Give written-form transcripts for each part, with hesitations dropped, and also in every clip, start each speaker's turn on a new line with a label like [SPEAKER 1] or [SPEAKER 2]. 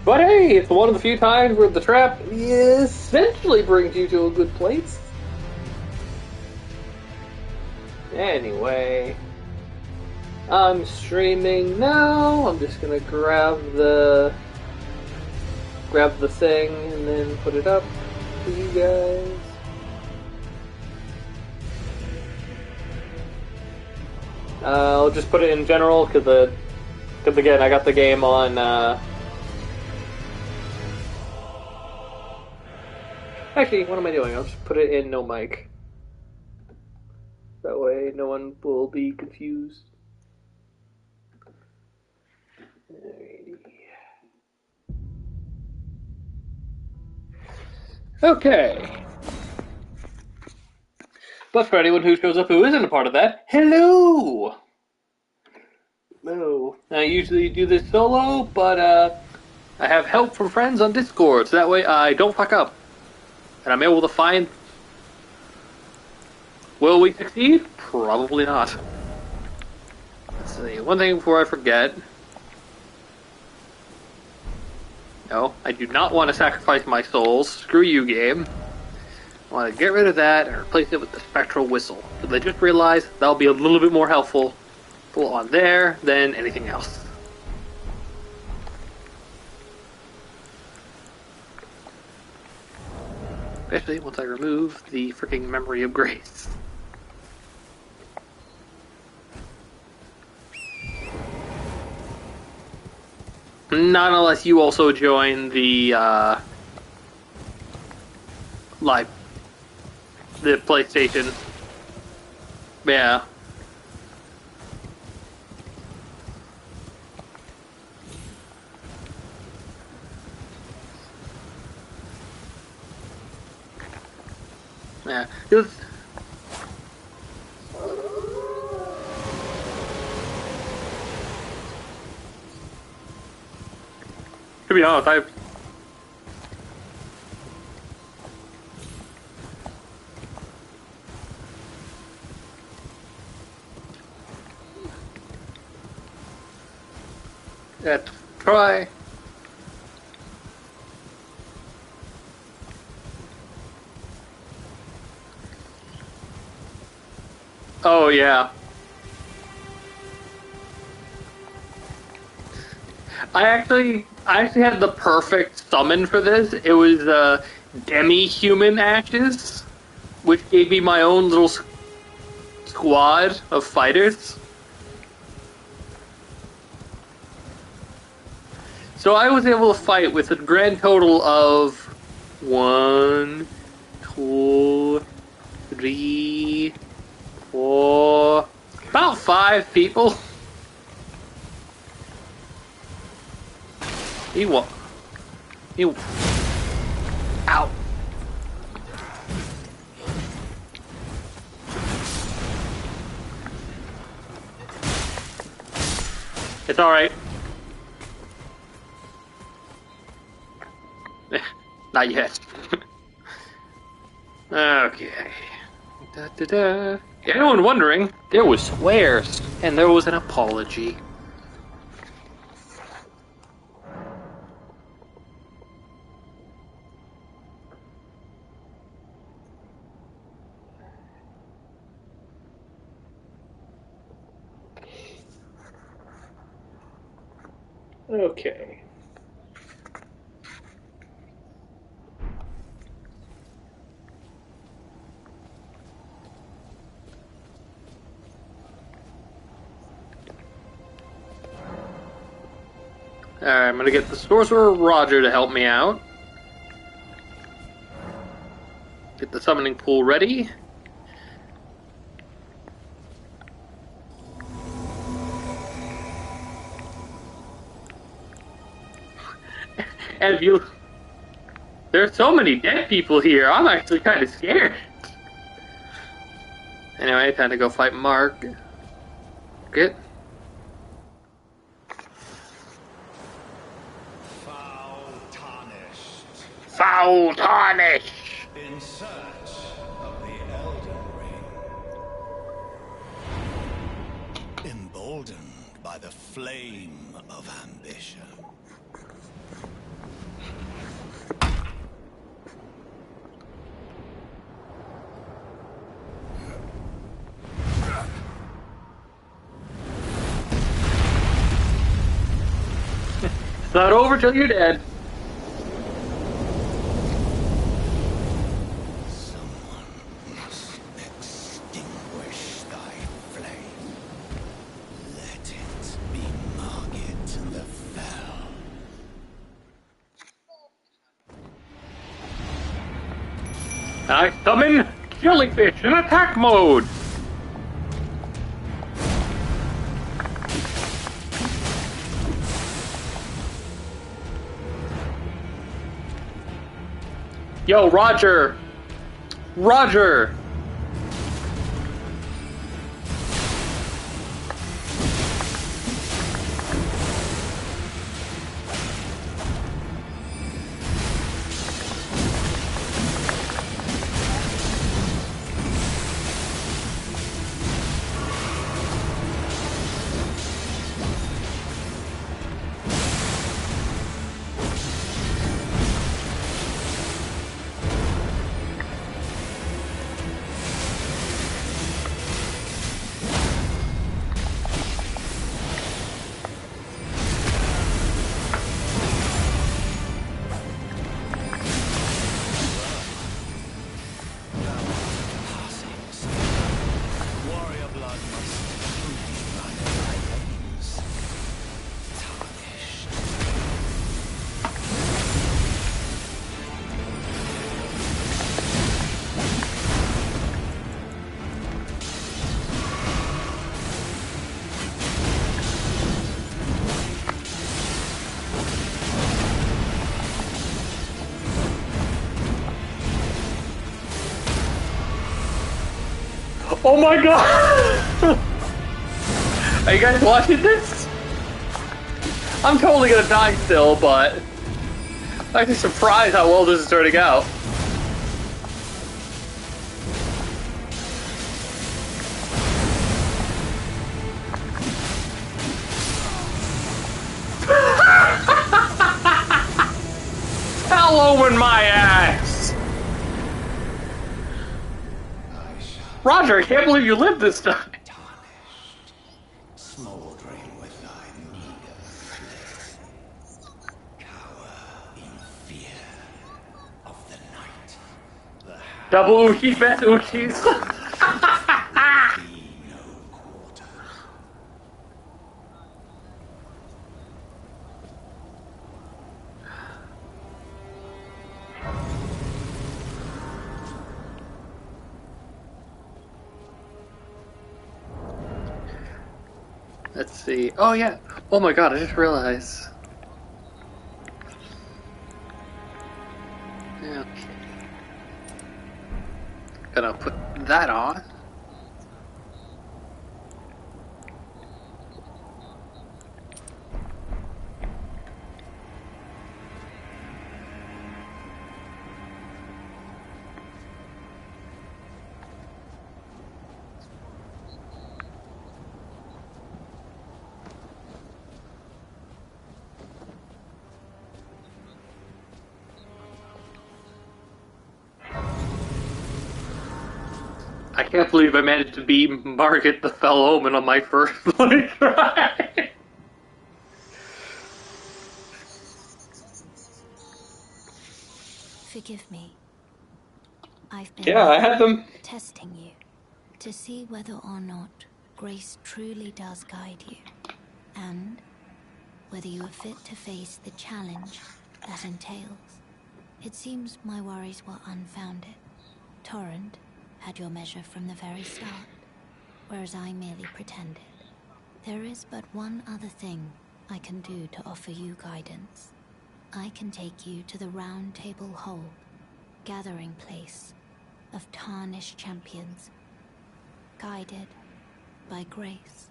[SPEAKER 1] But hey, it's one of the few times where the trap essentially brings you to a good place. Anyway, I'm streaming now. I'm just gonna grab the thing and then put it up for you guys. I'll just put it in general because again I got the game on. Actually, what am I doing? I'll just put it in no mic. That way, no one will be confused. Alrighty. Okay. But for anyone who shows up who isn't a part of that, hello! No. I usually do this solo, but I have help from friends on Discord, so that way I don't fuck up. And I'm able to find... Will we succeed? Probably not. Let's see, one thing before I forget. No, I do not want to sacrifice my souls. Screw you, game. I want to get rid of that and replace it with the spectral whistle. Because I just realized that'll be a little bit more helpful on there than anything else. Especially once I remove the freaking memory of grace. Not unless you also join the the PlayStation. Yeah. Yeah. To be honest, let's try. Oh yeah. I actually had the perfect summon for this. It was demi-human ashes, which gave me my own little squad of fighters. So I was able to fight with a grand total of 1, 2, 3, 4, about 5 people. You. Ow. It's alright. Not yet. Okay. Da-da-da. Anyone wondering, there was swears, and there was an apology. Okay. Alright, I'm gonna get the Sorcerer Roger to help me out. Get the summoning pool ready. And if you... There's so many dead people here, I'm actually kind of scared. Anyway, time to go fight Mark. Good. Foul tarnished!
[SPEAKER 2] In search of the Elden Ring. Emboldened by the flame of ambition.
[SPEAKER 1] not over till you're dead.
[SPEAKER 2] Someone must extinguish thy flame. Let it be Margit the Fell.
[SPEAKER 1] I summon Jellyfish in attack mode! Yo, Roger! Roger!
[SPEAKER 2] Warrior blood must truly run in thy veins. Tarnished.
[SPEAKER 1] Oh my god! Are you guys watching this? I'm totally gonna die still, but I'm actually surprised how well this is turning out. Hello in my ass! Roger, I can't believe you lived this time.
[SPEAKER 2] Tarnished, smoldering with thy meager flame. Cower in fear of the night. The
[SPEAKER 1] Double Uchi, best Uchis.
[SPEAKER 2] be no quarter.
[SPEAKER 1] Let's see. Oh yeah. Oh my god, I just realized. Okay. Gonna put that on. I can't believe I managed to beat Margit the Fell Omen on my first try.
[SPEAKER 3] Forgive me. I've been
[SPEAKER 1] Yeah, I had them.
[SPEAKER 3] testing you to see whether or not grace truly does guide you, and whether you are fit to face the challenge that entails. It seems my worries were unfounded. Torrent had your measure from the very start, whereas I merely pretended. There is but one other thing I can do to offer you guidance. I can take you to the Round Table Hold, gathering place of tarnished champions, guided by grace.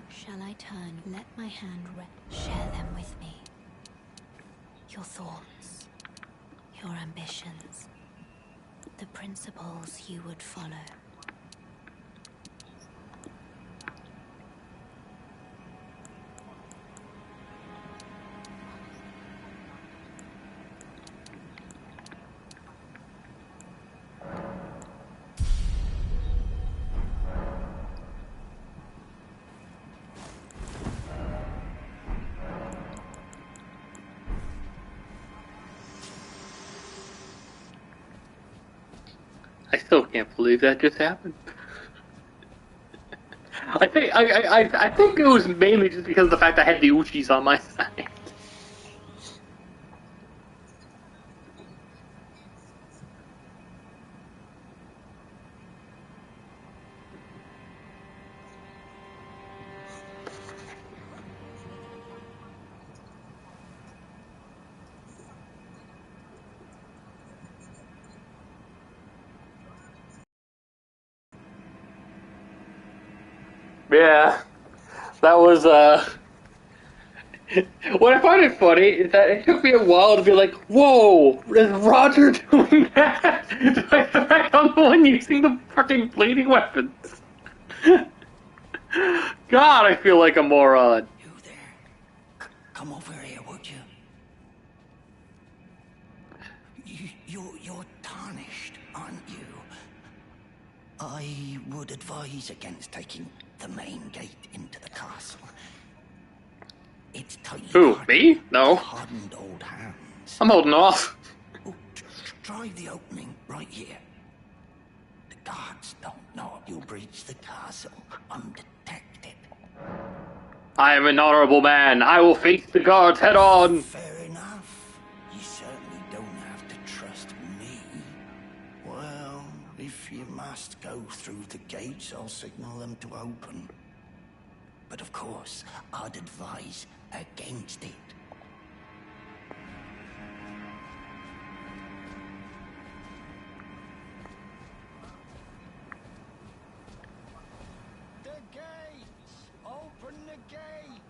[SPEAKER 3] Shall I turn? Let my hand rest. Share them with me. Your thoughts, your ambitions, the principles you would follow.
[SPEAKER 1] I still can't believe that just happened. I think it was mainly just because of the fact I had the Uchis on my side. Yeah, that was what I find it funny is that it took me a while to be like, whoa, is Roger doing that? Despite the fact I'm the one using the fucking bleeding weapons. God, I feel like a moron.
[SPEAKER 4] You there? Come over here, would you? You're tarnished, aren't you? I would advise against taking the main gate into the castle. It's tightly
[SPEAKER 1] Who,
[SPEAKER 4] guarded
[SPEAKER 1] me? No.
[SPEAKER 4] by hardened old hands.
[SPEAKER 1] I'm holding off.
[SPEAKER 4] Oh, try the opening right here. The guards don't know you'll breach the castle undetected.
[SPEAKER 1] I am an honorable man. I will face the guards head on.
[SPEAKER 4] Fair enough. You certainly don't have to trust me. Well, if you must go through the gates, I'll signal them to open. But of course, I'd advise against it.
[SPEAKER 2] The gates! Open the gates!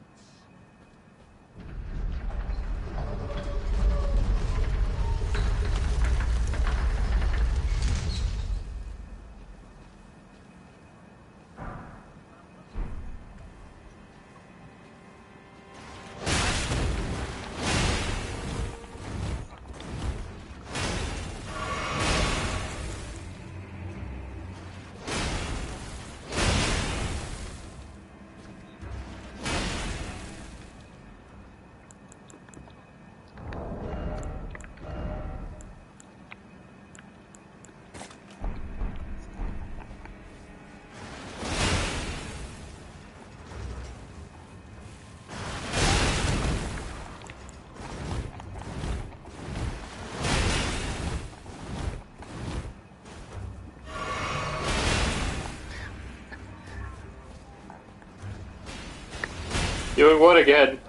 [SPEAKER 1] Doing what again?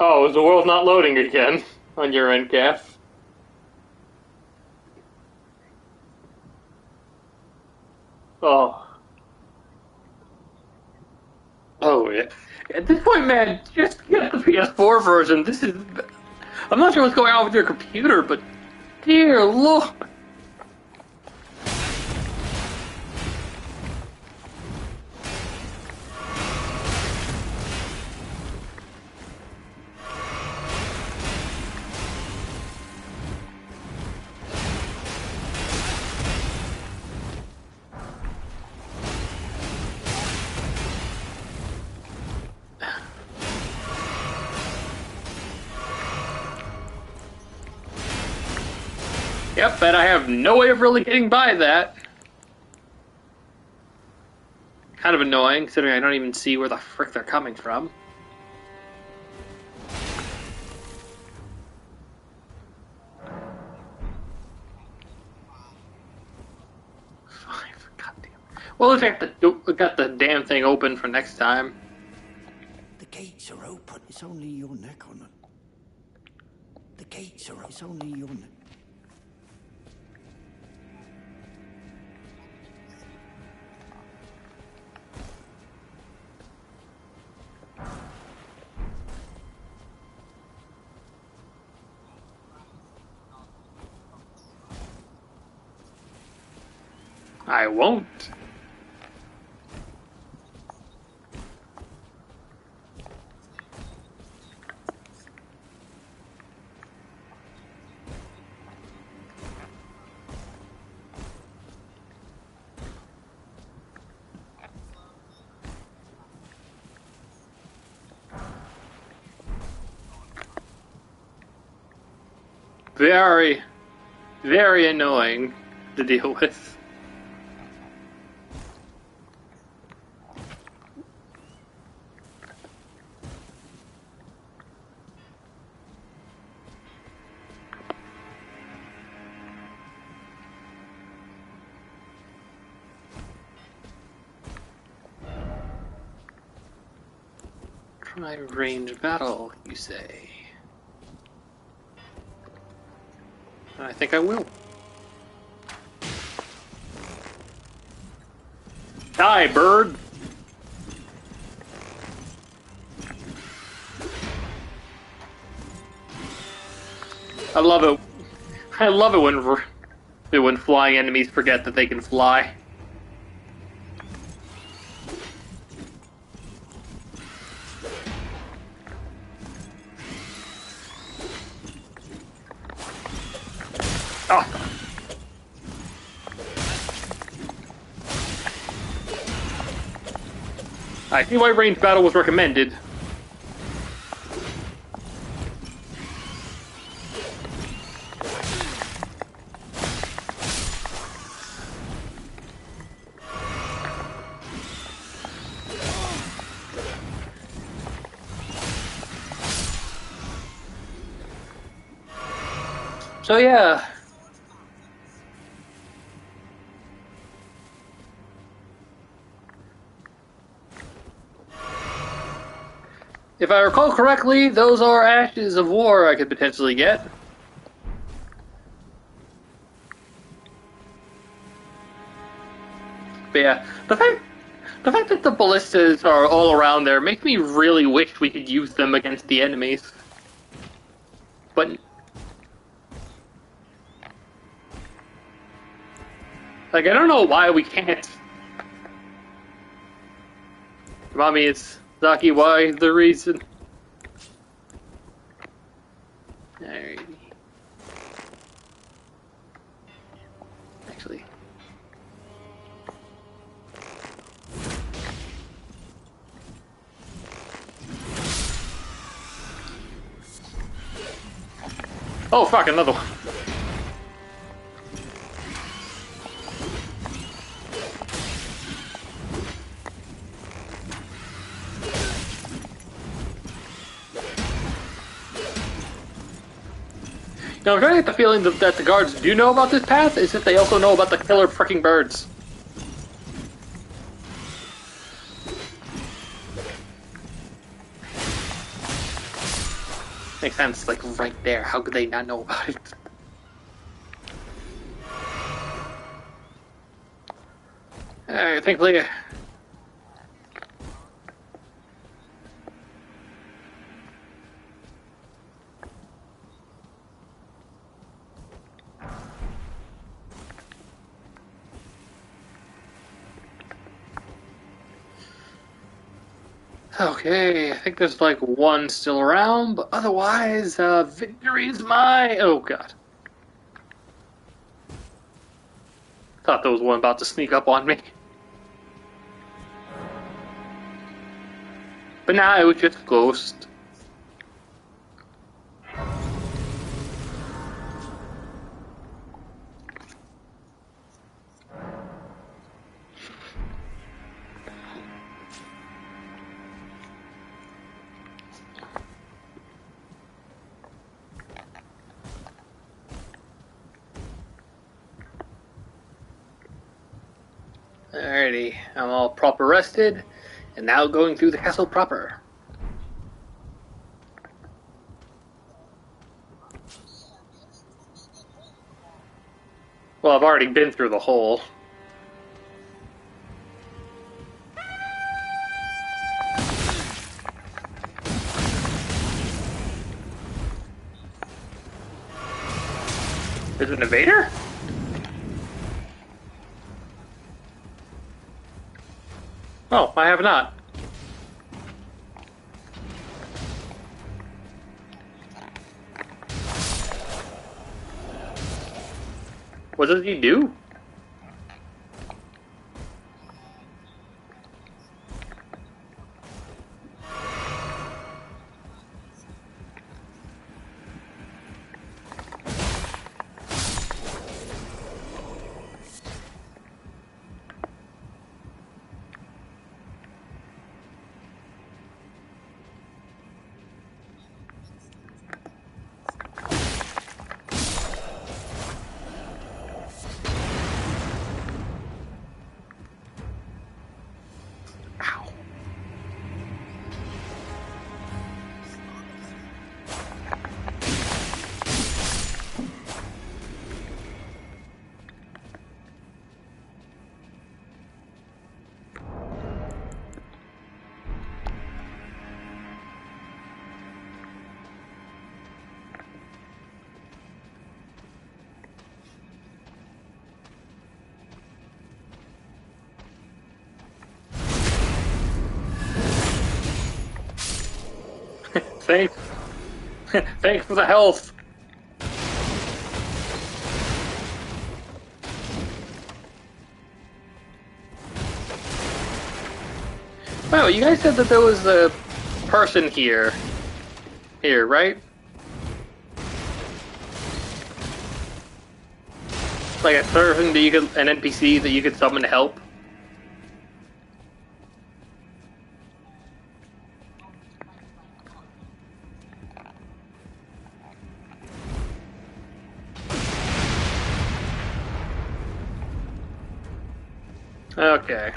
[SPEAKER 1] Oh, is the world not loading again on your end, Gaff? Oh. Oh, yeah. At this point, man, just get the PS4 version. This is... I'm not sure what's going on with your computer, but... Dear Lord. Yep, and I have no way of really getting by that. Kind of annoying, considering I don't even see where the frick they're coming from. Fine, goddamn. Well, at least I got the damn thing open for next time.
[SPEAKER 4] The gates are open. It's only your neck on it. The gates are open. It's only your neck.
[SPEAKER 1] I won't. very, very annoying to deal with. Try range battle, you say? I think I will. Die, bird! I love it. I love it when flying enemies forget that they can fly. Oh. I see why range battle was recommended. So yeah. If I recall correctly, those are ashes of war I could potentially get. But yeah, the fact that the ballistas are all around there makes me really wish we could use them against the enemies. But like, I don't know why we can't. Mommy, it's Zaki, why the reason? Alrighty. Actually. Oh fuck, another one. Now, I'm trying to get the feeling that the guards do know about this path, is that they also know about the killer freaking birds. Makes sense, like right there. How could they not know about it? Alright, thankfully. Okay, I think there's like one still around, but otherwise, victory is mine. Oh god. Thought there was one about to sneak up on me. But nah, it was just a ghost. Alrighty, I'm all proper rested, and now going through the castle proper. Well, I've already been through the hole. Is it an invader? Oh, I have not. What does he do? thanks. Thanks for the health. Wow, you guys said that there was a person here. Here, right? Like a person that you could, an NPC that you could summon to help. Okay.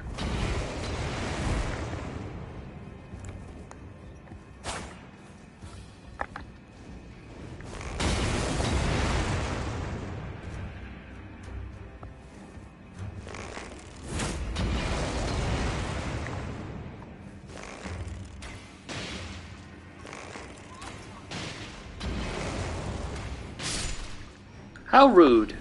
[SPEAKER 1] How rude.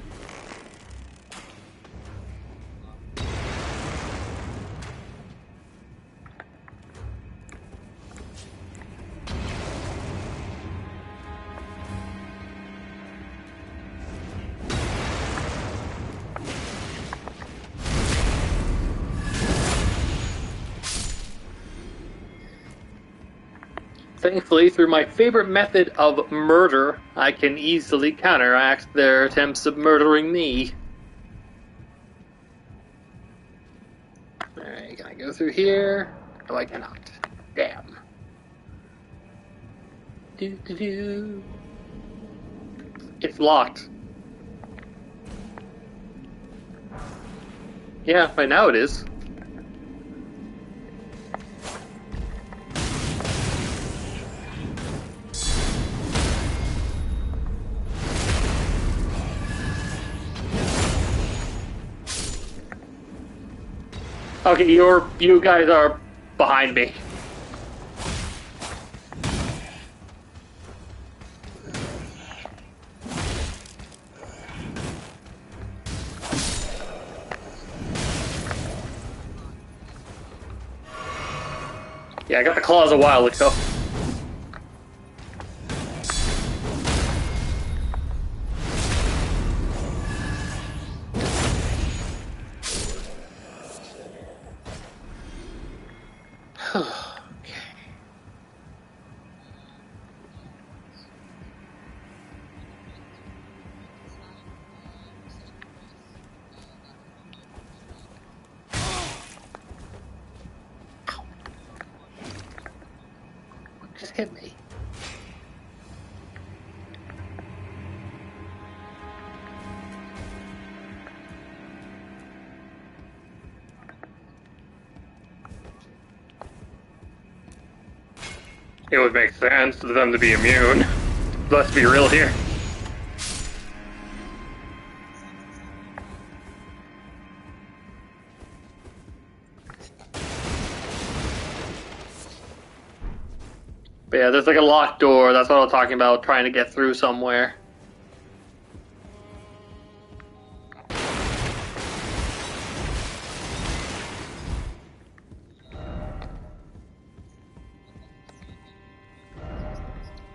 [SPEAKER 1] Thankfully, through my favorite method of murder, I can easily counteract their attempts of murdering me. Alright, can I go through here? No, I cannot. Damn. Do. It's locked. Yeah, right now it is. Okay, you guys are behind me. Yeah, I got the claws a while ago. Just hit me. It would make sense for them to be immune. Let's be real here. But yeah, there's like a locked door. That's what I'm talking about, trying to get through somewhere.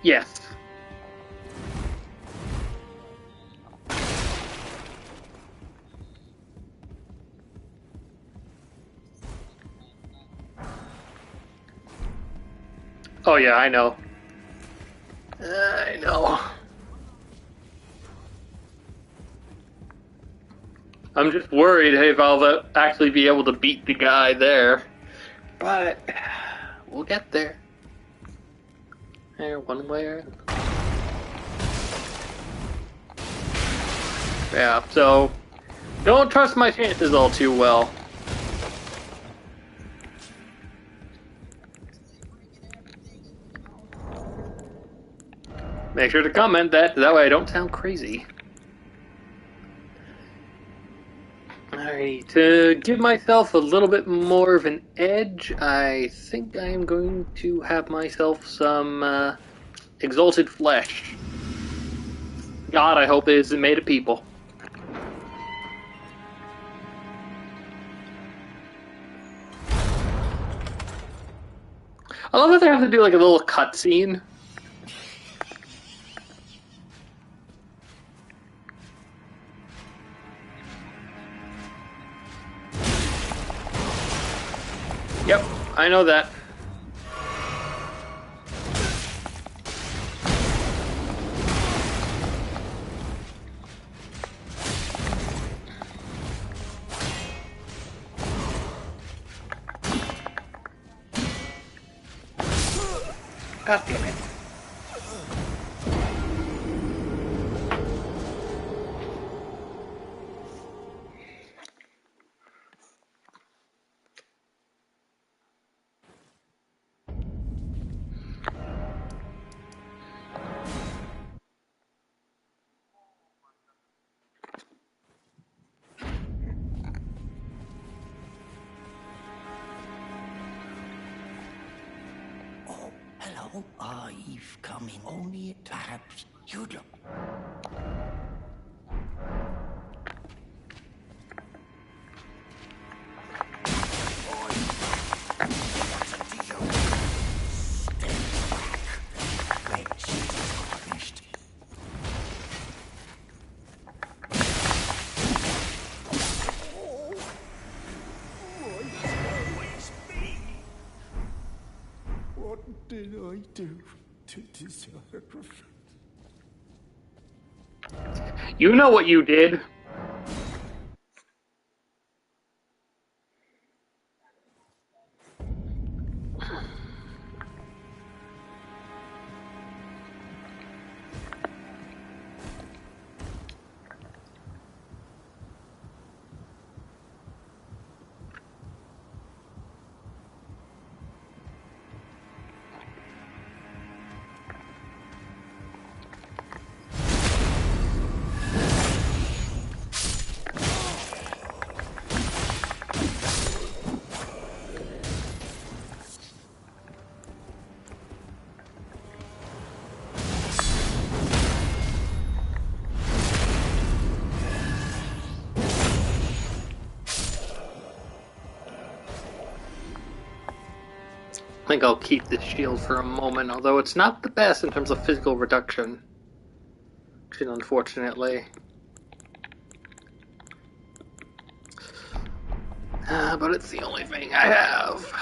[SPEAKER 1] Yes. Oh yeah, I know. I know. I'm just worried if I'll actually be able to beat the guy there. But we'll get there. There, one way or another. Yeah, so don't trust my chances all too well. Make sure to comment that way I don't sound crazy. Alright, to give myself a little bit more of an edge, I think I am going to have myself some exalted flesh. God, I hope it isn't made of people. I love that they have to do like a little cutscene Yep, I know that. God damn it.
[SPEAKER 4] Oh, hello. I've come in only at perhaps you'd look. What did I do to deserve it?
[SPEAKER 1] You know what you did. I think I'll keep this shield for a moment, although it's not the best in terms of physical reduction. Unfortunately. But it's the only thing I have.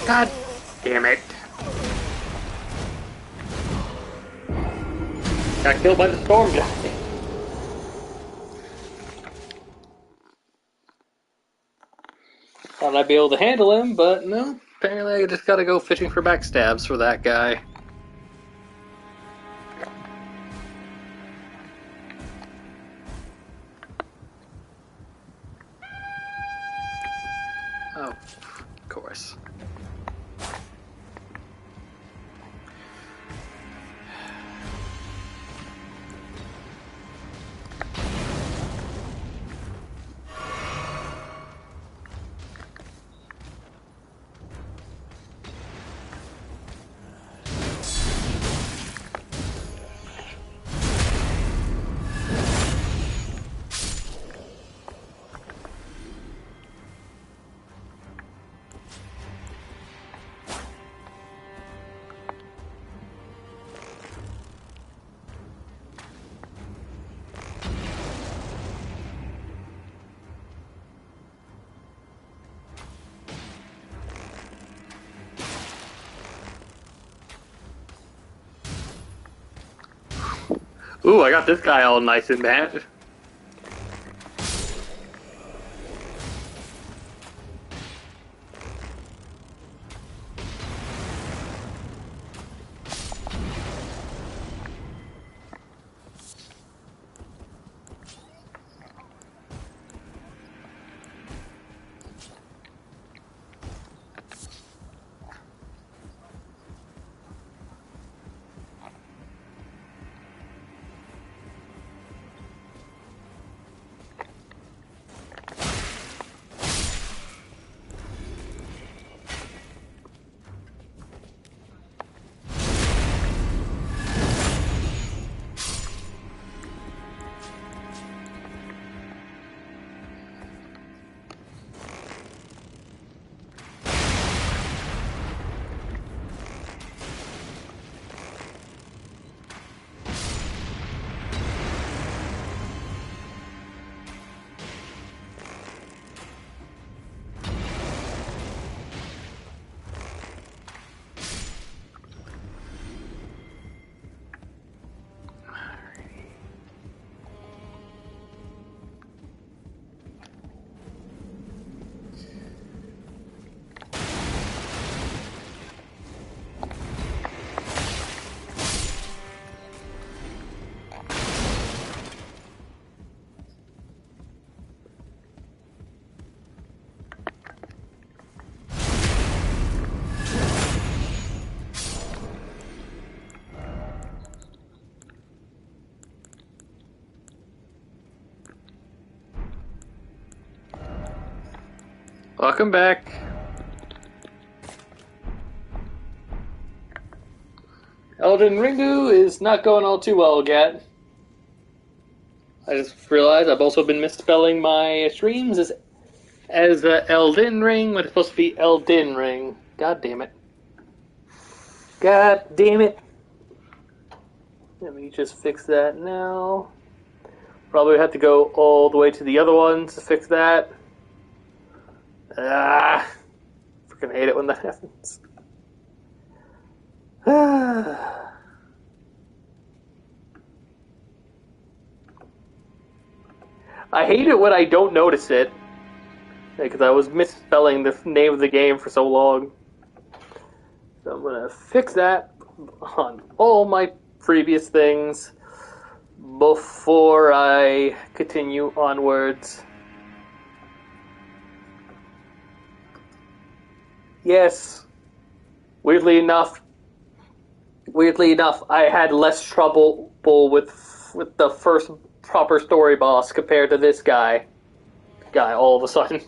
[SPEAKER 1] God damn it. Got killed by the storm giant. Thought I'd be able to handle him, but no. Apparently I just gotta go fishing for backstabs for that guy. Oh, of course. Ooh, I got this guy all nice and mad. Welcome back. Elden Ringu is not going all too well yet. I just realized I've also been misspelling my streams as Elden Ring when it's supposed to be Elden Ring. God damn it. God damn it. Let me just fix that now. Probably have to go all the way to the other ones to fix that. Freaking hate it when that happens. I hate it when I don't notice it. Because I was misspelling the name of the game for so long. So I'm going to fix that on all my previous things before I continue onwards. Yes, weirdly enough, I had less trouble with the first proper story boss compared to this guy. All of a sudden.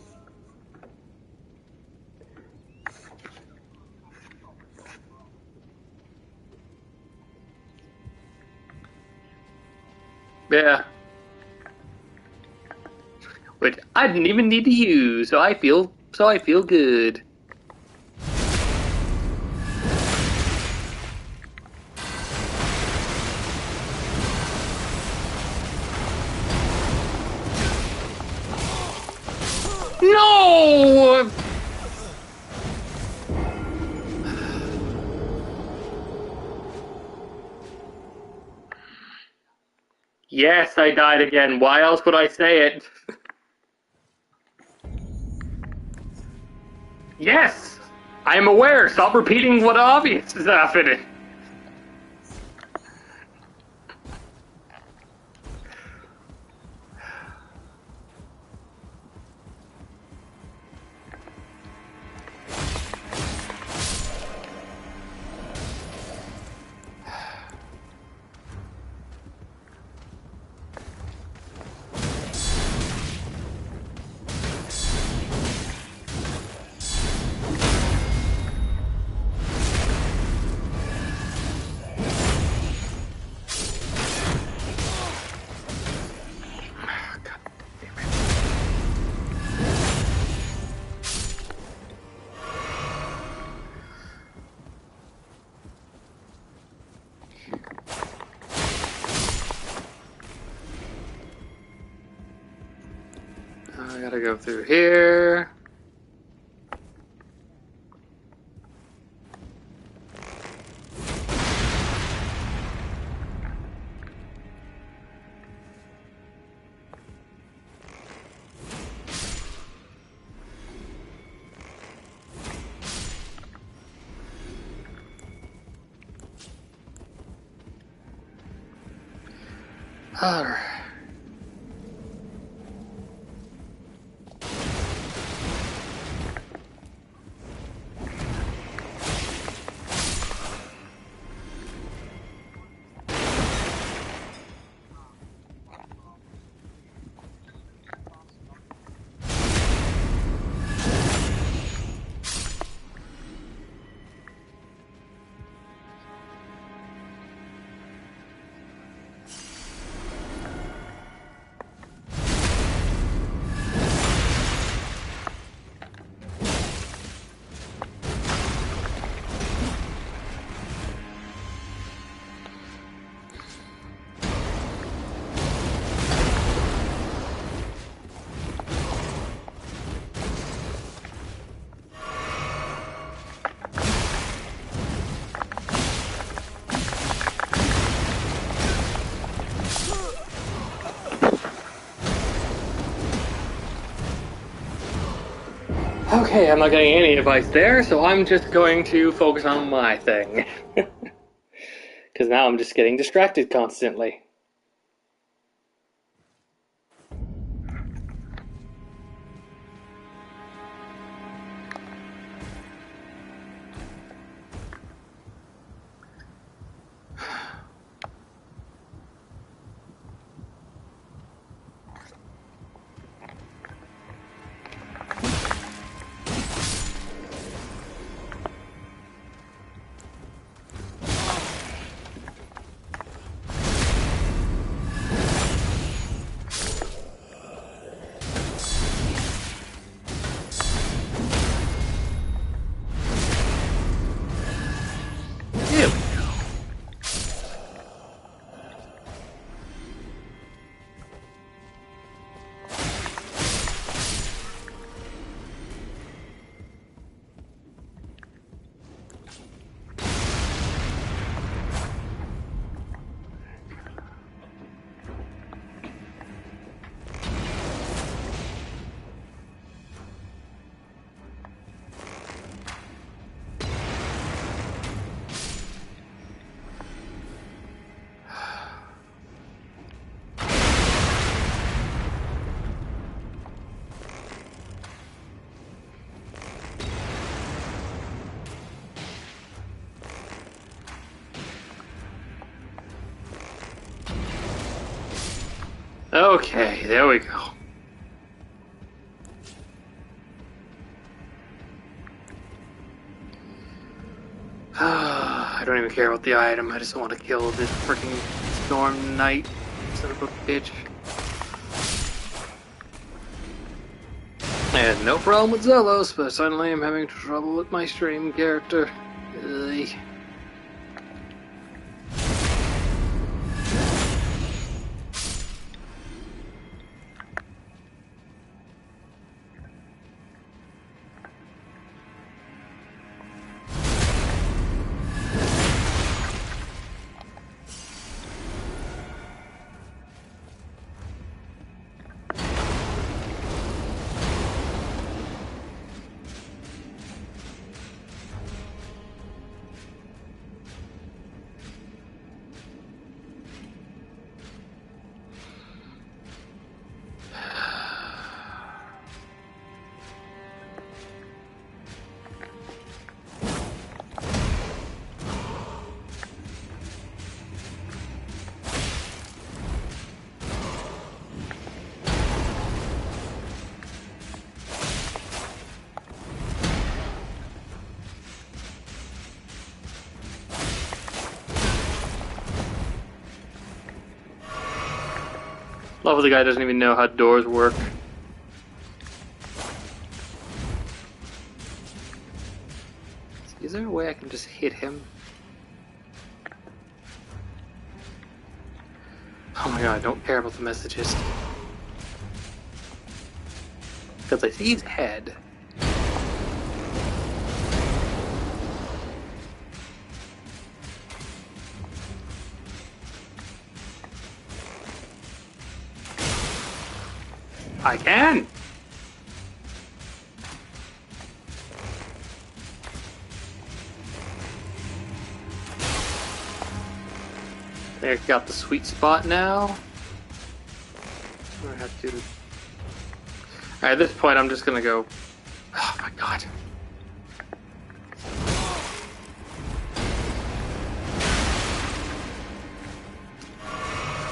[SPEAKER 1] Yeah. Which I didn't even need to use, so I feel good. No! Yes, I died again. Why else would I say it? Yes! I am aware. Stop repeating what obvious is happening. I gotta go through here. Alright. Okay, I'm not getting any advice there, so I'm just going to focus on my thing. Because now I'm just getting distracted constantly. Okay, there we go. I don't even care about the item, I just want to kill this freaking Storm Knight, son of a bitch. I had no problem with Zelos, but suddenly I'm having trouble with my stream character. Ugh. Love the guy doesn't even know how doors work. Is there a way I can just hit him? Oh my god, I don't care about the messages. Because I see his head. I can! There, got the sweet spot now. I have to. Alright, at this point, I'm just gonna go. Oh my god.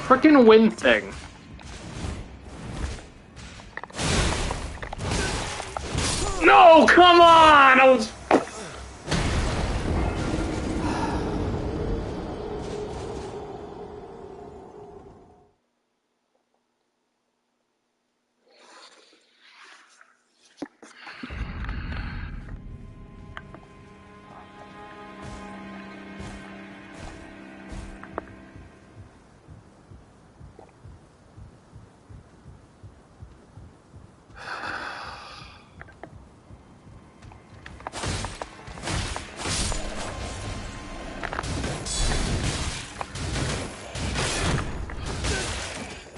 [SPEAKER 1] Frickin' wind thing. No, come on! I was.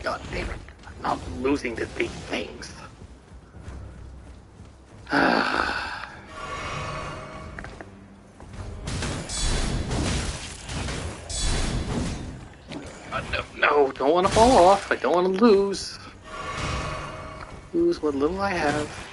[SPEAKER 1] God damn it. I'm not losing to these things. No, don't want to fall off. I don't want to lose. Lose what little I have.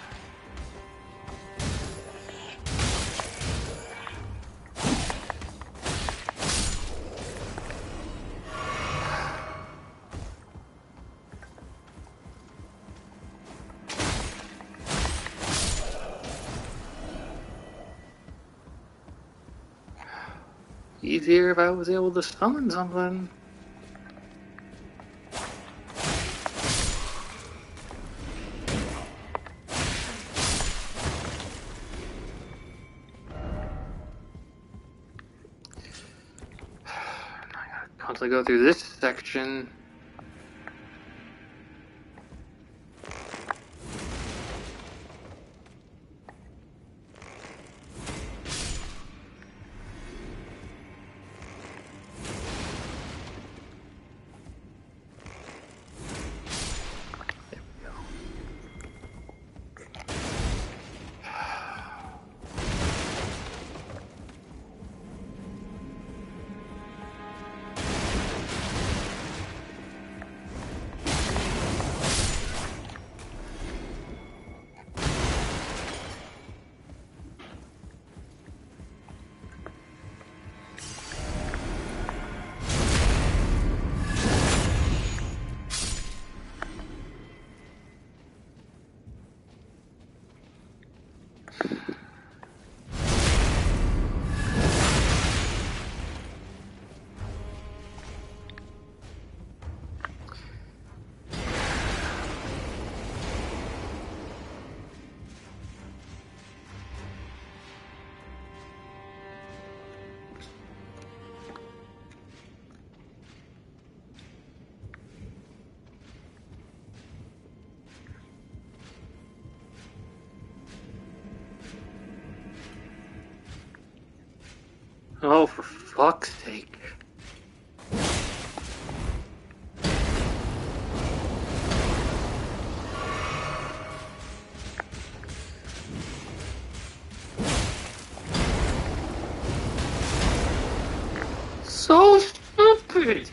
[SPEAKER 1] Easier if I was able to summon something. I gotta constantly go through this section. Oh, for fuck's sake. So stupid!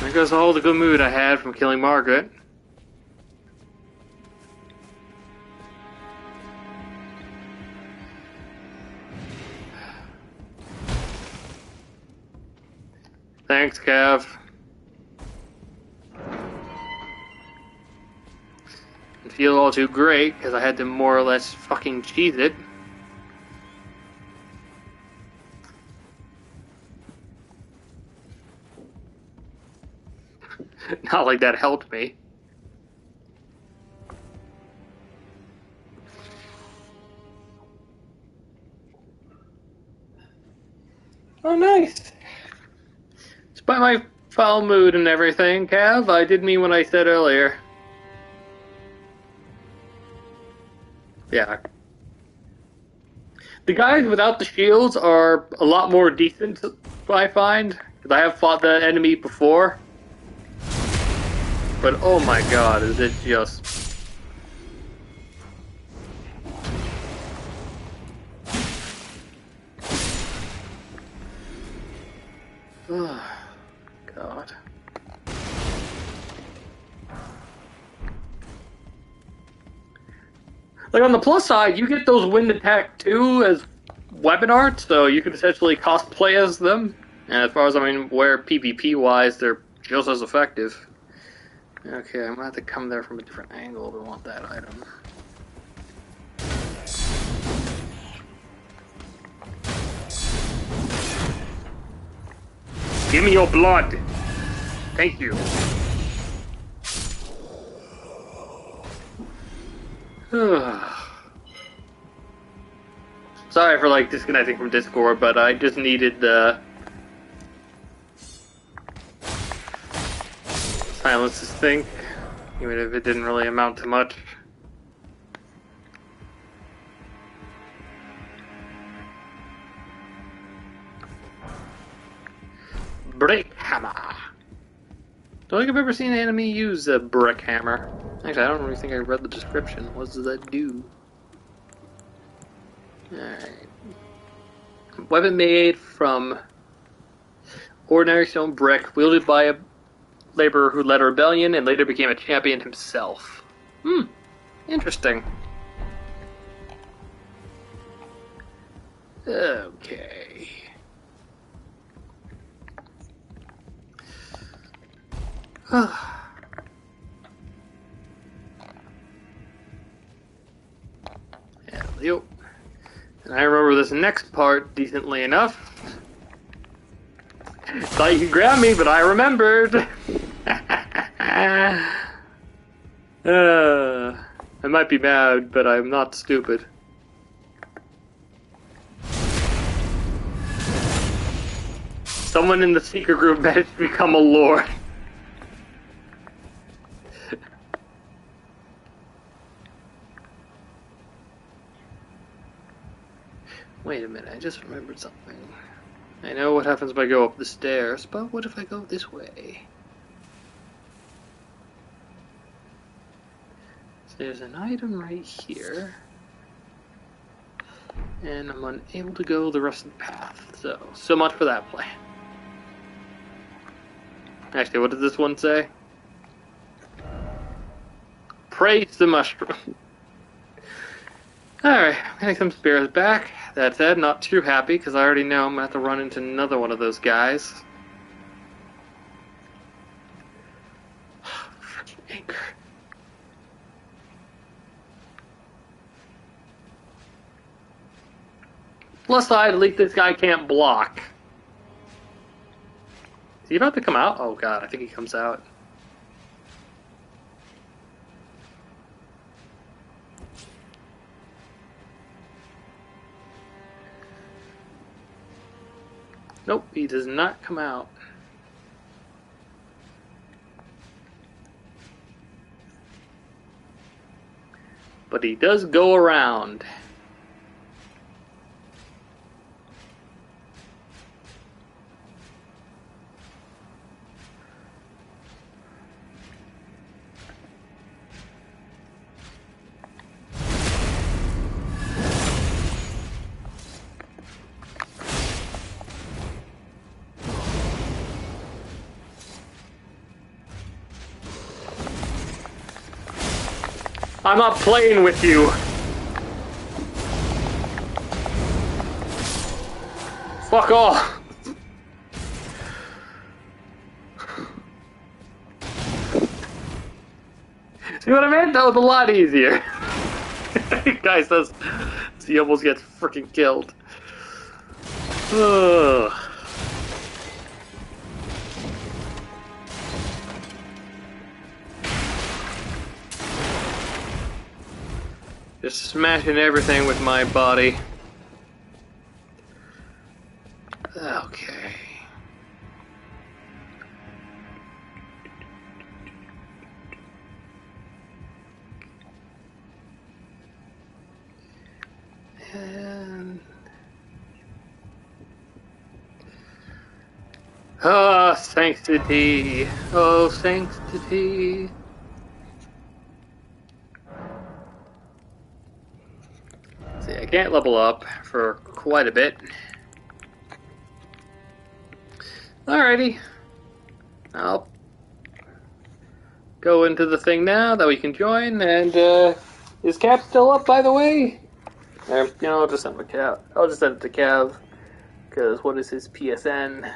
[SPEAKER 1] There goes all the good mood I had from killing Margaret. Thanks, Cav. Didn't feel all too great, because I had to more or less fucking cheese it. Not like that helped me. Oh, nice. Despite my foul mood and everything, Cav, I did mean what I said earlier. Yeah. The guys without the shields are a lot more decent, I find. Because I have fought the enemy before. But oh my god, is it just... Oh, God. Like, on the plus side, you get those wind attack too as weapon art, so you can essentially cosplay as them. And as far as I'm aware, PvP-wise, they're just as effective. Okay, I'm gonna have to come there from a different angle to want that item. Give me your blood! Thank you. Sorry for, like, disconnecting from Discord, but I just needed, silence this thing, even if it didn't really amount to much. Brick hammer. Don't think I've ever seen an enemy use a brick hammer. Actually, I don't really think I read the description. What does that do? Alright. Weapon made from ordinary stone brick, wielded by a laborer who led a rebellion and later became a champion himself. Interesting. Okay. Yep. And I remember this next part decently enough. Thought you could grab me, but I remembered. I might be mad, but I'm not stupid. Someone in the secret group managed to become a lord. Wait a minute, I just remembered something. I know what happens if I go up the stairs, but what if I go this way? So there's an item right here. And I'm unable to go the rest of the path. So much for that plan. Actually, what does this one say? Praise the mushroom. Alright, getting some spirits back. That said, not too happy, because I already know I'm going to have to run into another one of those guys. Freaking anchor. Plus side, at least this guy can't block. Is he about to come out? Oh god, I think he comes out. Nope, he does not come out. But he does go around. I'm not playing with you. Fuck off. See what I meant? That was a lot easier. Guy says he almost gets freaking killed. Ugh. Just smashing everything with my body. Okay. And... oh, sanctity. Oh, sanctity. See, I can't level up for quite a bit. Alrighty. I'll go into the thing now that we can join, and is Cap still up, by the way? I'll just send it to Cav. I'll just send it to Cav, because what is his PSN?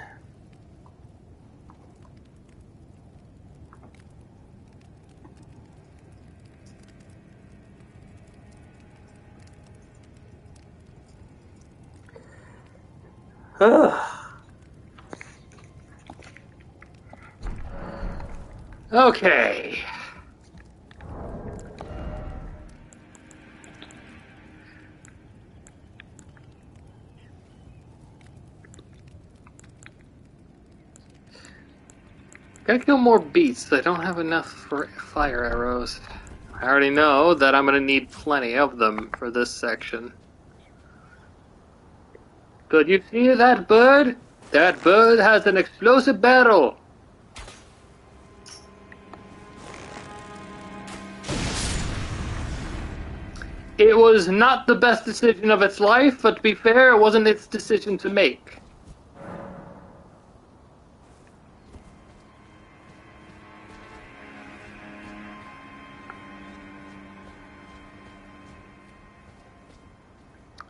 [SPEAKER 1] Okay. Gotta kill more beasts. I don't have enough for fire arrows. I already know that I'm gonna need plenty of them for this section. Could you see that bird? That bird has an explosive barrel. It was not the best decision of its life, but to be fair, it wasn't its decision to make.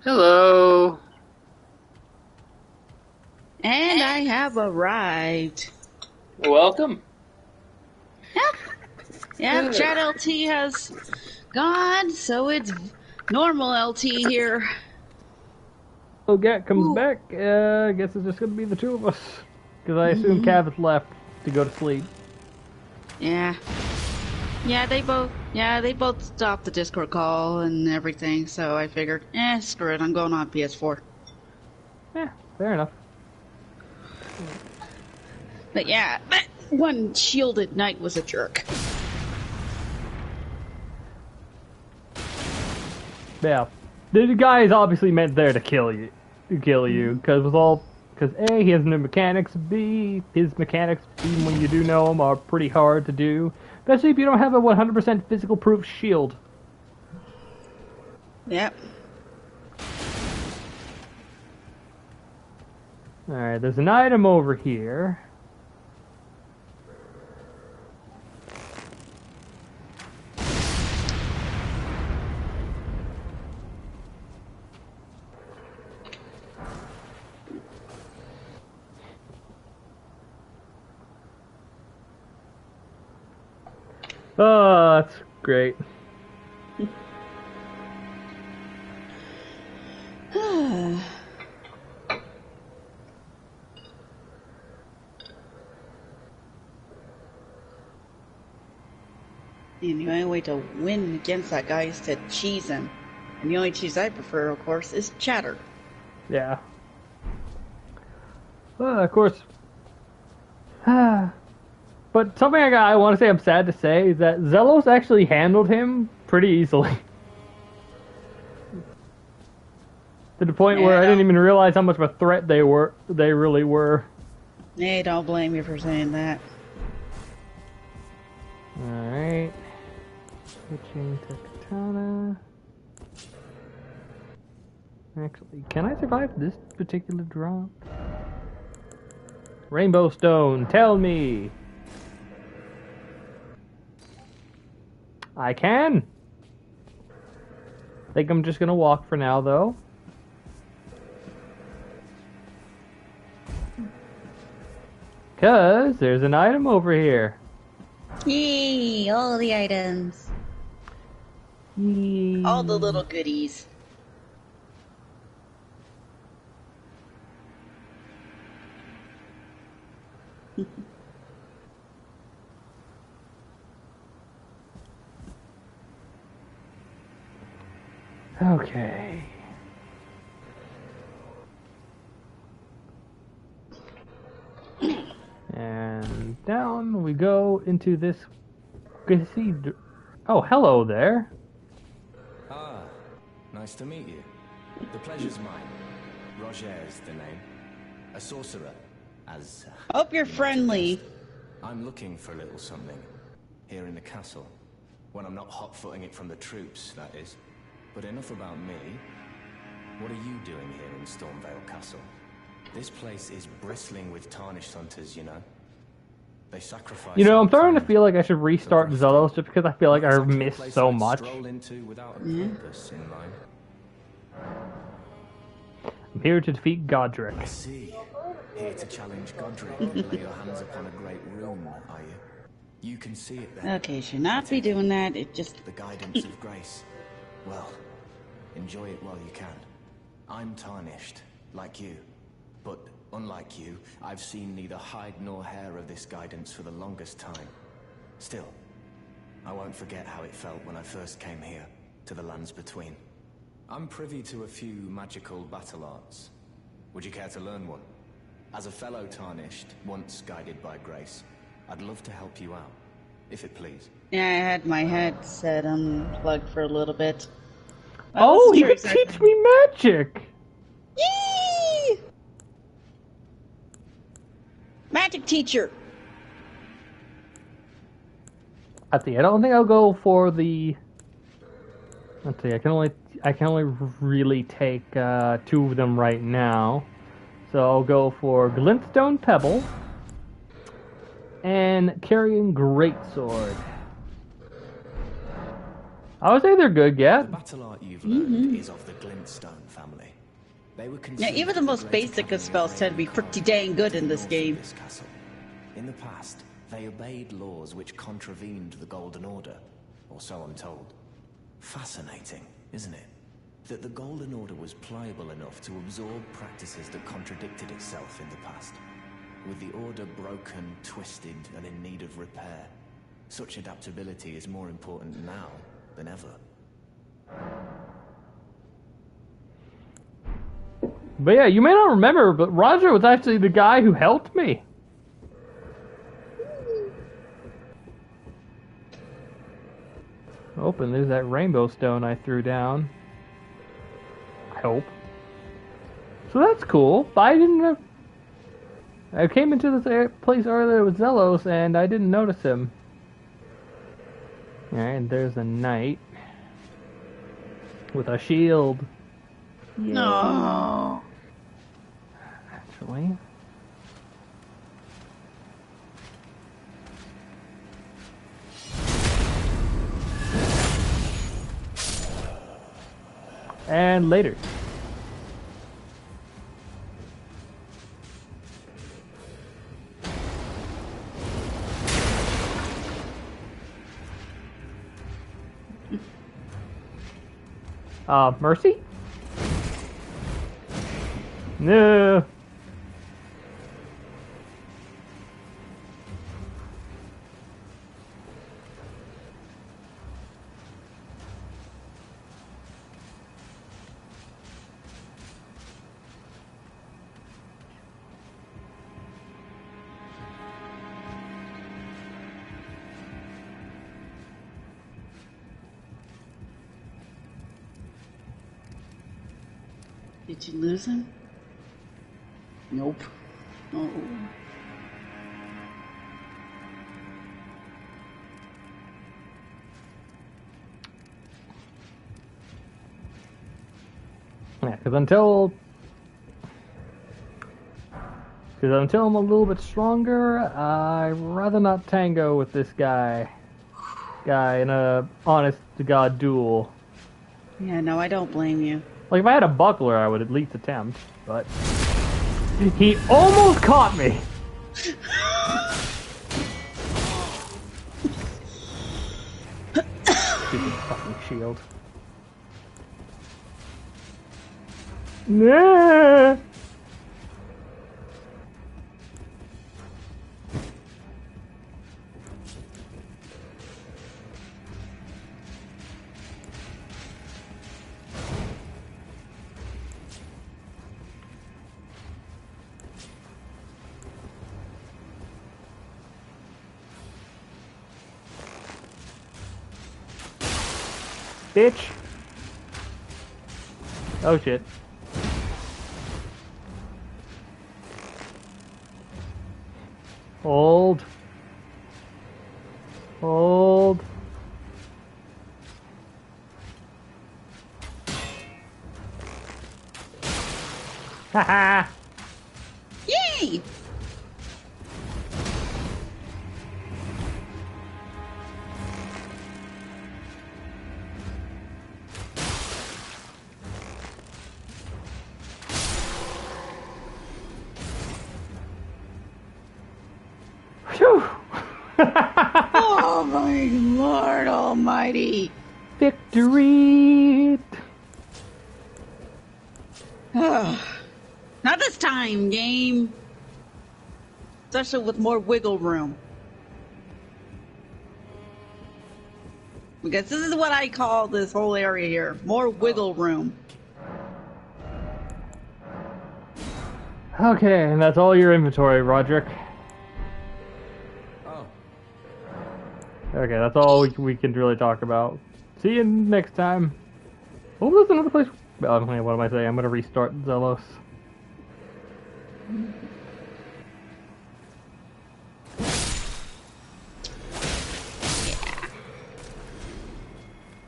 [SPEAKER 1] Hello.
[SPEAKER 5] And I have arrived.
[SPEAKER 1] Welcome.
[SPEAKER 5] Yeah, Chat LT has gone, so it's normal LT here.
[SPEAKER 6] Oh, Gat comes back. I guess it's just going to be the two of us. Because I assume Cav has left to go to sleep.
[SPEAKER 5] Yeah. Yeah, they both stopped the Discord call and everything, so I figured, screw it, I'm going on PS4.
[SPEAKER 6] Yeah, fair enough.
[SPEAKER 5] But yeah, that one shielded knight was a jerk.
[SPEAKER 6] Yeah. The guy is obviously meant there to kill you. Because A, he has no mechanics, B, his mechanics, even when you do know them, are pretty hard to do. Especially if you don't have a 100% physical proof shield.
[SPEAKER 5] Yep.
[SPEAKER 6] Alright, there's an item over here. Oh, that's great.
[SPEAKER 5] And the only way to win against that guy is to cheese him. And the only cheese I prefer, of course, is chatter.
[SPEAKER 6] Yeah. Well, of course. But something I want to say I'm sad to say is that Zelos actually handled him pretty easily. To the point where I didn't even realize how much of a threat they really were.
[SPEAKER 5] Hey, don't blame you for saying that.
[SPEAKER 6] Alright. Switching to katana. Actually, can I survive this particular drop? Rainbow Stone, tell me! I can! I think I'm just gonna walk for now, though. Cause there's an item over here.
[SPEAKER 5] Yay! All the items. All the little goodies.
[SPEAKER 6] Okay. And down we go into this cathedral. Oh, hello there.
[SPEAKER 2] Ah, nice to meet you. The pleasure's mine. Roger is the name. A sorcerer, as...
[SPEAKER 5] Hope you're
[SPEAKER 2] you might
[SPEAKER 5] friendly.
[SPEAKER 2] have guessed. I'm looking for a little something. Here in the castle. When I'm not hot-footing it from the troops, that is. But enough about me. What are you doing here in Stormvale Castle? This place is bristling with tarnished hunters, you know. They sacrifice...
[SPEAKER 6] You know, I'm starting to
[SPEAKER 2] time
[SPEAKER 6] feel like I should restart
[SPEAKER 2] for
[SPEAKER 6] Zelos just because I feel like I've
[SPEAKER 2] exactly a
[SPEAKER 6] missed
[SPEAKER 2] place
[SPEAKER 6] so
[SPEAKER 2] I'd
[SPEAKER 6] much.
[SPEAKER 2] stroll into without a purpose in mind.
[SPEAKER 6] I'm here to defeat Godric.
[SPEAKER 2] I see. Here to challenge Godric and lay your hands upon a great rune, are you? You can see it then.
[SPEAKER 5] Okay, should not be doing that. It just...
[SPEAKER 2] The guidance of grace. Well, enjoy it while you can. I'm tarnished, like you. But unlike you, I've seen neither hide nor hair of this guidance for the longest time. Still, I won't forget how it felt when I first came here, to the lands between. I'm privy to a few magical battle arts. Would you care to learn one? As a fellow tarnished, once guided by grace, I'd love to help you out, if it please.
[SPEAKER 5] Yeah, I had my headset unplugged for a little bit. I
[SPEAKER 6] Oh,
[SPEAKER 5] wasn't
[SPEAKER 6] he
[SPEAKER 5] sure
[SPEAKER 6] can
[SPEAKER 5] exactly.
[SPEAKER 6] teach me magic!
[SPEAKER 5] Yee! Magic teacher.
[SPEAKER 6] I don't think I'll go for the... Let's see, I can only really take 2 of them right now. So I'll go for Glintstone Pebble and Carrying Greatsword. I would say they're good, yeah.
[SPEAKER 2] The battle art you've learned is of the Glintstone family. They were
[SPEAKER 5] Yeah,
[SPEAKER 2] considered
[SPEAKER 5] even the most
[SPEAKER 2] great
[SPEAKER 5] basic of
[SPEAKER 2] cavalry
[SPEAKER 5] spells tend to be
[SPEAKER 2] raiding
[SPEAKER 5] pretty
[SPEAKER 2] corps
[SPEAKER 5] dang good in
[SPEAKER 2] to the
[SPEAKER 5] this
[SPEAKER 2] north of
[SPEAKER 5] game.
[SPEAKER 2] this castle. In the past, they obeyed laws which contravened the Golden Order, or so I'm told. Fascinating, isn't it? That the Golden Order was pliable enough to absorb practices that contradicted itself in the past. With the Order broken, twisted, and in need of repair, such adaptability is more important now than ever.
[SPEAKER 6] But yeah, you may not remember, but Roger was actually the guy who helped me. Oh, and there's that rainbow stone I threw down. I hope. So that's cool. But I didn't have... I came into this place earlier with Zelos, and I didn't notice him. Alright, and there's a knight. With a shield.
[SPEAKER 5] No.
[SPEAKER 6] Actually... And later. Mercy? No.
[SPEAKER 5] Did you lose him? Nope. Oh.
[SPEAKER 6] Yeah, because until I'm a little bit stronger, I'd rather not tango with this guy in a honest-to-God duel.
[SPEAKER 5] Yeah, no, I don't blame you.
[SPEAKER 6] Like, if I had a buckler, I would at least attempt, but... He almost caught me! shield. Nah. Bitch. Oh shit. Hold. Hold. Haha.
[SPEAKER 5] Yay!
[SPEAKER 6] Phew.
[SPEAKER 5] Oh my Lord Almighty!
[SPEAKER 6] Victory.
[SPEAKER 5] Not this time, game. Especially with more wiggle room. Because this is what I call this whole area here. More wiggle room.
[SPEAKER 6] Okay, and that's all your inventory, Roderick.
[SPEAKER 2] Oh,
[SPEAKER 6] Okay, that's all we can really talk about. See you next time. Oh, there's another place. Oh, what am I saying? I'm gonna restart Zelos.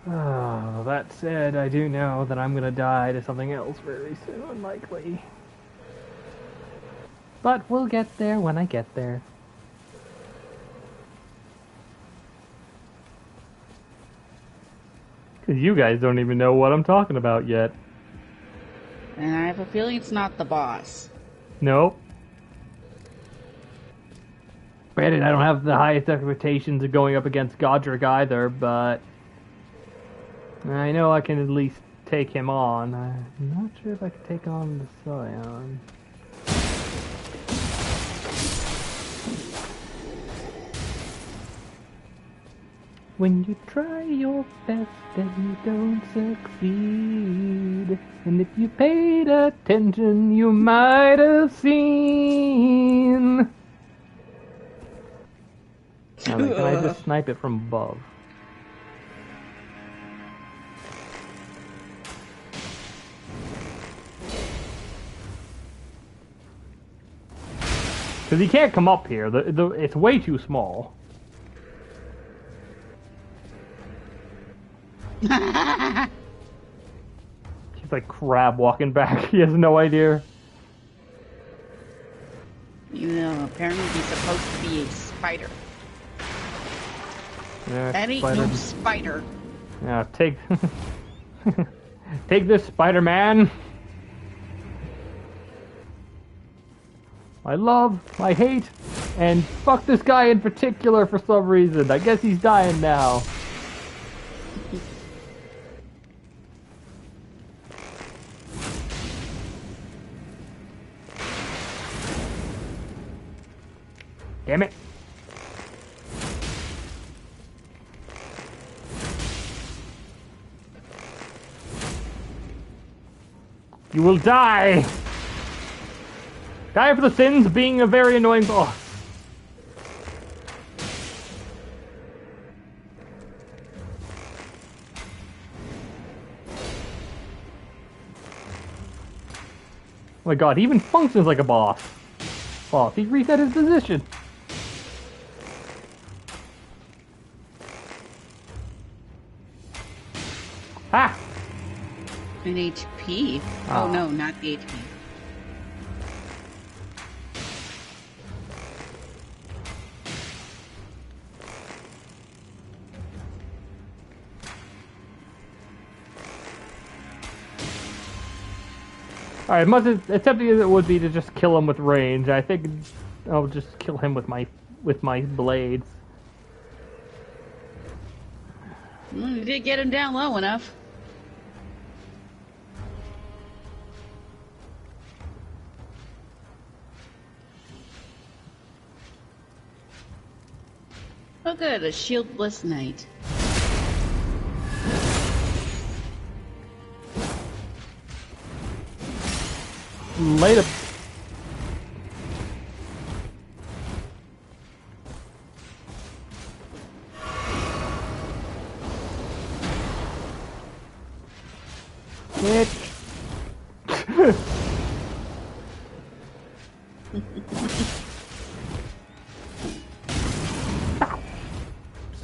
[SPEAKER 6] Oh, that said, I do know that I'm gonna die to something else very soon, likely. But we'll get there when I get there. Because you guys don't even know what I'm talking about yet.
[SPEAKER 5] And I have a feeling it's not the boss.
[SPEAKER 6] Nope. Granted, I don't have the highest expectations of going up against Godric either, but I know I can at least take him on. I'm not sure if I can take on the Scion. When you try your best and you don't succeed, and if you paid attention, you might have seen. Can I just snipe it from above? Because he can't come up here. It's way too small. He's like crab walking back. He has no idea.
[SPEAKER 5] You know, apparently he's supposed to be a spider.
[SPEAKER 6] Yeah,
[SPEAKER 5] That ain't no spider.
[SPEAKER 6] Yeah, take take this, Spider-Man. I love, I hate, and fuck this guy in particular for some reason. I guess he's dying now. Damn it. You will die. Die for the sins of being a very annoying boss. Oh my god, he even functions like a boss. Boss, he reset his position. Ah!
[SPEAKER 5] An HP? Oh no, not the HP.
[SPEAKER 6] Alright, much as tempting as it would be to just kill him with range, I think I'll just kill him with my blades.
[SPEAKER 5] Well, you did get him down low enough. Oh good, a shieldless knight.
[SPEAKER 6] Later. Bitch.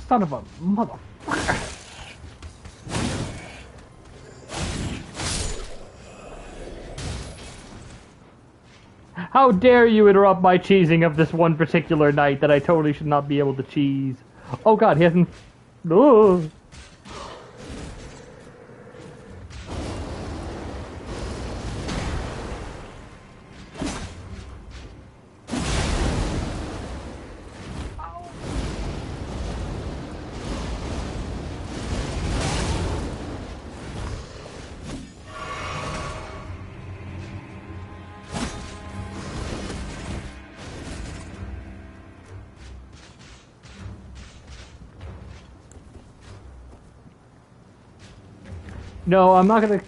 [SPEAKER 6] Son of a motherfucker. How dare you interrupt my cheesing of this one particular night that I totally should not be able to cheese. Oh god, he hasn't... Ugh. No, I'm not gonna...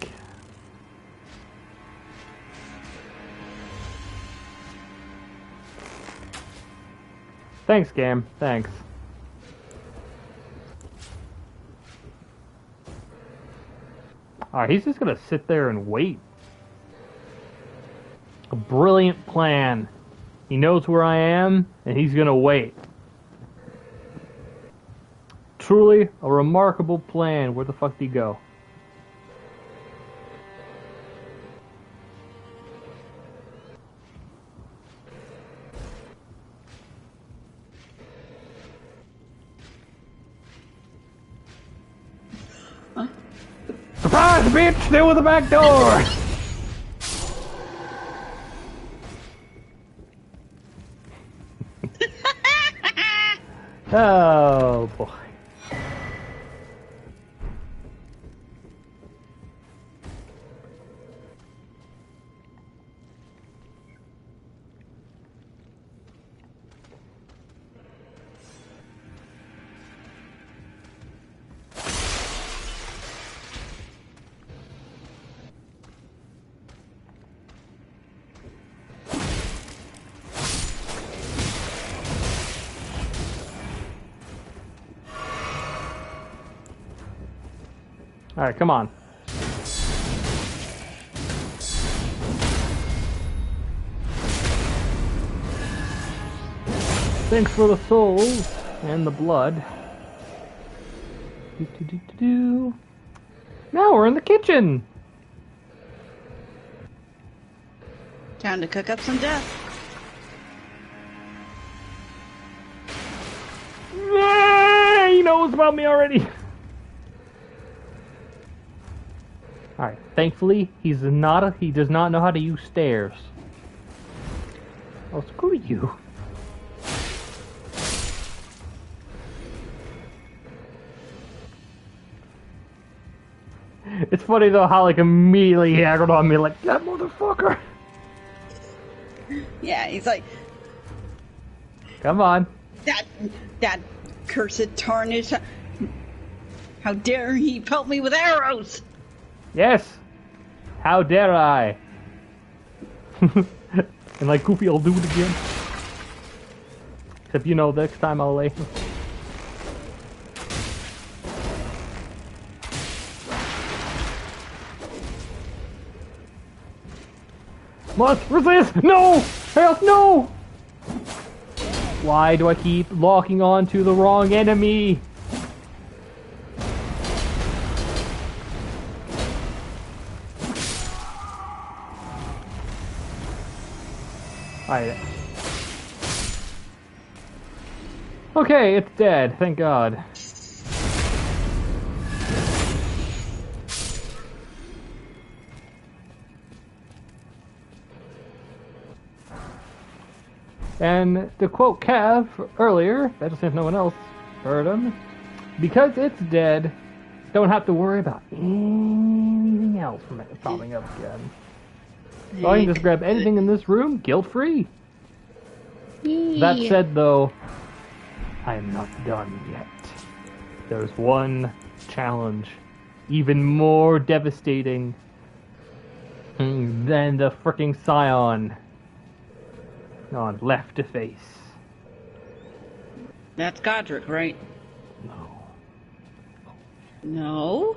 [SPEAKER 6] Thanks, game. Thanks. Alright, he's just gonna sit there and wait. A brilliant plan. He knows where I am, and he's gonna wait. Truly a remarkable plan. Where the fuck did he go? Surprise, bitch! There with the back door! Oh, boy. Alright, come on. Thanks for the souls and the blood. Now we're in the kitchen!
[SPEAKER 5] Time to cook up some death.
[SPEAKER 6] He knows about me already! Alright, thankfully, he does not know how to use stairs. Oh, screw you. It's funny though how like immediately he aggroed on me like, that motherfucker!
[SPEAKER 5] Yeah, he's like,
[SPEAKER 6] come on.
[SPEAKER 5] That cursed tarnish. How dare he pelt me with arrows!
[SPEAKER 6] Yes! How dare I? And like Goofy, I'll do it again. Except you know, next time I'll lay. Must resist! No! Help, no! Why do I keep locking on to the wrong enemy? Alright. Okay, it's dead, thank God. And to quote Cav earlier, that just if no one else heard him, because it's dead, don't have to worry about anything else from it popping up again. So I can just grab anything in this room, guilt-free. That said, though, I am not done yet. There's one challenge, even more devastating than the fricking Scion on left to face.
[SPEAKER 5] That's Godric, right?
[SPEAKER 6] No.
[SPEAKER 5] No?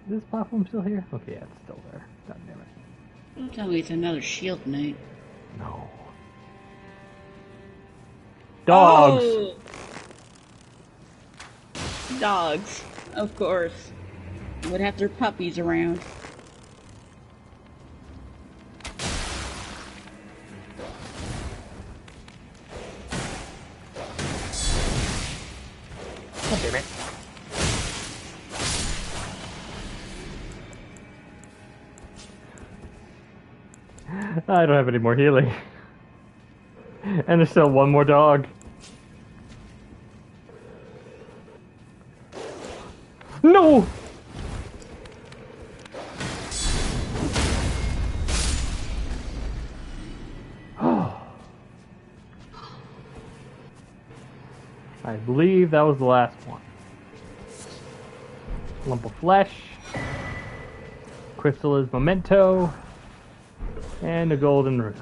[SPEAKER 6] Is this platform still here? Okay, yeah, it's still there. God damn it.
[SPEAKER 5] Don't tell me it's another shield knight.
[SPEAKER 6] No. Dogs!
[SPEAKER 5] Oh! Dogs, of course. Would have their puppies around.
[SPEAKER 6] God damn it. I don't have any more healing. And there's still one more dog. No! I believe that was the last one. Lump of flesh. Crystal is memento. And a golden rune.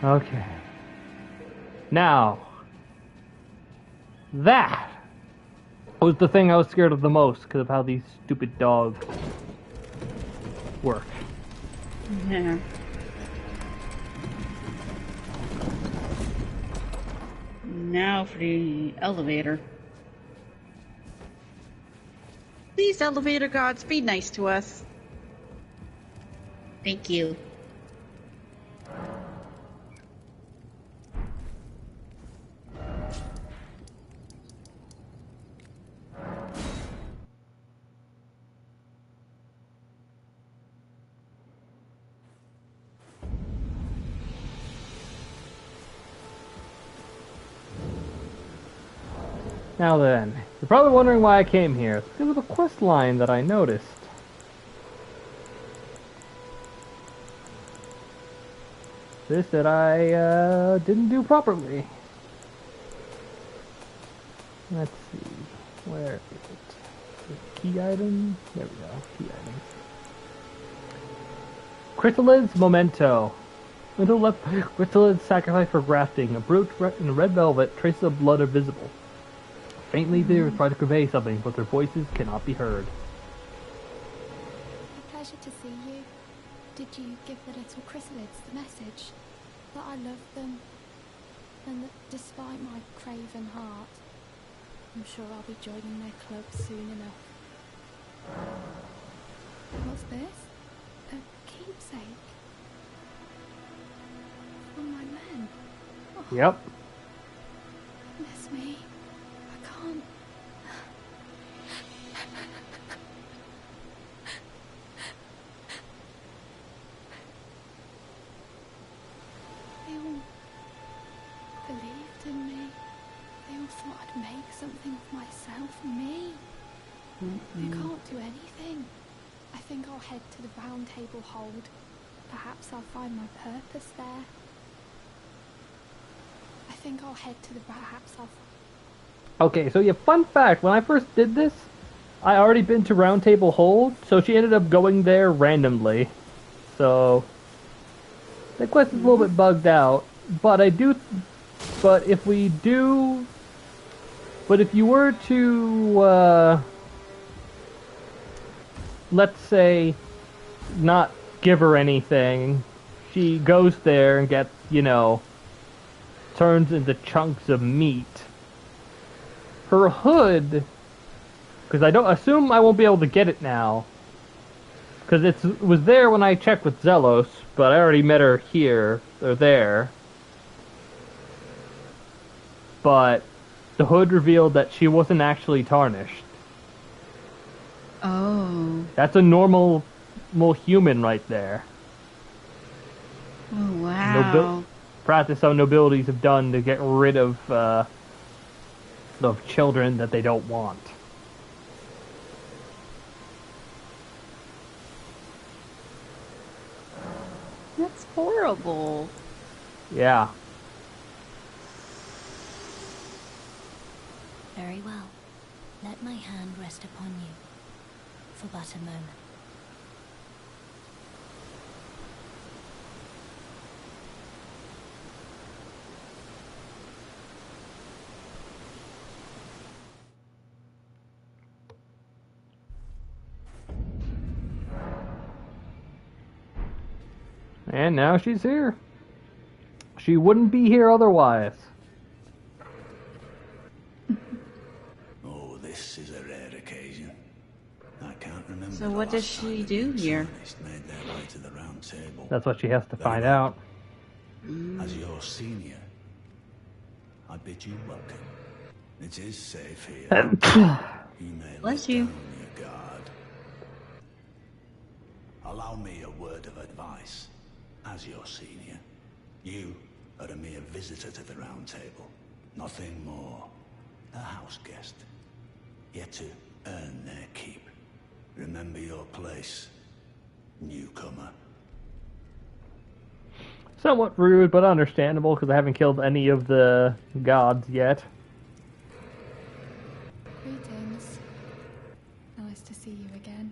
[SPEAKER 6] Okay. Now, that was the thing I was scared of the most because of how these stupid dogs work.
[SPEAKER 5] Yeah. Now for the elevator. Please, elevator gods, be nice to us. Thank you.
[SPEAKER 6] Now then, you're probably wondering why I came here. It's because of a quest line that I noticed. This that I didn't do properly. Let's see, where is it? Key item? There we go, key items. Chrysalids Memento. Chrysalids sacrifice for grafting. A brooch in red velvet, traces of blood are visible. Faintly they try to convey something, but their voices cannot be heard.
[SPEAKER 3] A pleasure to see you. Did you give the little chrysalids the message? That I love them, and that despite my craven heart, I'm sure I'll be joining their club soon enough. What's this? A keepsake? From my men? Oh,
[SPEAKER 6] Yep.
[SPEAKER 3] goodness me. I can't... They all believed in me. They all thought I'd make something of myself. Me. I can't do anything. I think I'll head to the round table hold. Perhaps I'll find my purpose there. I think I'll head to the... Perhaps I'll...
[SPEAKER 6] Okay, so yeah, fun fact, when I first did this, I already been to Round Table Hold, so she ended up going there randomly. So, the quest is a little bit bugged out, but I do... But if we do... But if you were to, let's say, not give her anything, she goes there and gets, you know, turns into chunks of meat. Her hood, because I don't assume I won't be able to get it now, because it was there when I checked with Zelos, but I already met her here, or there. But the hood revealed that she wasn't actually tarnished.
[SPEAKER 5] Oh.
[SPEAKER 6] That's a normal human right there.
[SPEAKER 5] Oh, wow.
[SPEAKER 6] Practice how nobilities have done to get rid of children that they don't want.
[SPEAKER 5] That's horrible.
[SPEAKER 6] Yeah.
[SPEAKER 3] Very well. Let my hand rest upon you for but a moment.
[SPEAKER 6] And now she's here. She wouldn't be here otherwise.
[SPEAKER 4] Oh, this is a rare occasion. I can't remember.
[SPEAKER 5] So what does she do here?
[SPEAKER 4] Made their way to the round table.
[SPEAKER 6] That's what she has to find out.
[SPEAKER 4] As your senior, I bid you welcome. It is safe here. You may
[SPEAKER 5] Bless
[SPEAKER 4] let
[SPEAKER 5] you.
[SPEAKER 4] down your guard. Allow me a word of advice. As your senior, you are a mere visitor to the round table. Nothing more. A house guest. Yet to earn their keep. Remember your place, newcomer.
[SPEAKER 6] Somewhat rude, but understandable, because I haven't killed any of the gods yet.
[SPEAKER 7] Greetings. Nice to see you again.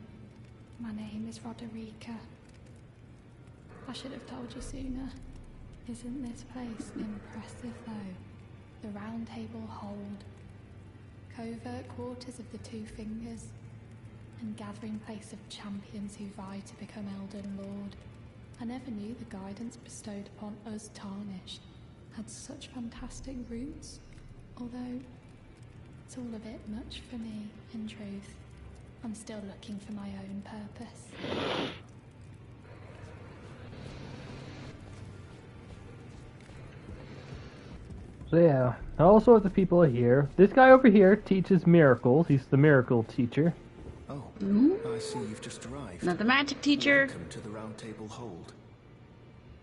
[SPEAKER 7] My name is Roderica. I should have told you sooner. Isn't this place impressive, though? The Round Table Hold. Covert quarters of the Two Fingers. And gathering place of champions who vie to become Elden Lord. I never knew the guidance bestowed upon us Tarnished had such fantastic roots. Although, it's all a bit much for me, in truth. I'm still looking for my own purpose.
[SPEAKER 6] So yeah, all sorts of people are here. This guy over here teaches miracles. He's the miracle teacher.
[SPEAKER 2] Oh, I see you've just arrived.
[SPEAKER 5] Not the magic teacher.
[SPEAKER 2] Welcome to the Round Table Hold.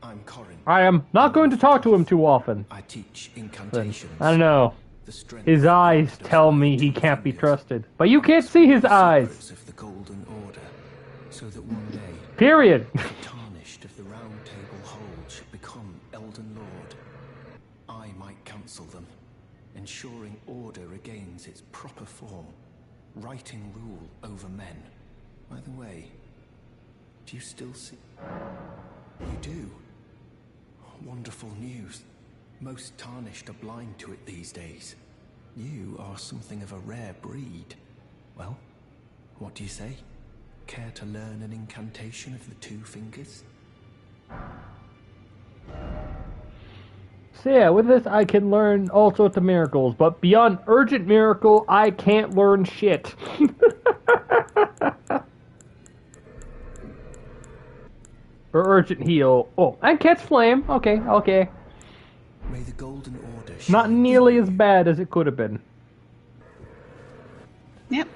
[SPEAKER 2] I'm Corin.
[SPEAKER 6] I am not going to talk to him too often.
[SPEAKER 2] I teach
[SPEAKER 6] But,
[SPEAKER 2] incantations.
[SPEAKER 6] I don't know.
[SPEAKER 2] The strength
[SPEAKER 6] His eyes
[SPEAKER 2] of
[SPEAKER 6] tell me he
[SPEAKER 2] Two
[SPEAKER 6] can't be
[SPEAKER 2] Fingers.
[SPEAKER 6] trusted. But you can't see his eyes.
[SPEAKER 2] Secrets of the Golden Order, so that one day
[SPEAKER 6] Period.
[SPEAKER 2] the Tarnished of the Round Table Hold should become Elden Lord. I might counsel them, ensuring order regains its proper form, righting rule over men. By the way, do you still see? You do. Wonderful news. Most Tarnished are blind to it these days. You are something of a rare breed. Well, what do you say? Care to learn an incantation of the Two Fingers?
[SPEAKER 6] So yeah, with this I can learn all sorts of miracles, but beyond urgent miracle, I can't learn shit. Or urgent heal. Oh, and catch flame. Okay.
[SPEAKER 2] May the Golden Order
[SPEAKER 6] Not
[SPEAKER 2] shine
[SPEAKER 6] nearly
[SPEAKER 2] through
[SPEAKER 6] as
[SPEAKER 2] you.
[SPEAKER 6] bad as it could have been.
[SPEAKER 5] Yep.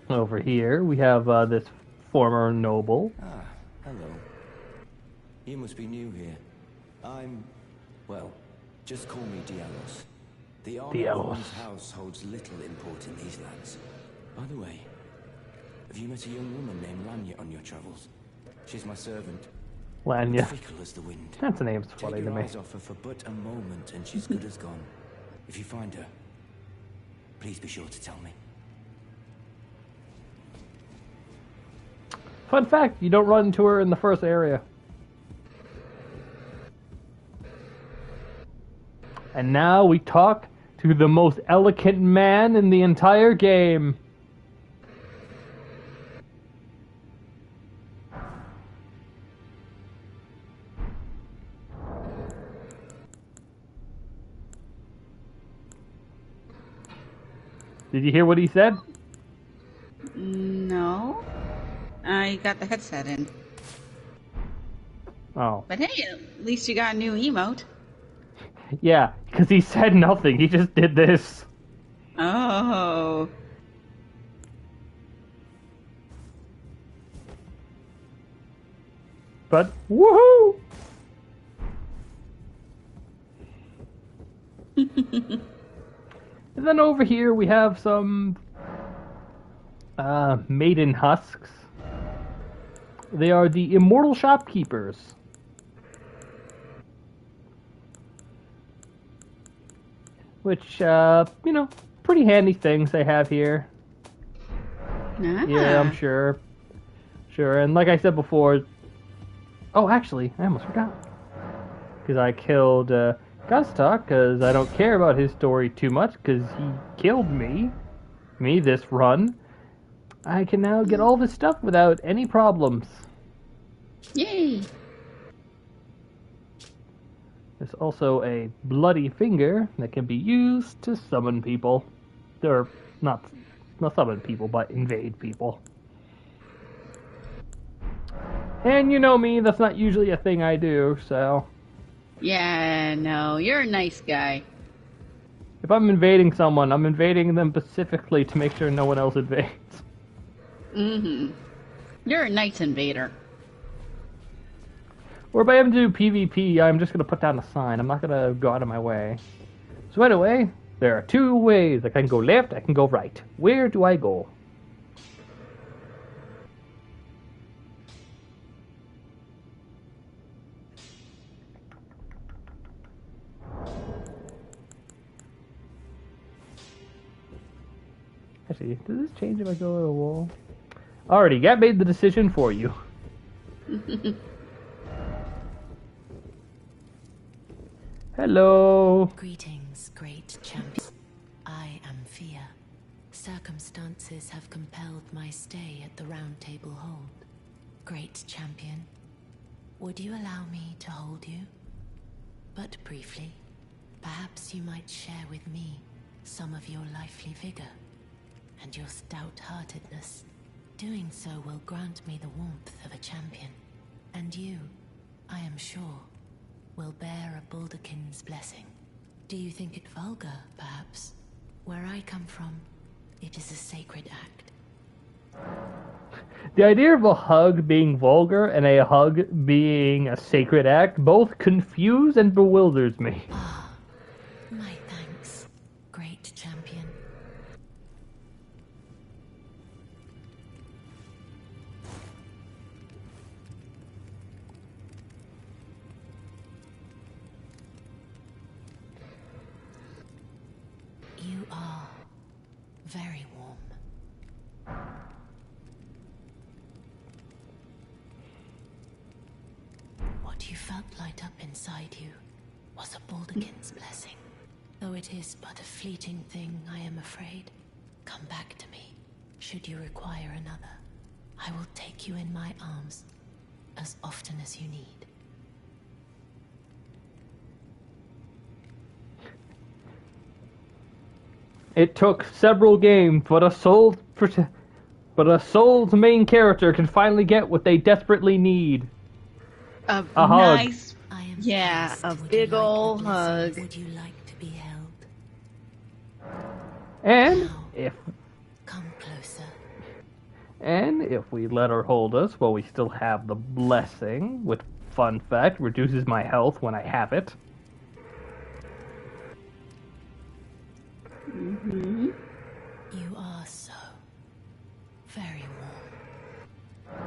[SPEAKER 6] Over here, we have this former noble.
[SPEAKER 8] Ah, hello. You must be new here. Well, just call me Dialos. The honor
[SPEAKER 6] Dialos.
[SPEAKER 8] of one's house holds little import in these lands. By the way, have you met a young woman named Lanya on your travels? She's my servant.
[SPEAKER 6] Lanya.
[SPEAKER 8] Fickle as the wind.
[SPEAKER 6] That's a name's
[SPEAKER 8] Take
[SPEAKER 6] funny to
[SPEAKER 8] your
[SPEAKER 6] me.
[SPEAKER 8] eyes off her for but a moment and she's good as gone. If you find her, please be sure to tell me.
[SPEAKER 6] Fun fact, you don't run into her in the first area. And now we talk to the most eloquent man in the entire game. Did you hear what he said?
[SPEAKER 5] No. I got the headset in.
[SPEAKER 6] Oh.
[SPEAKER 5] But hey, at least you got a new emote.
[SPEAKER 6] Yeah, because he said nothing. He just did this.
[SPEAKER 5] Oh.
[SPEAKER 6] but woohoo! And then over here we have some maiden husks. They are the immortal shopkeepers. Which, pretty handy things they have here.
[SPEAKER 5] Ah.
[SPEAKER 6] Yeah, I'm sure. Sure, and like I said before... Oh, actually, I almost forgot. Because I killed Gustok, because I don't care about his story too much, because he killed me. This run. I can now get all this stuff without any problems.
[SPEAKER 5] Yay!
[SPEAKER 6] There's also a bloody finger that can be used to summon people. Or, not summon people, but invade people. And you know me, that's not usually a thing I do, so...
[SPEAKER 5] Yeah, no, you're a nice guy.
[SPEAKER 6] If I'm invading someone, I'm invading them specifically to make sure no one else invades.
[SPEAKER 5] Mm-hmm. You're a nice invader.
[SPEAKER 6] Or if I have to do PvP, I'm just going to put down a sign. I'm not going to go out of my way. So anyway, there are two ways. I can go left, I can go right. Where do I go? Actually, does this change if I go to the wall? Already, Gat made the decision for you. Hello.
[SPEAKER 3] Greetings, great champion. I am Fia. Circumstances have compelled my stay at the Round Table Hold. Great champion, would you allow me to hold you? But briefly, perhaps you might share with me some of your lively vigor and your stout-heartedness. Doing so will grant me the warmth of a champion, and you, I am sure, will bear a Baldakin's blessing. Do you think it vulgar, perhaps? Where I come from, it is a sacred act.
[SPEAKER 6] The idea of a hug being vulgar and a hug being a sacred act both confuse and bewilders me.
[SPEAKER 3] Ah, my thanks, great champion. You are very warm. What you felt light up inside you was a Baldakin's blessing. Though it is but a fleeting thing, I am afraid. Come back to me, should you require another. I will take you in my arms as often as you need.
[SPEAKER 6] It took several games, but a soul's main character can finally get what they desperately need.
[SPEAKER 5] A
[SPEAKER 6] hug.
[SPEAKER 5] nice,
[SPEAKER 3] I am
[SPEAKER 5] yeah,
[SPEAKER 3] pleased.
[SPEAKER 5] a
[SPEAKER 3] Would you
[SPEAKER 5] big
[SPEAKER 3] like
[SPEAKER 5] ol'
[SPEAKER 3] blessing?
[SPEAKER 5] hug.
[SPEAKER 3] Would you like to be held?
[SPEAKER 6] And
[SPEAKER 3] Now,
[SPEAKER 6] if
[SPEAKER 3] come closer.
[SPEAKER 6] we let her hold us while we still have the blessing, which, fun fact, reduces my health when I have it.
[SPEAKER 5] Mm-hmm.
[SPEAKER 3] You are so very warm.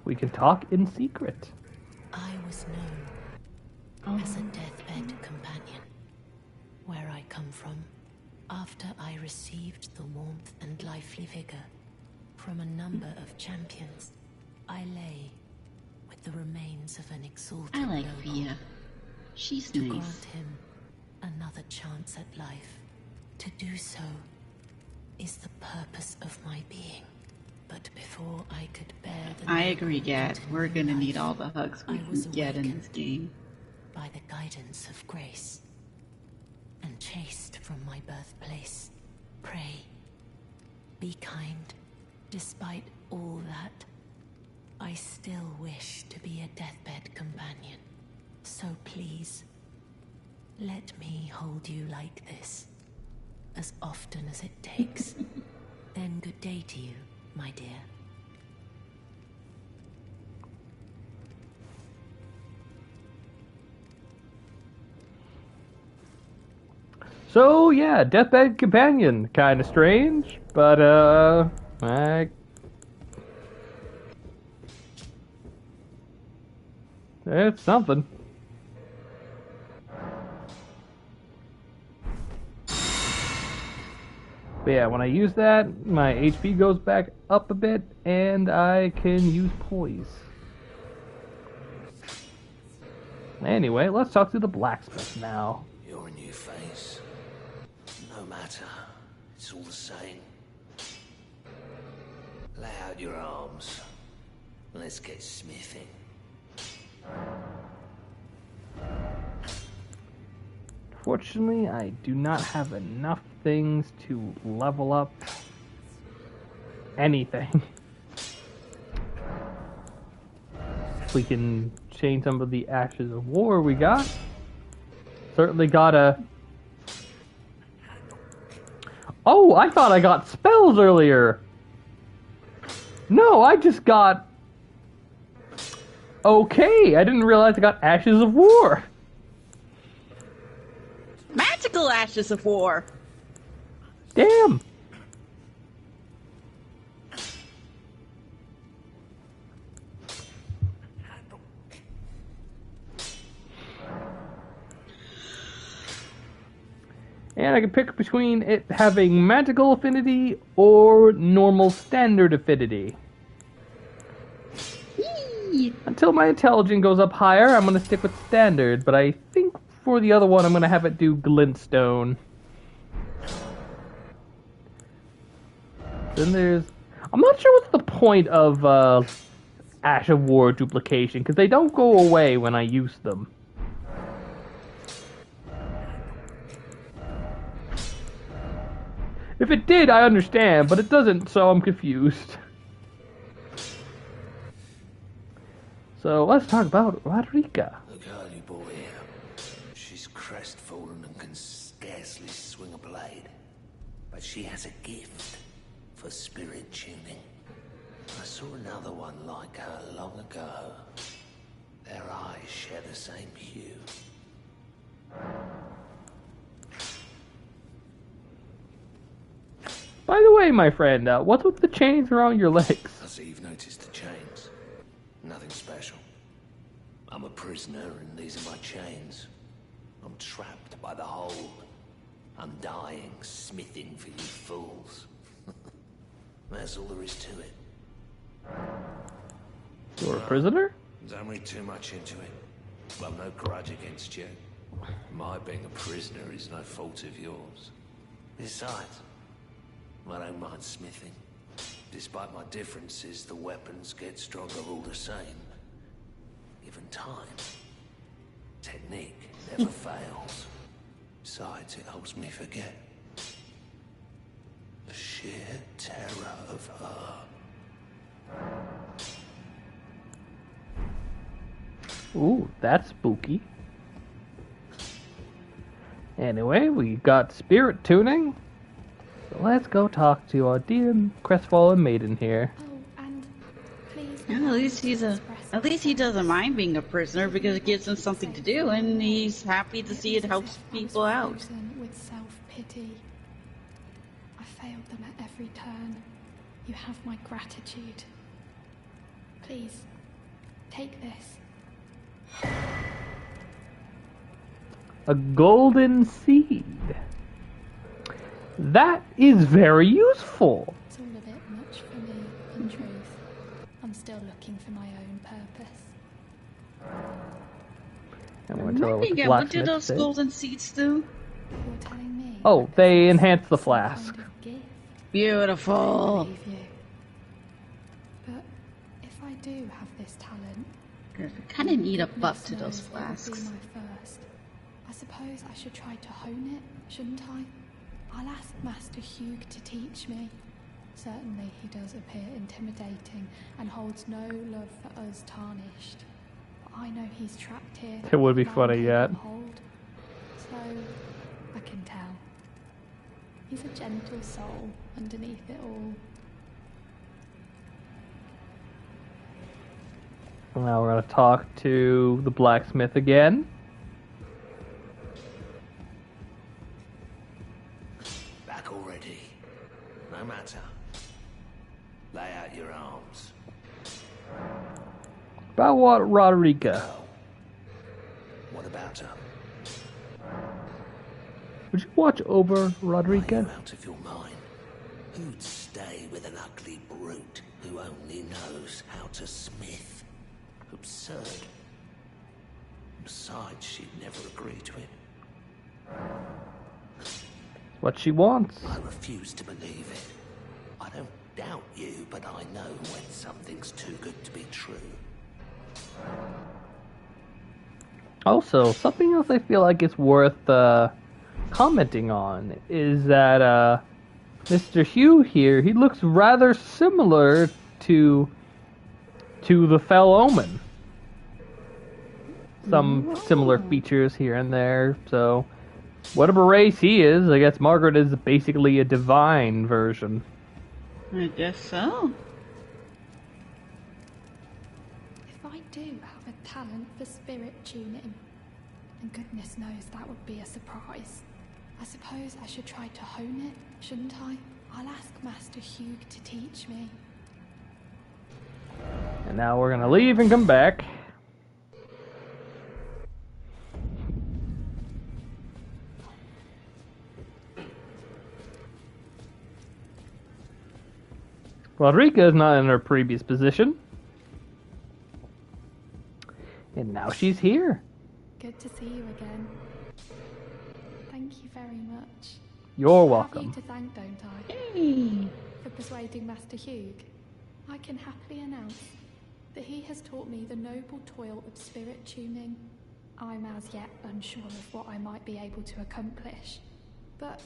[SPEAKER 6] We can talk in secret.
[SPEAKER 3] I was known as a deathbed companion. Where I come from, after I received the warmth and lively vigor from a number of champions, I lay with the remains of an exalted
[SPEAKER 5] I like
[SPEAKER 3] noble
[SPEAKER 5] Fia. She's
[SPEAKER 3] to
[SPEAKER 5] nice.
[SPEAKER 3] grant him another chance at life. To do so is the purpose of my being. But before I could bear the
[SPEAKER 5] I agree, Gat.
[SPEAKER 3] noble
[SPEAKER 5] We're gonna need
[SPEAKER 3] life,
[SPEAKER 5] all the hugs we
[SPEAKER 3] I was
[SPEAKER 5] can get in
[SPEAKER 3] awakened
[SPEAKER 5] this game.
[SPEAKER 3] by the guidance of grace, and chased from my birthplace. Pray, be kind. Despite all that, I still wish to be a deathbed companion. So please, let me hold you like this, as often as it takes. Then good day to you, my dear.
[SPEAKER 6] So yeah, deathbed companion, kind of strange, but it's something. But yeah, when I use that, my HP goes back up a bit, and I can use poise. Anyway, let's talk to the blacksmith now.
[SPEAKER 4] You're a new face. No matter. It's all the same. Lay out your arms. Let's get smithing.
[SPEAKER 6] Fortunately, I do not have enough things to level up anything. We can change some of the ashes of war we got. Certainly got a... Oh, I thought I got spells earlier. No, I just got... Okay, I didn't realize I got ashes of war.
[SPEAKER 5] Magical ashes of war.
[SPEAKER 6] Damn. And I can pick between it having magical affinity or normal standard affinity.
[SPEAKER 5] Yee.
[SPEAKER 6] Until my intelligence goes up higher, I'm going to stick with standard, but I think for the other one, I'm going to have it do glintstone. Then there's... I'm not sure what's the point of Ash of War duplication, because they don't go away when I use them. If it did, I understand, but it doesn't, so I'm confused. So let's talk about Roderica.
[SPEAKER 4] The girl you brought here. She's crestfallen and can scarcely swing a blade. But she has a gift for spirit tuning. I saw another one like her long ago. Their eyes share the same hue.
[SPEAKER 6] By the way, my friend, what's with the chains around your legs?
[SPEAKER 4] I see you've noticed the chains. Nothing special. I'm a prisoner and these are my chains. I'm trapped by the hold. I'm dying, smithing for you fools. That's all there is to it.
[SPEAKER 6] You're a prisoner?
[SPEAKER 4] Don't read too much into it. I've no grudge against you. My being a prisoner is no fault of yours. Besides, I don't mind smithing. Despite my differences, the weapons get stronger all the same. Given time, technique never fails. Besides, it helps me forget the sheer terror of her.
[SPEAKER 6] Ooh, that's spooky. Anyway, we got spirit tuning. So let's go talk to our dear crestfallen maiden here.
[SPEAKER 7] Oh, and please.
[SPEAKER 5] Yeah, at least he doesn't mind being a prisoner because it gives him something to do, and he's happy to see it helps people out.
[SPEAKER 7] With self-pity. I failed them at every turn. You have my gratitude. Please, take this.
[SPEAKER 6] A golden seed. That is very useful.
[SPEAKER 7] It's all a bit much for me, in truth. I'm still looking for my own purpose.
[SPEAKER 6] And we're tell her what the
[SPEAKER 5] What do
[SPEAKER 6] blacksmith
[SPEAKER 5] those
[SPEAKER 6] said.
[SPEAKER 5] golden seeds do?
[SPEAKER 7] You're telling me?
[SPEAKER 6] Oh,
[SPEAKER 7] that
[SPEAKER 6] they
[SPEAKER 7] this
[SPEAKER 6] enhance the
[SPEAKER 7] is some
[SPEAKER 6] flask.
[SPEAKER 7] kind of gift? I
[SPEAKER 5] Beautiful.
[SPEAKER 7] believe you. But if I do have this talent,
[SPEAKER 5] We kind of need a
[SPEAKER 7] goodness
[SPEAKER 5] buff to those
[SPEAKER 7] knows it would
[SPEAKER 5] flasks.
[SPEAKER 7] be my first. I suppose I should try to hone it, shouldn't I? I'll ask Master Hugh to teach me. Certainly he does appear intimidating and holds no love for us tarnished. But I know he's trapped here.
[SPEAKER 6] It would be
[SPEAKER 7] bound
[SPEAKER 6] funny,
[SPEAKER 7] over
[SPEAKER 6] yeah.
[SPEAKER 7] the hold. So I can tell. He's a gentle soul underneath it all.
[SPEAKER 6] Now we're going to talk to the blacksmith again.
[SPEAKER 4] back already? No matter. Lay out your arms.
[SPEAKER 6] About what, Roderica?
[SPEAKER 4] What about her?
[SPEAKER 6] Would you watch over
[SPEAKER 4] Are
[SPEAKER 6] Roderica?
[SPEAKER 4] you out of your mind? Who'd stay with an ugly brute who only knows how to smith? Absurd. Besides, she'd never agree to it.
[SPEAKER 6] What she wants.
[SPEAKER 4] I refuse to believe it. I don't doubt you, but I know when something's too good to be true.
[SPEAKER 6] Also, something else I feel like it's worth commenting on is that Mr. Hugh here, he looks rather similar to the Fell Omen. Some similar features here and there, so whatever race he is, I guess Margaret is basically a divine version.
[SPEAKER 5] I guess so.
[SPEAKER 7] If I do have a talent for spirit tuning, and goodness knows that would be a surprise, I suppose I should try to hone it, shouldn't I? I'll ask Master Hugh to teach me.
[SPEAKER 6] And now we're gonna leave and come back. Roderica is not in her previous position. And now she's here.
[SPEAKER 7] Good to see you again. Thank you very much.
[SPEAKER 6] You're
[SPEAKER 7] I have
[SPEAKER 6] welcome.
[SPEAKER 7] you to thank, don't I?
[SPEAKER 5] Hey.
[SPEAKER 7] For persuading Master Hugh. I can happily announce that he has taught me the noble toil of spirit tuning. I'm as yet unsure of what I might be able to accomplish, but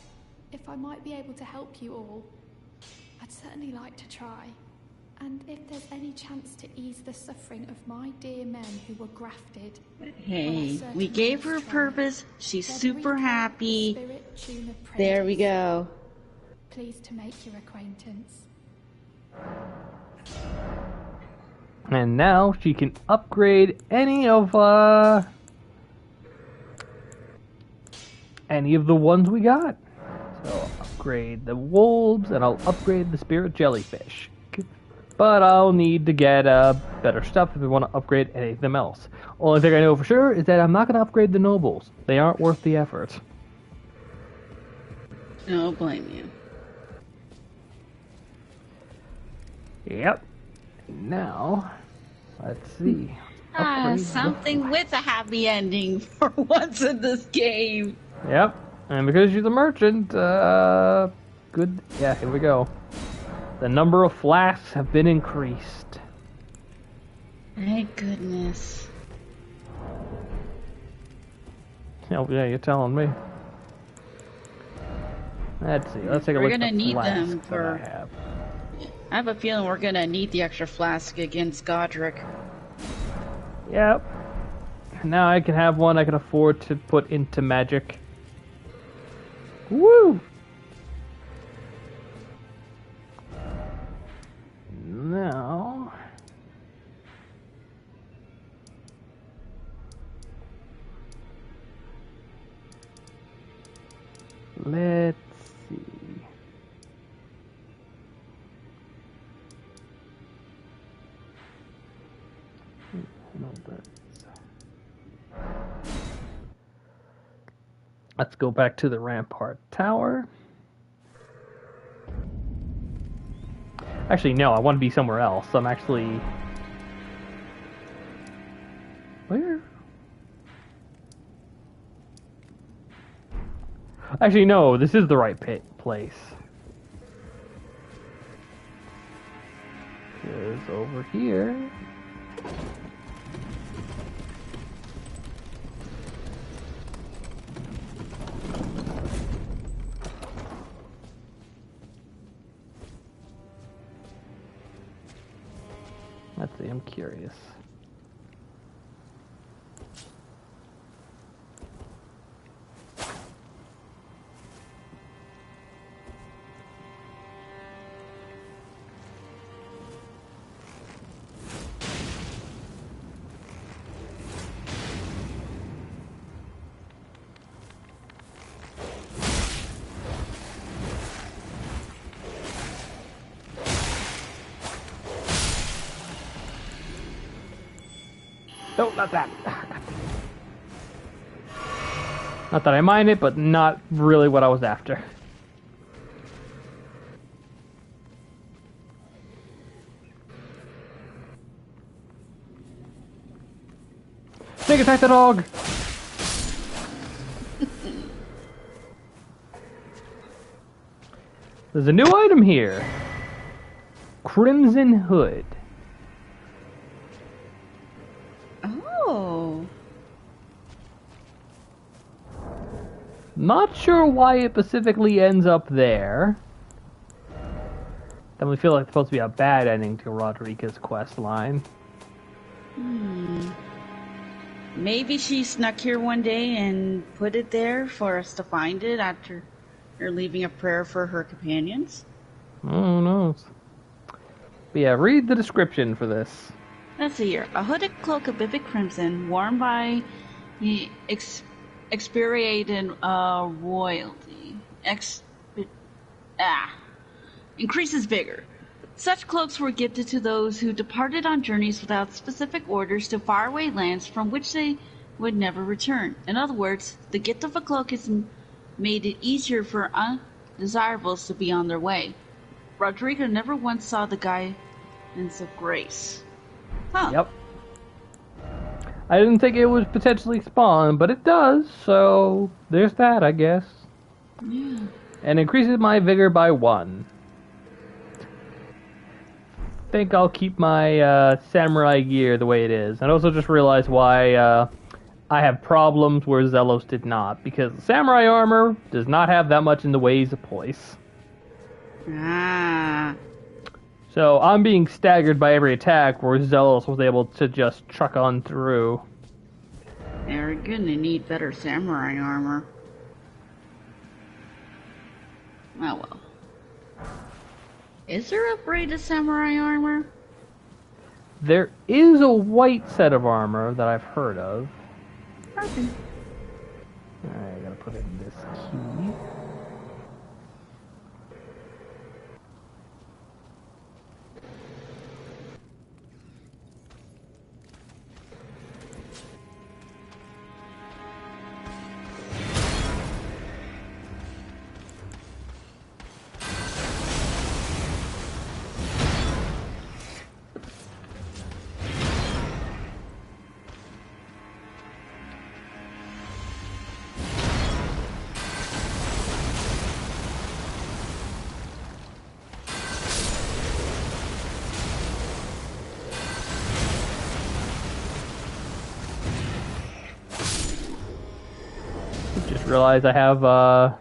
[SPEAKER 7] if I might be able to help you all, I'd certainly like to try. And if there's any chance to ease the suffering of my dear men who were grafted...
[SPEAKER 5] Hey, we gave her a purpose. She's super happy. There we go.
[SPEAKER 7] Pleased to make your acquaintance.
[SPEAKER 6] And now she can upgrade any of the ones we got. So I'll upgrade the wolves and I'll upgrade the spirit jellyfish. But I'll need to get better stuff if we want to upgrade anything else. Only thing I know for sure is that I'm not going to upgrade the nobles. They aren't worth the effort.
[SPEAKER 5] No, blame you.
[SPEAKER 6] Yep. Now, let's see. Upgrade
[SPEAKER 5] Something with a happy ending for once in this game.
[SPEAKER 6] Yep. And because she's a merchant, good. Yeah, here we go. The number of flasks have been increased.
[SPEAKER 5] Thank goodness.
[SPEAKER 6] Oh, yeah, you're telling me. Let's see. Let's take a
[SPEAKER 5] We're
[SPEAKER 6] look at
[SPEAKER 5] gonna
[SPEAKER 6] the
[SPEAKER 5] need them
[SPEAKER 6] flasks that
[SPEAKER 5] for-
[SPEAKER 6] I have.
[SPEAKER 5] I have a feeling we're gonna need the extra flask against Godric.
[SPEAKER 6] Yep. Now I can have one I can afford to put into magic. Woo! Now... let's see. No, let's go back to the Rampart Tower. Actually, no, I want to be somewhere else. I'm actually... where? Actually, no, this is the right place. It's over here. Let's see, I'm curious. No, not that. Not that I mind it, but not really what I was after. Snake attack the dog! There's a new item here. Crimson Hood.
[SPEAKER 5] Oh.
[SPEAKER 6] Not sure why it specifically ends up there. Then we feel like it's supposed to be a bad ending to Roderica's quest line.
[SPEAKER 5] Maybe she snuck here one day and put it there for us to find it after her leaving a prayer for her companions.
[SPEAKER 6] Who knows? But yeah, read the description for this.
[SPEAKER 5] Let's see here. A hooded cloak of vivid crimson worn by the expiated royalty. Increases vigor. Such cloaks were gifted to those who departed on journeys without specific orders to faraway lands from which they would never return. In other words, the gift of a cloak has made it easier for undesirables to be on their way. Roderica never once saw the guidance of grace. Huh.
[SPEAKER 6] Yep. I didn't think it would potentially spawn, but it does, so there's that, I guess.
[SPEAKER 5] Yeah.
[SPEAKER 6] And increases my vigor by 1. Think I'll keep my samurai gear the way it is. And also just realized why I have problems where Zelos did not. Because samurai armor does not have that much in the ways of poise.
[SPEAKER 5] Ah.
[SPEAKER 6] So I'm being staggered by every attack, where Zelos was able to just truck on through.
[SPEAKER 5] They're gonna need better samurai armor. Oh well. Is there upgraded samurai armor?
[SPEAKER 6] There is a white set of armor that I've heard of.
[SPEAKER 5] Okay.
[SPEAKER 6] Alright, I gotta put in this key. Just realized I have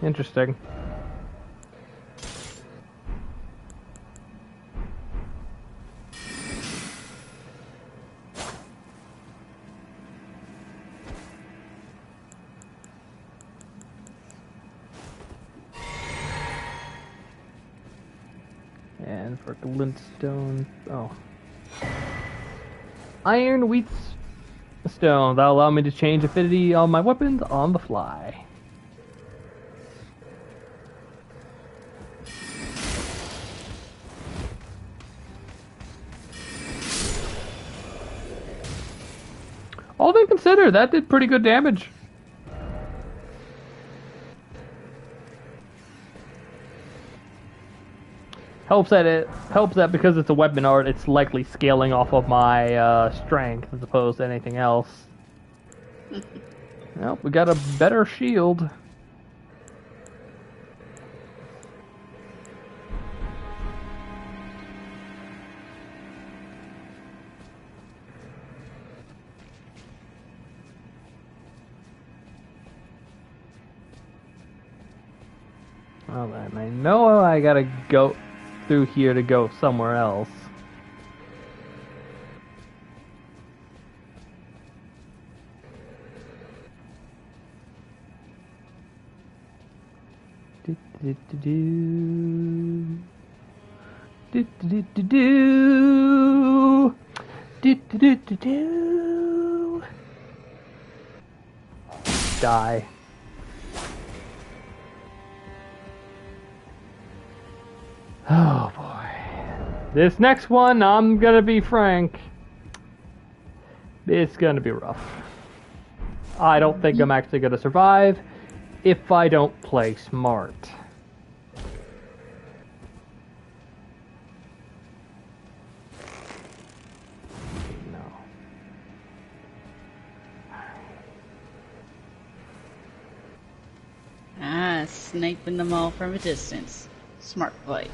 [SPEAKER 6] interesting. And for glintstone, iron wheat stone. That'll allow me to change affinity on my weapons on the fly. All things considered, that did pretty good damage. Helps that because it's a weapon art, it's likely scaling off of my strength as opposed to anything else. Well, we got a better shield. Well then, I know I gotta go through here to go somewhere else. Die. Oh boy. This next one, I'm gonna be frank, it's gonna be rough. I don't think I'm actually gonna survive if I don't play smart. No.
[SPEAKER 5] Sniping them all from a distance. Smart play.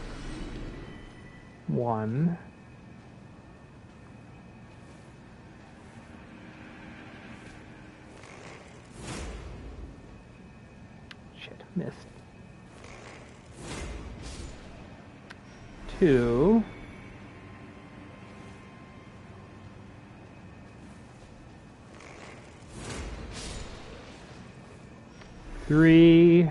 [SPEAKER 6] 1. Shit, missed. 2. 3.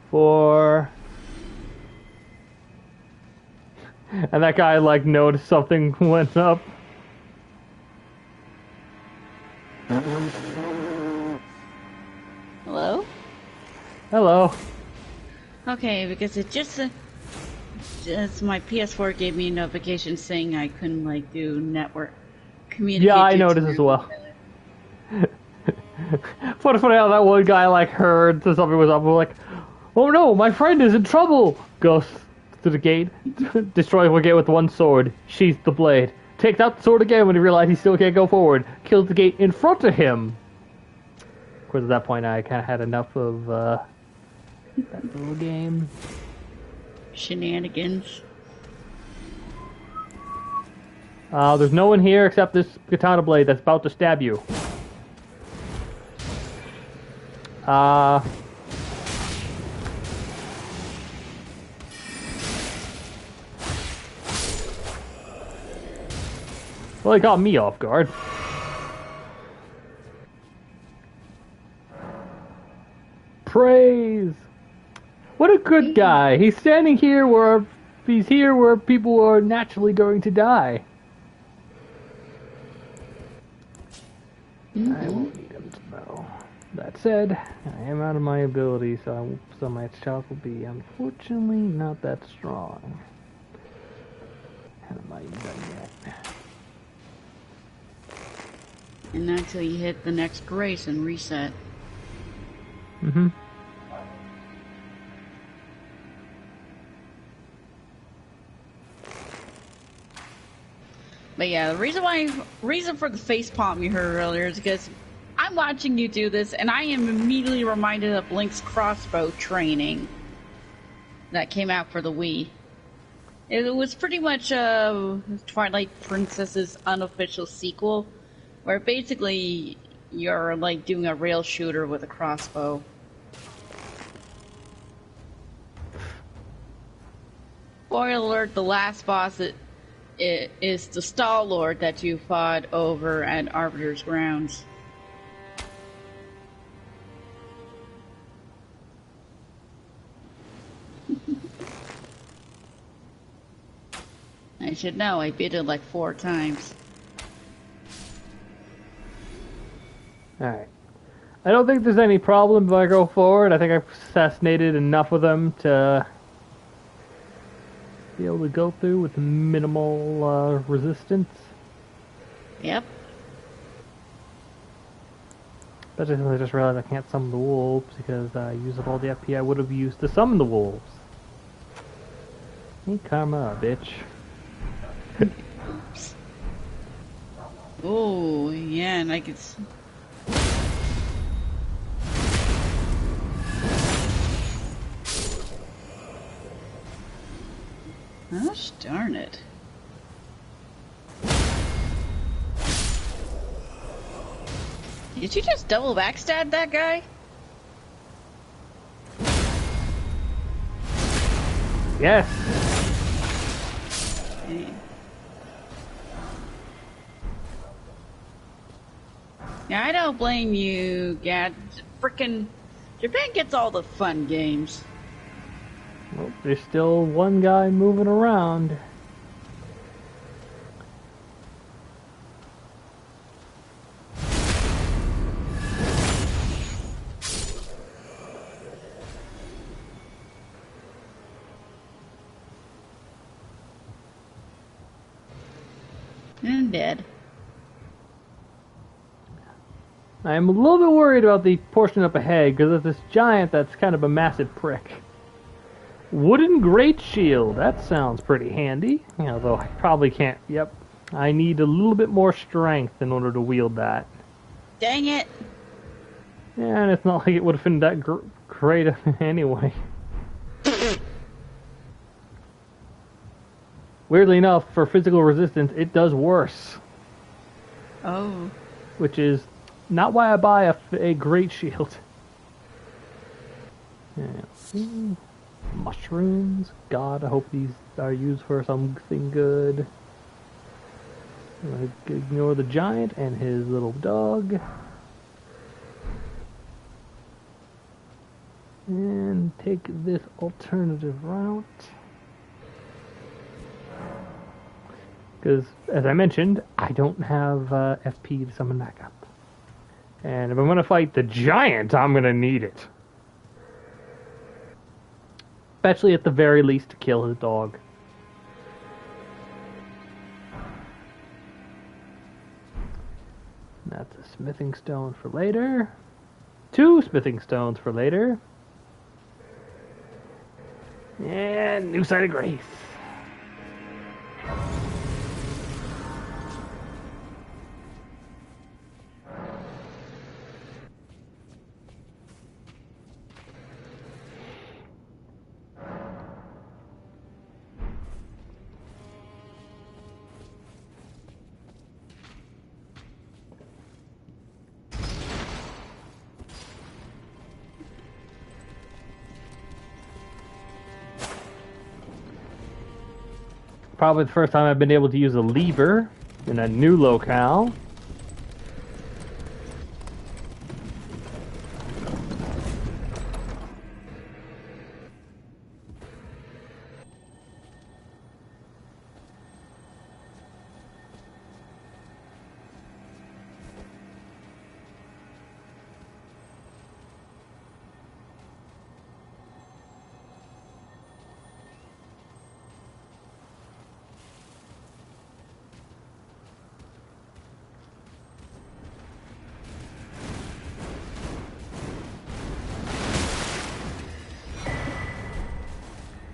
[SPEAKER 6] 4. And that guy, like, noticed something went up.
[SPEAKER 5] Hello?
[SPEAKER 6] Hello.
[SPEAKER 5] Okay, because it just my PS4 gave me a notification saying I couldn't like do network communicate.
[SPEAKER 6] Yeah, I noticed as well. Funny how that one guy like heard that something was up. We're like, oh no, my friend is in trouble. Goes to the gate, destroys the gate with one sword, sheaths the blade. Takes out the sword again when he realizes he still can't go forward. Kills the gate in front of him. Of course, at that point, I kind of had enough of that little game.
[SPEAKER 5] Shenanigans.
[SPEAKER 6] There's no one here except this katana blade that's about to stab you. Well, he got me off guard. Praise! What a good guy. He's standing here where people are naturally going to die. I won't need him to know. That said, I am out of my ability, so my shots will be unfortunately not that strong. And I'm not even done yet.
[SPEAKER 5] And not until you hit the next grace and reset.
[SPEAKER 6] Mm-hmm.
[SPEAKER 5] But yeah, the reason for the face palm you heard earlier is because I'm watching you do this, and I am immediately reminded of Link's crossbow training that came out for the Wii. It was pretty much Twilight Princess's unofficial sequel, where basically you're like doing a rail shooter with a crossbow. Spoiler alert, the last boss is the Stall Lord that you fought over at Arbiter's Grounds. I should know, I beat it like 4 times.
[SPEAKER 6] Alright. I don't think there's any problem if I go forward. I think I've assassinated enough of them to be able to go through with minimal resistance.
[SPEAKER 5] Yep.
[SPEAKER 6] But I just realized I can't summon the wolves because I used up all the FP I would have used to summon the wolves. Hey, karma, bitch.
[SPEAKER 5] Oh, yeah, and I could... Gosh darn it. Did you just double backstab that guy?
[SPEAKER 6] Yes!
[SPEAKER 5] Yeah, I don't blame you, Gad. Frickin' Japan gets all the fun games.
[SPEAKER 6] Well, there's still one guy moving around.
[SPEAKER 5] And dead.
[SPEAKER 6] I'm a little bit worried about the portion up ahead, because there's this giant that's kind of a massive prick. Wooden Great Shield. That sounds pretty handy. Although I probably can't. Yep. I need a little bit more strength in order to wield that.
[SPEAKER 5] Dang it!
[SPEAKER 6] Yeah, and it's not like it would have been that great anyway. Weirdly enough, for physical resistance, it does worse.
[SPEAKER 5] Oh.
[SPEAKER 6] Which is not why I buy a Great Shield. Yeah. Mushrooms. God, I hope these are used for something good. I'm gonna ignore the giant and his little dog. And take this alternative route. Because, as I mentioned, I don't have FP to summon back up. And if I'm going to fight the giant, I'm going to need it. Especially at the very least to kill his dog. That's a smithing stone for later. 2 smithing stones for later. And new site of grace. Probably the first time I've been able to use a lever in a new locale.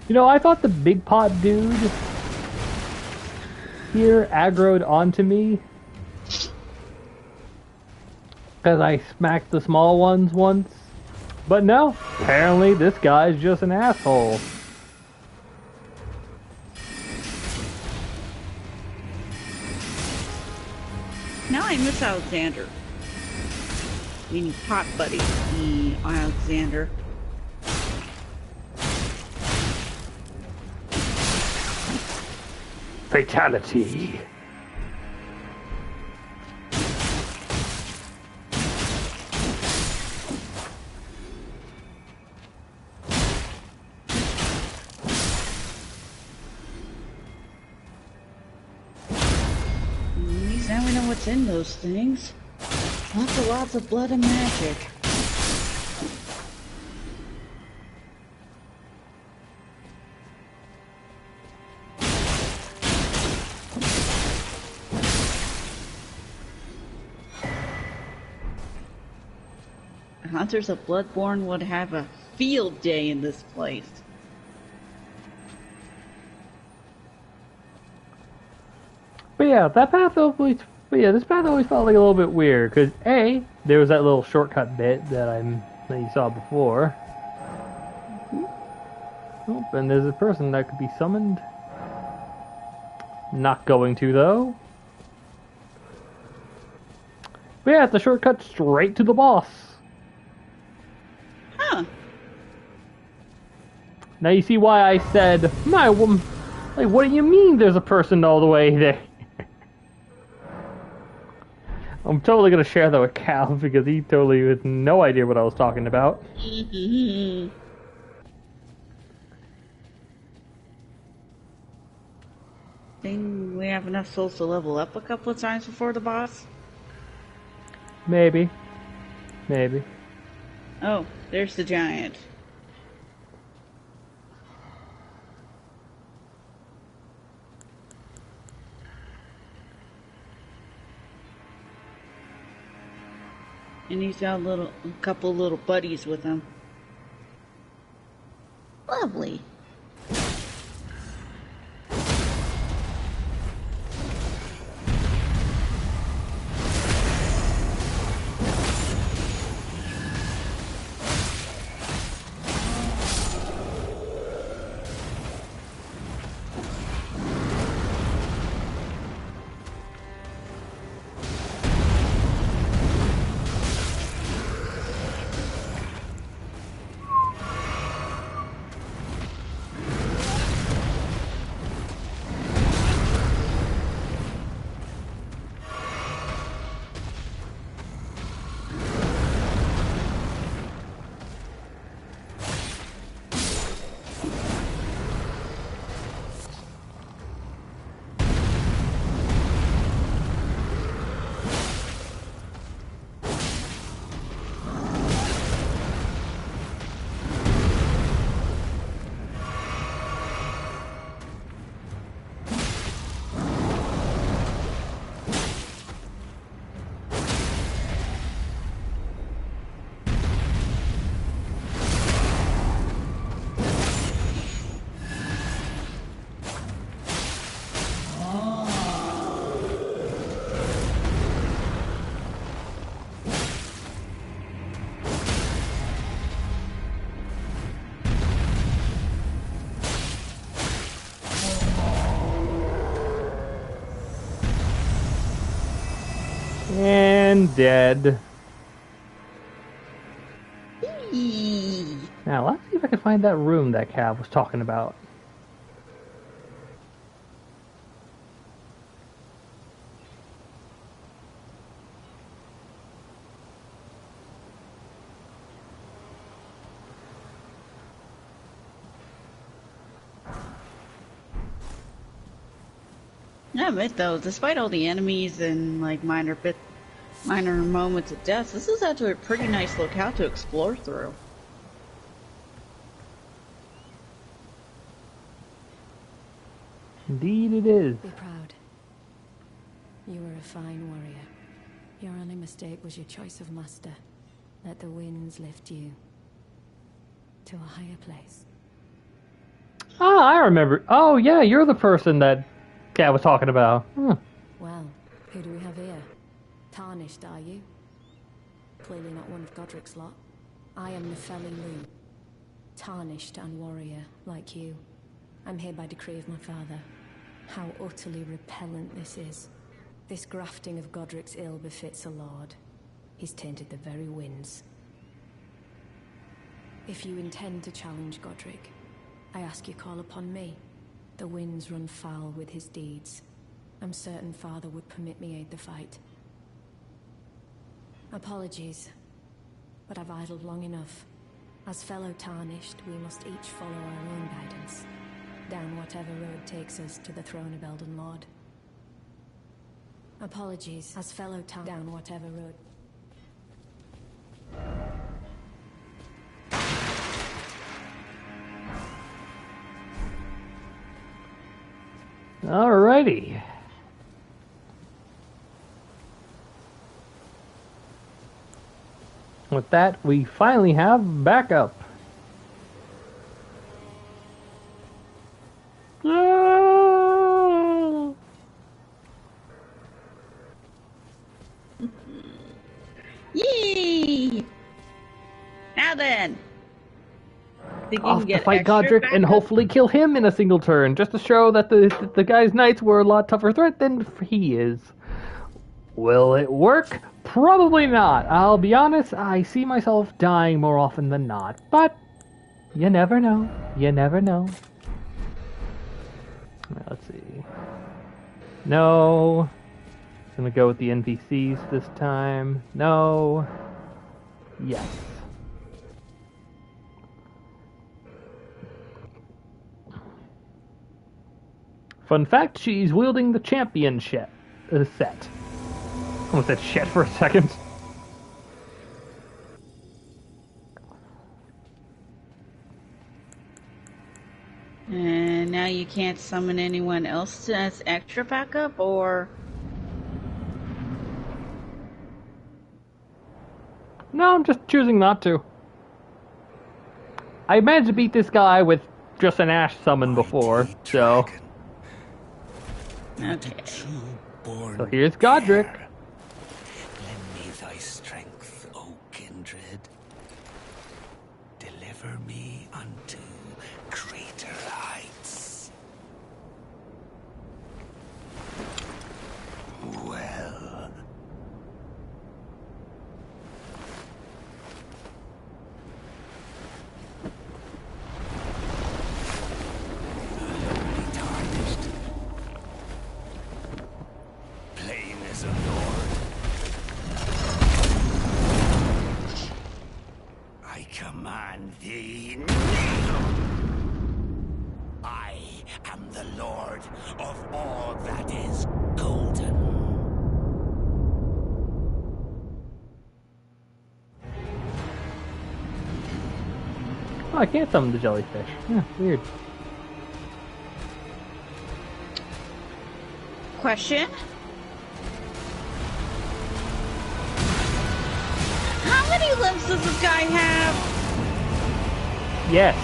[SPEAKER 6] You know, I thought the big pot dude here aggroed onto me because I smacked the small ones once. But no, apparently this guy's just an asshole.
[SPEAKER 5] Now I miss Alexander. Meaning pot buddy, Alexander.
[SPEAKER 6] Fatality.
[SPEAKER 5] At least now we know what's in those things. Lots of blood and magic. Hunters of Bloodborne would have a field day in this place.
[SPEAKER 6] But yeah, this path always felt like a little bit weird because A, there was that little shortcut bit that you saw before. Oh, and there's a person that could be summoned. Not going to though. But yeah, it's a shortcut straight to the boss.
[SPEAKER 5] Huh.
[SPEAKER 6] Now you see why I said, my woman, like, what do you mean there's a person all the way there? I'm totally gonna share that with Cal because he totally had no idea what I was talking about.
[SPEAKER 5] Think we have enough souls to level up a couple of times before the boss?
[SPEAKER 6] Maybe.
[SPEAKER 5] Oh, there's the giant. And he's got a couple little buddies with him. Lovely.
[SPEAKER 6] And dead.
[SPEAKER 5] Eee.
[SPEAKER 6] Now, let's see if I can find that room that Cav was talking about.
[SPEAKER 5] I admit though, despite all the enemies and like minor moments of death, this is actually a pretty nice locale to explore through.
[SPEAKER 6] Indeed it is.
[SPEAKER 9] Be proud. You were a fine warrior. Your only mistake was your choice of master. Let the winds lift you to a higher place.
[SPEAKER 6] Ah, I remember. Oh, yeah, you're the person that Cav was talking about.
[SPEAKER 9] Well, who do we have here? Tarnished, are you? Clearly not one of Godric's lot. I am Nepheli Lu. Tarnished and warrior, like you. I'm here by decree of my father. How utterly repellent this is. This grafting of Godric's ill befits a lord. He's tainted the very winds. If you intend to challenge Godric, I ask you call upon me. The winds run foul with his deeds. I'm certain father would permit me aid the fight. Apologies, but I've idled long enough. As fellow Tarnished, we must each follow our own guidance, down whatever road takes us to the throne of Elden Lord. Apologies, as fellow down whatever road.
[SPEAKER 6] Alrighty. With that, we finally have backup. Ah!
[SPEAKER 5] Yay! Now then, think you
[SPEAKER 6] Off
[SPEAKER 5] can
[SPEAKER 6] to
[SPEAKER 5] get
[SPEAKER 6] fight
[SPEAKER 5] extra
[SPEAKER 6] Godric and
[SPEAKER 5] backup?
[SPEAKER 6] hopefully kill him in a single turn, just to show that the guy's knights were a lot tougher threat than he is. Will it work? Probably not. I'll be honest, I see myself dying more often than not, but you never know. You never know. Let's see. No. Gonna go with the NPCs this time. No. Yes. Fun fact, she's wielding the champion set. Almost said shit for a second.
[SPEAKER 5] And now you can't summon anyone else as extra backup, or...
[SPEAKER 6] No, I'm just choosing not to. I managed to beat this guy with just an Ash summon before, so...
[SPEAKER 5] Okay.
[SPEAKER 6] So here's Godric.
[SPEAKER 4] Lend me thy strength, O kindred. Deliver me unto greater heights. Well. Tarnished. Plain as a lord. I command thee, kneel! I am the lord of all that is golden.
[SPEAKER 6] Oh, I can't summon the jellyfish. Yeah, weird.
[SPEAKER 5] Question? How many limbs does this guy have?
[SPEAKER 6] Yes.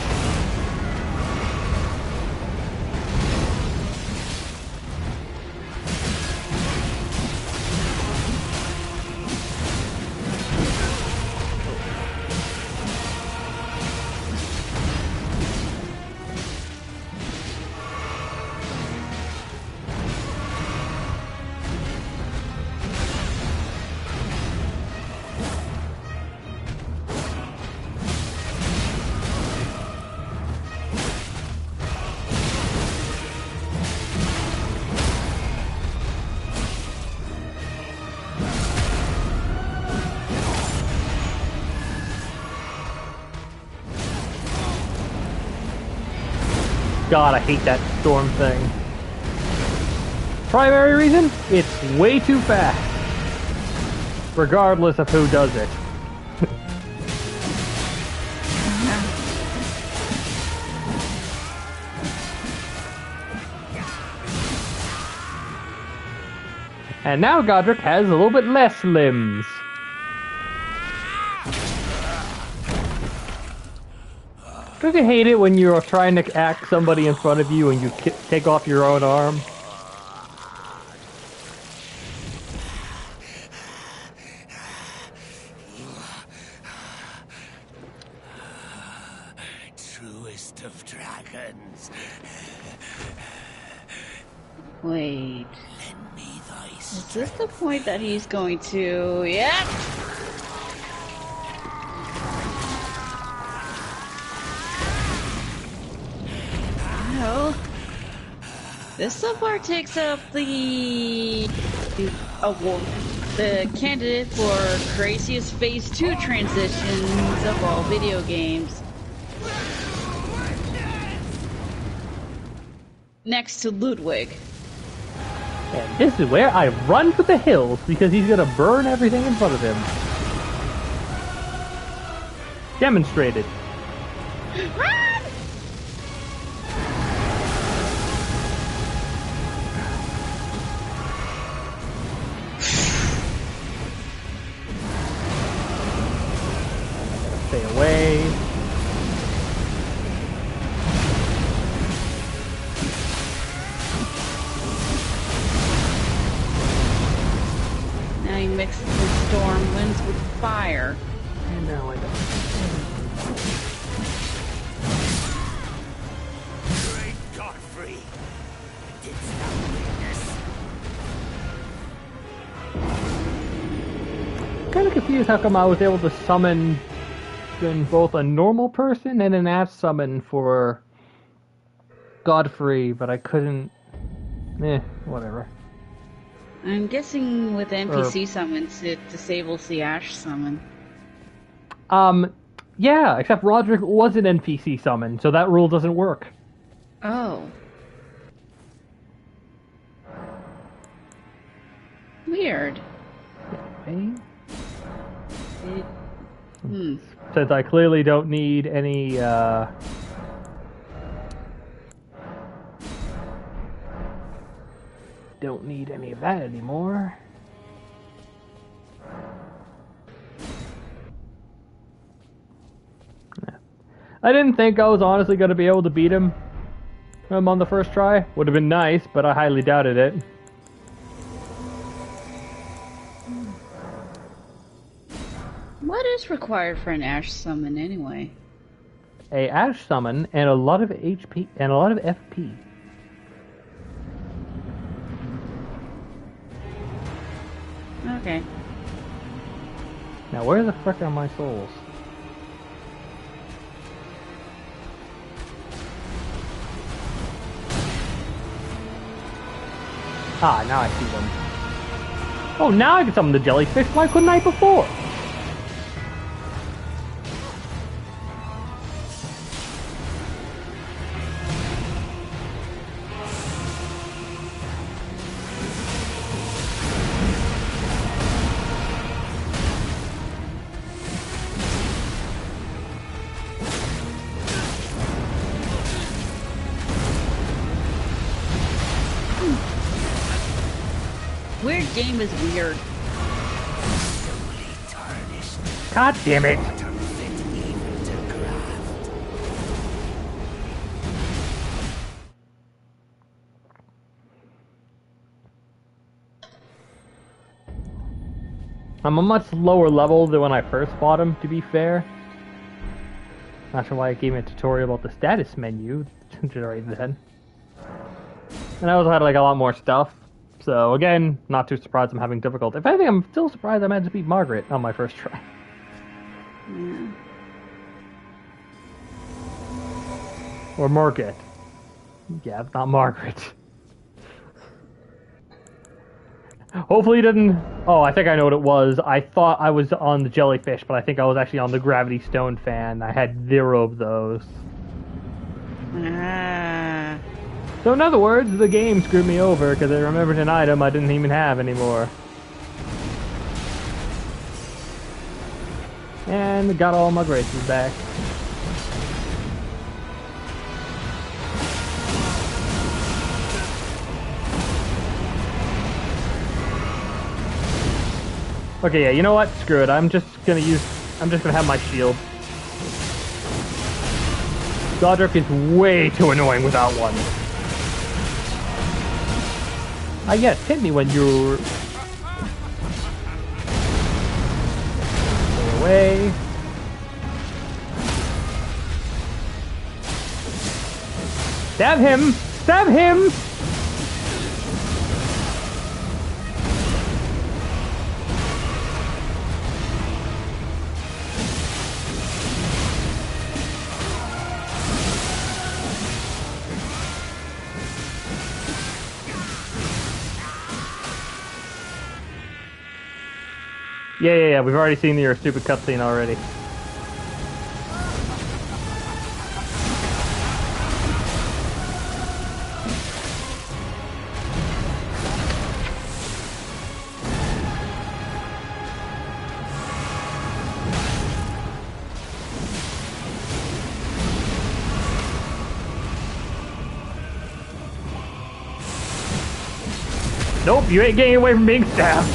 [SPEAKER 6] God, I hate that storm thing. Primary reason? It's way too fast. Regardless of who does it. And now Godric has a little bit less limbs. Don't you hate it when you're trying to act somebody in front of you and you take off your own arm?
[SPEAKER 4] Truest of dragons.
[SPEAKER 5] Wait.
[SPEAKER 4] Lend me thy
[SPEAKER 5] Is this the point that he's going to... Yep! Well, this so far takes up the award, the candidate for craziest Phase 2 transitions of all video games. Next to Ludwig.
[SPEAKER 6] And this is where I run for the hills because he's gonna burn everything in front of him. Demonstrated. Stay away.
[SPEAKER 5] Now he mixes the storm winds with fire.
[SPEAKER 6] And now I don't.
[SPEAKER 4] great Godfrey. Didst thou witness?
[SPEAKER 6] Kind of confused how come I was able to summon both a normal person and an ass summon for Godfrey, but I couldn't. Whatever.
[SPEAKER 5] I'm guessing with NPC summons, it disables the Ash summon.
[SPEAKER 6] Yeah, except Roderick was an NPC summon, so that rule doesn't work.
[SPEAKER 5] Oh. Weird.
[SPEAKER 6] Okay.
[SPEAKER 5] Hmm.
[SPEAKER 6] Since I clearly don't need any, don't need any of that anymore. I didn't think I was honestly going to be able to beat him on the first try. Would have been nice, but I highly doubted it.
[SPEAKER 5] What is required for an Ash summon anyway?
[SPEAKER 6] A Ash summon and a lot of HP and a lot of FP.
[SPEAKER 5] Okay.
[SPEAKER 6] Now where the frick are my souls? Ah, now I see them. Oh, now I can summon the jellyfish. Why couldn't I before?
[SPEAKER 5] Weird game is weird.
[SPEAKER 6] God damn it. I'm a much lower level than when I first fought him, to be fair. Not sure why it gave me a tutorial about the status menu generated then. And I also had like a lot more stuff. So again, not too surprised I'm having difficulty. If anything, I'm still surprised I managed to beat Margaret on my first try.
[SPEAKER 5] Yeah.
[SPEAKER 6] Or Margaret. Yeah, it's not Margaret. Hopefully it didn't... Oh, I think I know what it was. I thought I was on the jellyfish, but I think I was actually on the gravity stone fan. I had 0 of those.
[SPEAKER 5] Ah.
[SPEAKER 6] So in other words, the game screwed me over because I remembered an item I didn't even have anymore. And got all my graces back. Okay, yeah, you know what? Screw it. I'm just gonna have my shield. Godric is way too annoying without one. Yes, hit me when you're... Stay away. Stab him! Stab him! Yeah, we've already seen your stupid cutscene already. Nope, you ain't getting away from being stabbed.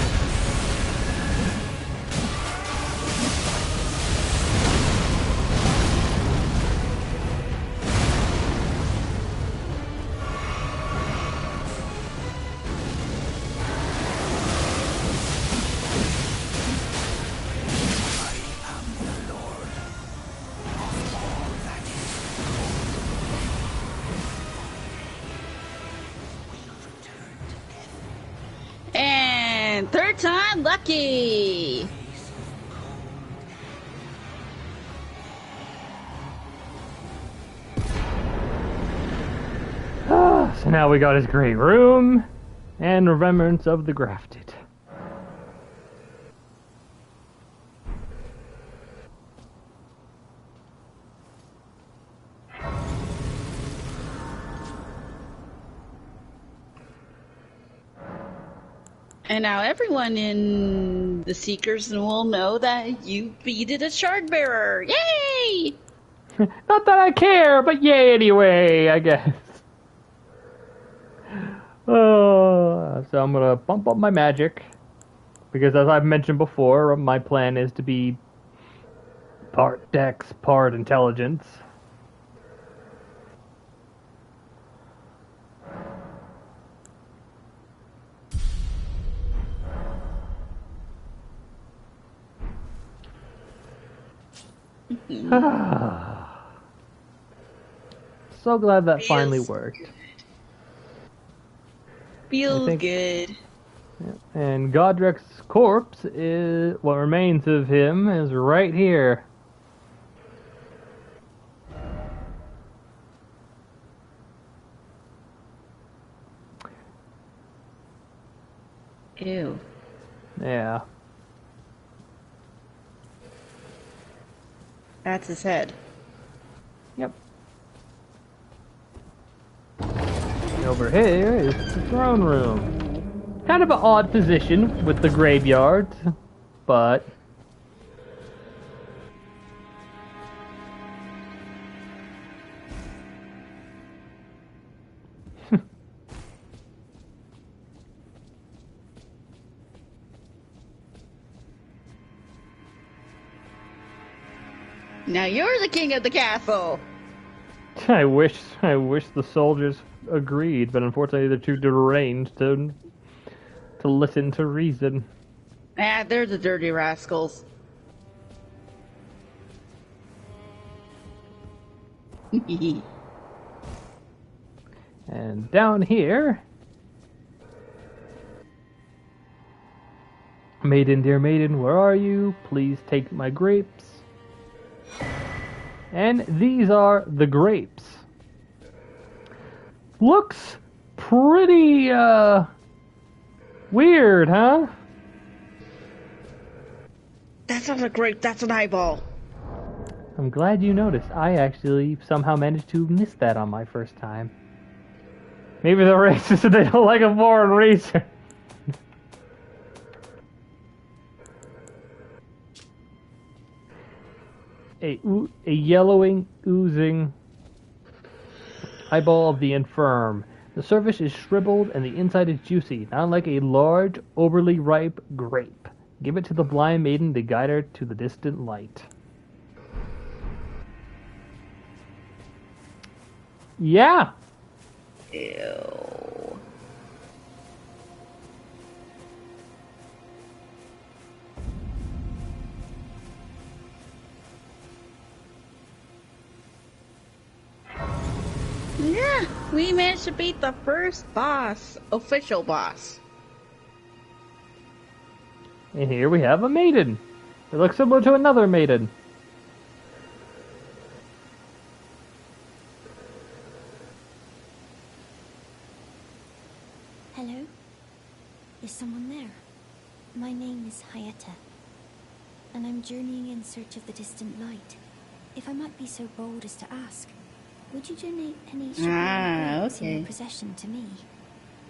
[SPEAKER 5] And third time lucky.
[SPEAKER 6] So now we got his great room and remembrance of the grafted.
[SPEAKER 5] And now everyone in the Seekers will know that you beated a shard bearer. Yay!
[SPEAKER 6] Not that I care, but yay anyway, I guess. So I'm gonna bump up my magic, because as I've mentioned before, my plan is to be part dex, part intelligence. So glad that
[SPEAKER 5] Feels
[SPEAKER 6] finally worked.
[SPEAKER 5] Feels good.
[SPEAKER 6] And Godric's corpse is what remains of him is right here.
[SPEAKER 5] Ew.
[SPEAKER 6] Yeah.
[SPEAKER 5] That's his head.
[SPEAKER 6] Yep. And over here is the throne room. Kind of an odd position with the graveyard, but
[SPEAKER 5] Now you're the king of the castle.
[SPEAKER 6] I wish the soldiers agreed, but unfortunately they're too deranged to listen to reason.
[SPEAKER 5] Ah, they're the dirty rascals.
[SPEAKER 6] And down here, maiden, dear maiden, where are you? Please take my grapes. And these are the grapes. Looks pretty, weird, huh?
[SPEAKER 5] That's not a grape, that's an eyeball.
[SPEAKER 6] I'm glad you noticed. I actually somehow managed to miss that on my first time. Maybe the racist, they don't like a foreign racer. A yellowing, oozing eyeball of the infirm. The surface is shriveled and the inside is juicy, not like a large, overly ripe grape. Give it to the blind maiden to guide her to the distant light. Yeah.
[SPEAKER 5] Ew. Yeah, we managed to beat the first boss, official boss.
[SPEAKER 6] And here we have a maiden. It looks similar to another maiden.
[SPEAKER 3] Hello? Is someone there? My name is Hayata, and I'm journeying in search of the distant light. If I might be so bold as to ask, would you donate any sugar and grapes in your possession to me?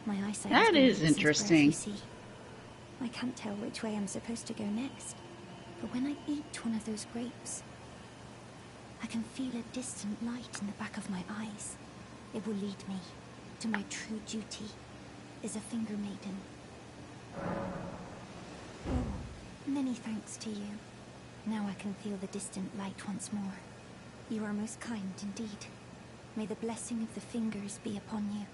[SPEAKER 3] My eyesight
[SPEAKER 5] That is interesting.
[SPEAKER 3] You see. I can't tell which way I'm supposed to go next, but when I eat one of those grapes, I can feel a distant light in the back of my eyes. It will lead me to my true duty as a finger maiden. Oh, many thanks to you. Now I can feel the distant light once more. You are most kind indeed. May the blessing of the fingers be upon you.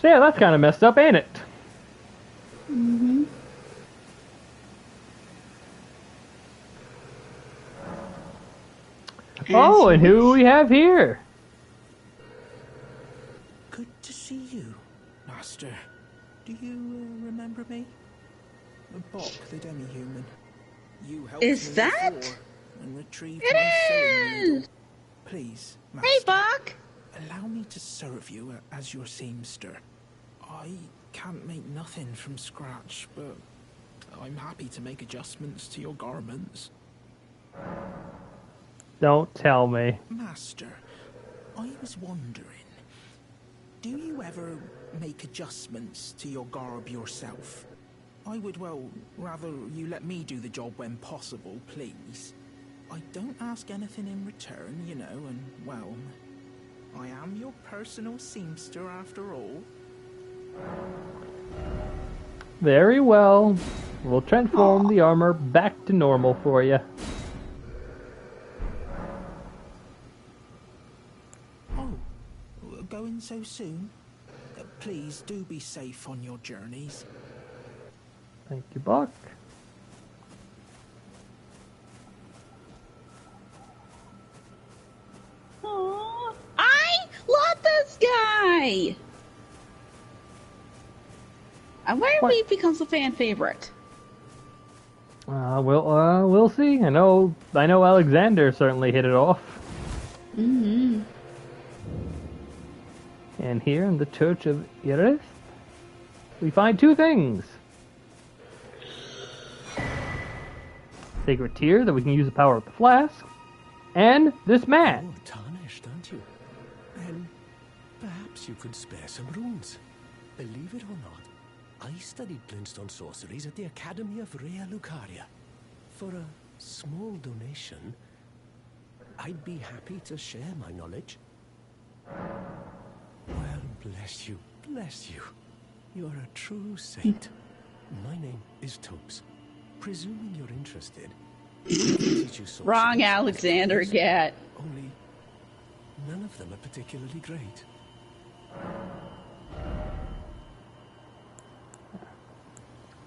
[SPEAKER 6] So yeah, that's kind of messed up, ain't it?
[SPEAKER 5] Mm-hmm.
[SPEAKER 6] Oh, and who do we have here?
[SPEAKER 2] Good to see you, Master. Do you remember me? Bok, the demi-human. You helped
[SPEAKER 5] Is
[SPEAKER 2] me
[SPEAKER 5] that?
[SPEAKER 2] before and retrieved
[SPEAKER 5] It
[SPEAKER 2] my sewing
[SPEAKER 5] is!
[SPEAKER 2] needle. Please, Master.
[SPEAKER 5] Hey, Bok!
[SPEAKER 2] Allow me to serve you as your seamster. I can't make nothing from scratch, but I'm happy to make adjustments to your garments.
[SPEAKER 6] Don't tell me.
[SPEAKER 2] Master, I was wondering, do you ever make adjustments to your garb yourself? I would, well, rather you let me do the job when possible, please. I don't ask anything in return, you know, and, well, I am your personal seamster after all.
[SPEAKER 6] Very well. We'll transform the armor back to normal for you.
[SPEAKER 2] Oh, going so soon? Please do be safe on your journeys.
[SPEAKER 6] Thank you, Buck.
[SPEAKER 5] Why? And why have we become a fan favorite?
[SPEAKER 6] We'll see. I know Alexander certainly hit it off.
[SPEAKER 5] Mm-hmm.
[SPEAKER 6] And here in the Church of Iris, we find two things. Sacred tear that we can use the power of the flask, and this man.
[SPEAKER 10] You're tarnished, aren't you? Then perhaps you could spare some runes. Believe it or not, I studied glintstone sorceries at the Academy of Rea Lucaria. For a small donation, I'd be happy to share my knowledge. Well, bless you, bless you. You're a true saint. My name is Topes. Presuming you're interested, I can teach you sorcery.
[SPEAKER 5] Wrong Alexander Gat.
[SPEAKER 10] Only none of them are particularly great.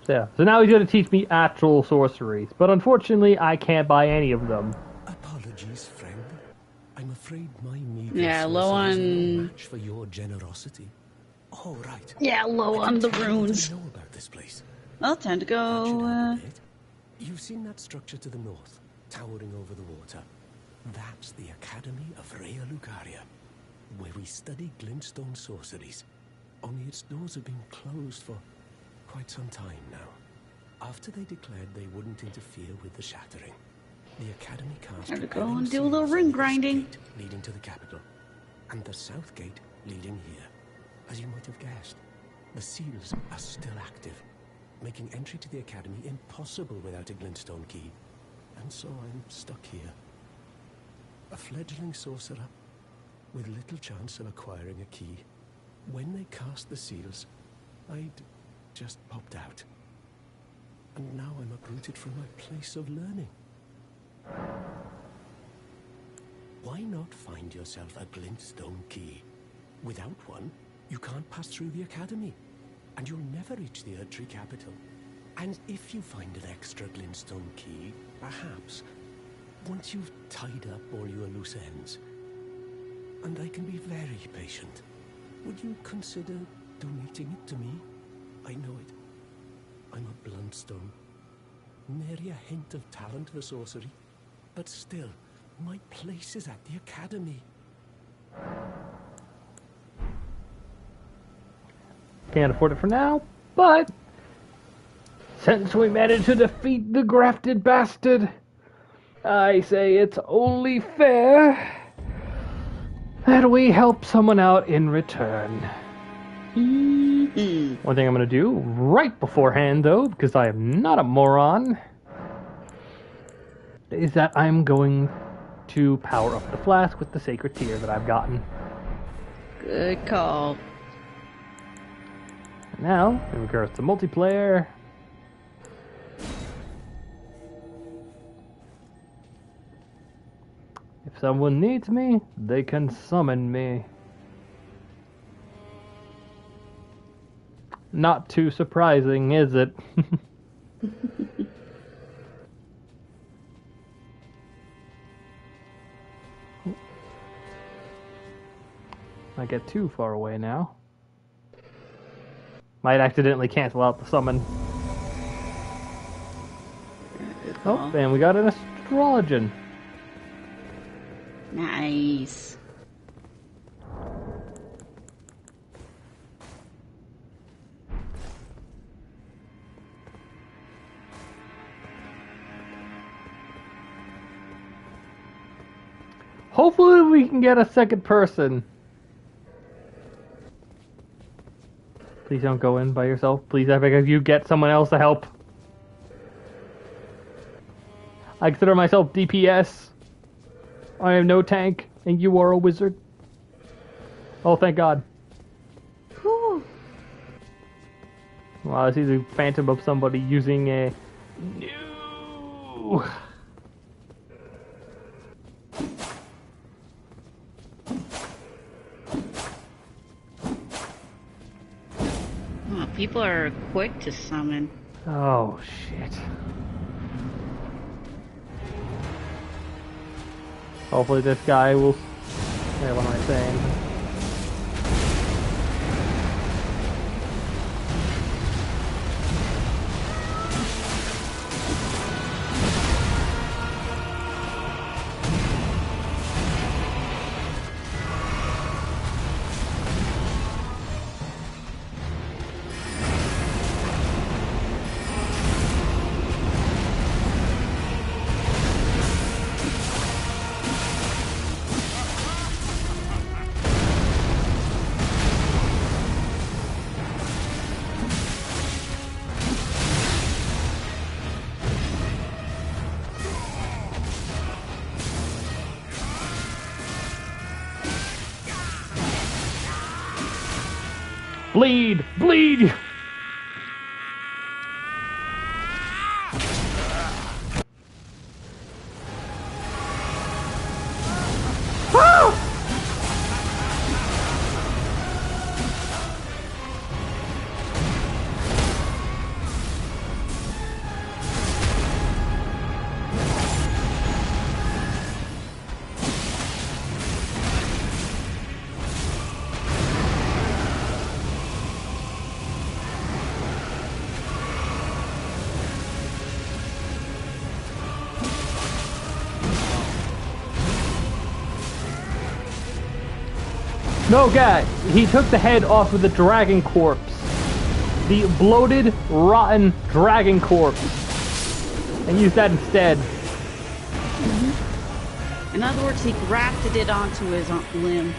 [SPEAKER 6] So now he's going to teach me actual sorceries, but unfortunately I can't buy any of them.
[SPEAKER 10] Apologies, friend. I'm afraid my meager
[SPEAKER 5] low
[SPEAKER 10] sorcery is no
[SPEAKER 5] on.
[SPEAKER 10] match for your generosity. Oh, right.
[SPEAKER 5] Yeah, low on the runes.
[SPEAKER 10] I know about this place.
[SPEAKER 5] Well, time to
[SPEAKER 10] That should help
[SPEAKER 5] go.
[SPEAKER 10] a bit. You've seen that structure to the north, towering over the water. That's the Academy of Rea Lucaria, where we study glintstone sorceries. Only its doors have been closed for quite some time now. After they declared they wouldn't interfere with the shattering, the Academy cast
[SPEAKER 5] Time to go
[SPEAKER 10] repelling
[SPEAKER 5] and do a little
[SPEAKER 10] seals
[SPEAKER 5] ring
[SPEAKER 10] on the
[SPEAKER 5] grinding.
[SPEAKER 10] west gate leading to the capital, and the south gate leading here. As you might have guessed, the seals are still active, making entry to the Academy impossible without a glintstone key. And so I'm stuck here. A fledgling sorcerer with little chance of acquiring a key. When they cast the seals, I'd just popped out. And now I'm uprooted from my place of learning. Why not find yourself a glintstone key? Without one, you can't pass through the Academy, and you'll never reach the Erdtree capital. And if you find an extra glintstone key, perhaps, once you've tied up all your loose ends, and I can be very patient, would you consider donating it to me? I know it. I'm a bluntstone. Nary a hint of talent for sorcery. But still, my place is at the Academy.
[SPEAKER 6] Can't afford it for now, but since we managed to defeat the grafted bastard, I say it's only fair that we help someone out in return.
[SPEAKER 5] Mm-hmm.
[SPEAKER 6] One thing I'm going to do right beforehand, though, because I am not a moron, is that I'm going to power up the flask with the sacred tear that I've gotten.
[SPEAKER 5] Good call.
[SPEAKER 6] Now, in regards to multiplayer, if someone needs me, they can summon me. Not too surprising, is it? I get too far away now. Might accidentally cancel out the summon. Oh, and we got an astrologian.
[SPEAKER 5] Nice.
[SPEAKER 6] Hopefully we can get a second person. Please don't go in by yourself. Please, I beg of you, get someone else to help. I consider myself DPS. I am no tank, and you are a wizard. Oh, thank God.
[SPEAKER 5] Whew.
[SPEAKER 6] Well, I see the phantom of somebody using a... No!
[SPEAKER 5] Oh, people are quick to summon.
[SPEAKER 6] Oh, shit. Hopefully this guy will... Yeah, what am I saying? Bleed! Bleed! No, guy, he took the head off of the dragon corpse. The bloated, rotten dragon corpse. And used that instead.
[SPEAKER 5] In other words, he grafted it onto his limb.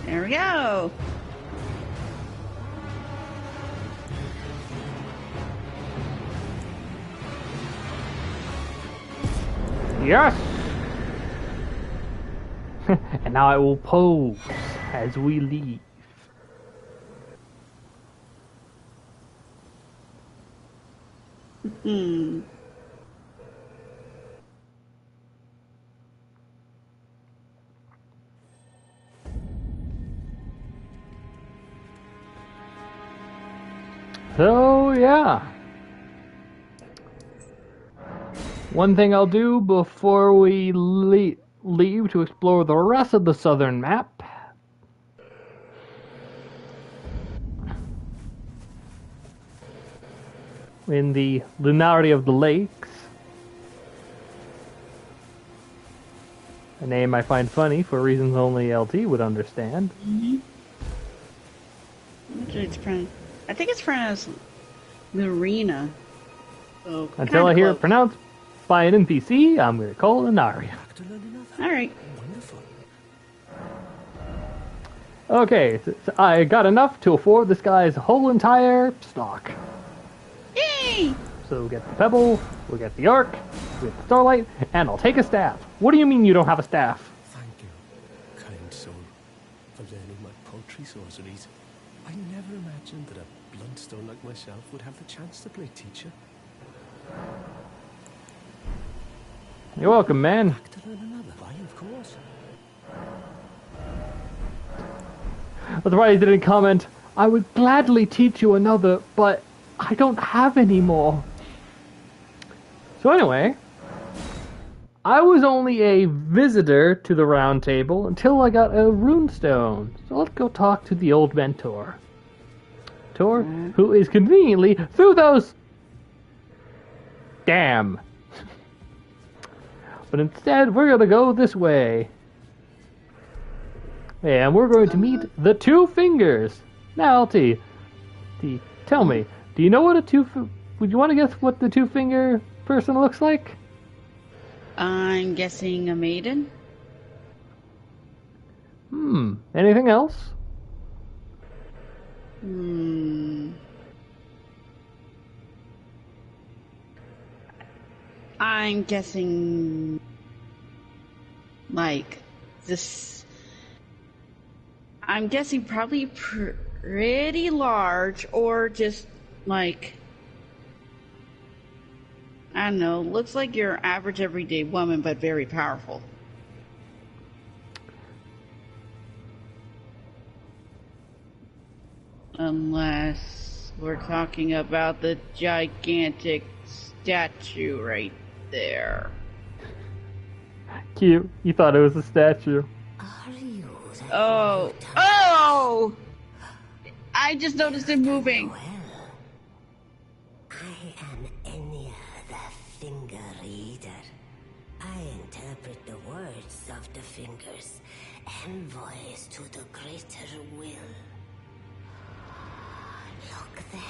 [SPEAKER 5] There we go.
[SPEAKER 6] Yes! And now I will pose as we leave. So, yeah. One thing I'll do before we leave to explore the rest of the southern map. In the Lunarity of the Lakes. A name I find funny for reasons only LT would understand.
[SPEAKER 5] I think it's pronounced Marina. So,
[SPEAKER 6] until I hear it pronounced by an NPC, I'm going to call it Lunaria.
[SPEAKER 5] Alright.
[SPEAKER 10] Wonderful.
[SPEAKER 6] Okay, so I got enough to afford this guy's whole entire stock.
[SPEAKER 5] Yay!
[SPEAKER 6] So we'll get the pebble, we'll get the arc, we'll get the starlight, and I'll take a staff. What do you mean you don't have a staff?
[SPEAKER 10] Thank you, kind soul, for learning my poultry sorceries. I never imagined that a bluntstone like myself would have the chance to play teacher.
[SPEAKER 6] You're welcome, man.
[SPEAKER 10] Back to learn another. Why, of course.
[SPEAKER 6] That's why he didn't comment, I would gladly teach you another, but I don't have any more. So anyway, I was only a visitor to the round table until I got a runestone. So let's go talk to the old mentor. Tor, who is conveniently through those... Damn. But instead, we're going to go this way. And we're going to meet the Two Fingers. Now, T, tell me, do you know what would you want to guess what the two-finger person looks like?
[SPEAKER 5] I'm guessing a maiden.
[SPEAKER 6] Anything else?
[SPEAKER 5] I'm guessing like this. I'm guessing probably pretty large, or just like, I don't know, looks like your average everyday woman, but very powerful. Unless we're talking about the gigantic statue right there.
[SPEAKER 6] Cute. You thought it was a statue.
[SPEAKER 5] Oh! Oh! I just noticed it moving.
[SPEAKER 11] Well, I am Enya, the Finger Reader. I interpret the words of the fingers, envoys to the greater will. Look there.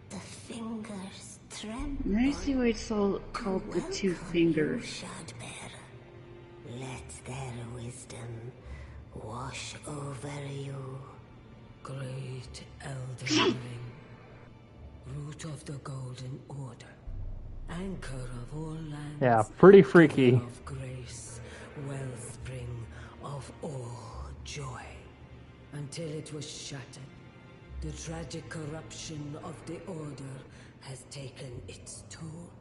[SPEAKER 11] The fingers tremble.
[SPEAKER 5] I see why it's called the Two Fingers.
[SPEAKER 11] Shadbear. Let their wisdom wash over you. Great Elden Ring, root of the Golden Order, anchor of all lands.
[SPEAKER 6] Yeah, pretty freaky.
[SPEAKER 11] Of grace, wellspring of all
[SPEAKER 12] joy, until it was shattered. The tragic corruption of the Order has taken its toll.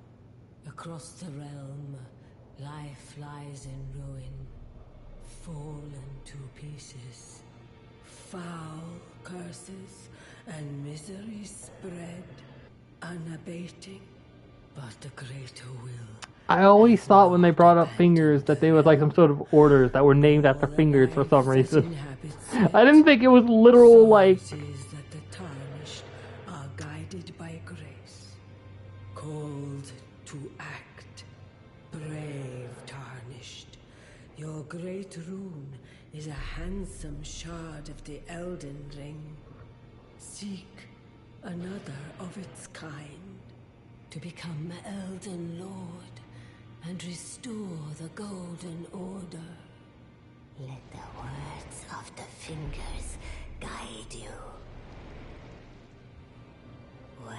[SPEAKER 12] Across the realm, life lies in ruin, fallen to pieces. Foul curses and misery spread, unabating, but the greater will.
[SPEAKER 6] I always thought when they brought up fingers that they was like some sort of orders that were named after fingers for some reason. I didn't think it was literal, like...
[SPEAKER 12] that the tarnished are guided by grace, called to act. Brave tarnished, your great rune is a handsome shard of the Elden Ring. Seek another of its kind, to become Elden Lord and restore the Golden Order.
[SPEAKER 11] Let the words of the fingers guide you. Well,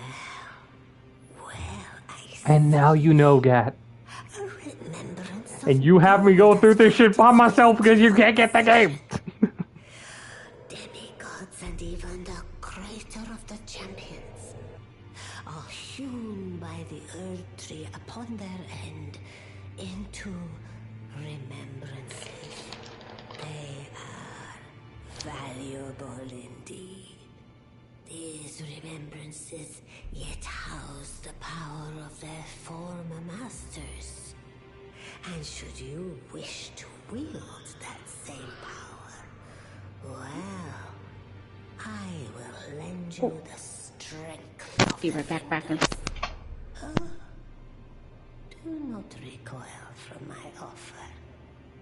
[SPEAKER 6] And now you know, Gat.
[SPEAKER 11] a remembrance of
[SPEAKER 6] And you have me go through this shit by myself because you can't get the game.
[SPEAKER 11] demigods and even the creator of the champions are hewn by the earth tree upon their end into remembrances. They are valuable indeed. These remembrances yet house the power of their former masters. And should you wish to wield that same power, well, I will lend you the strength of
[SPEAKER 13] Be right back, Bracken.
[SPEAKER 11] Do not recoil from my offer.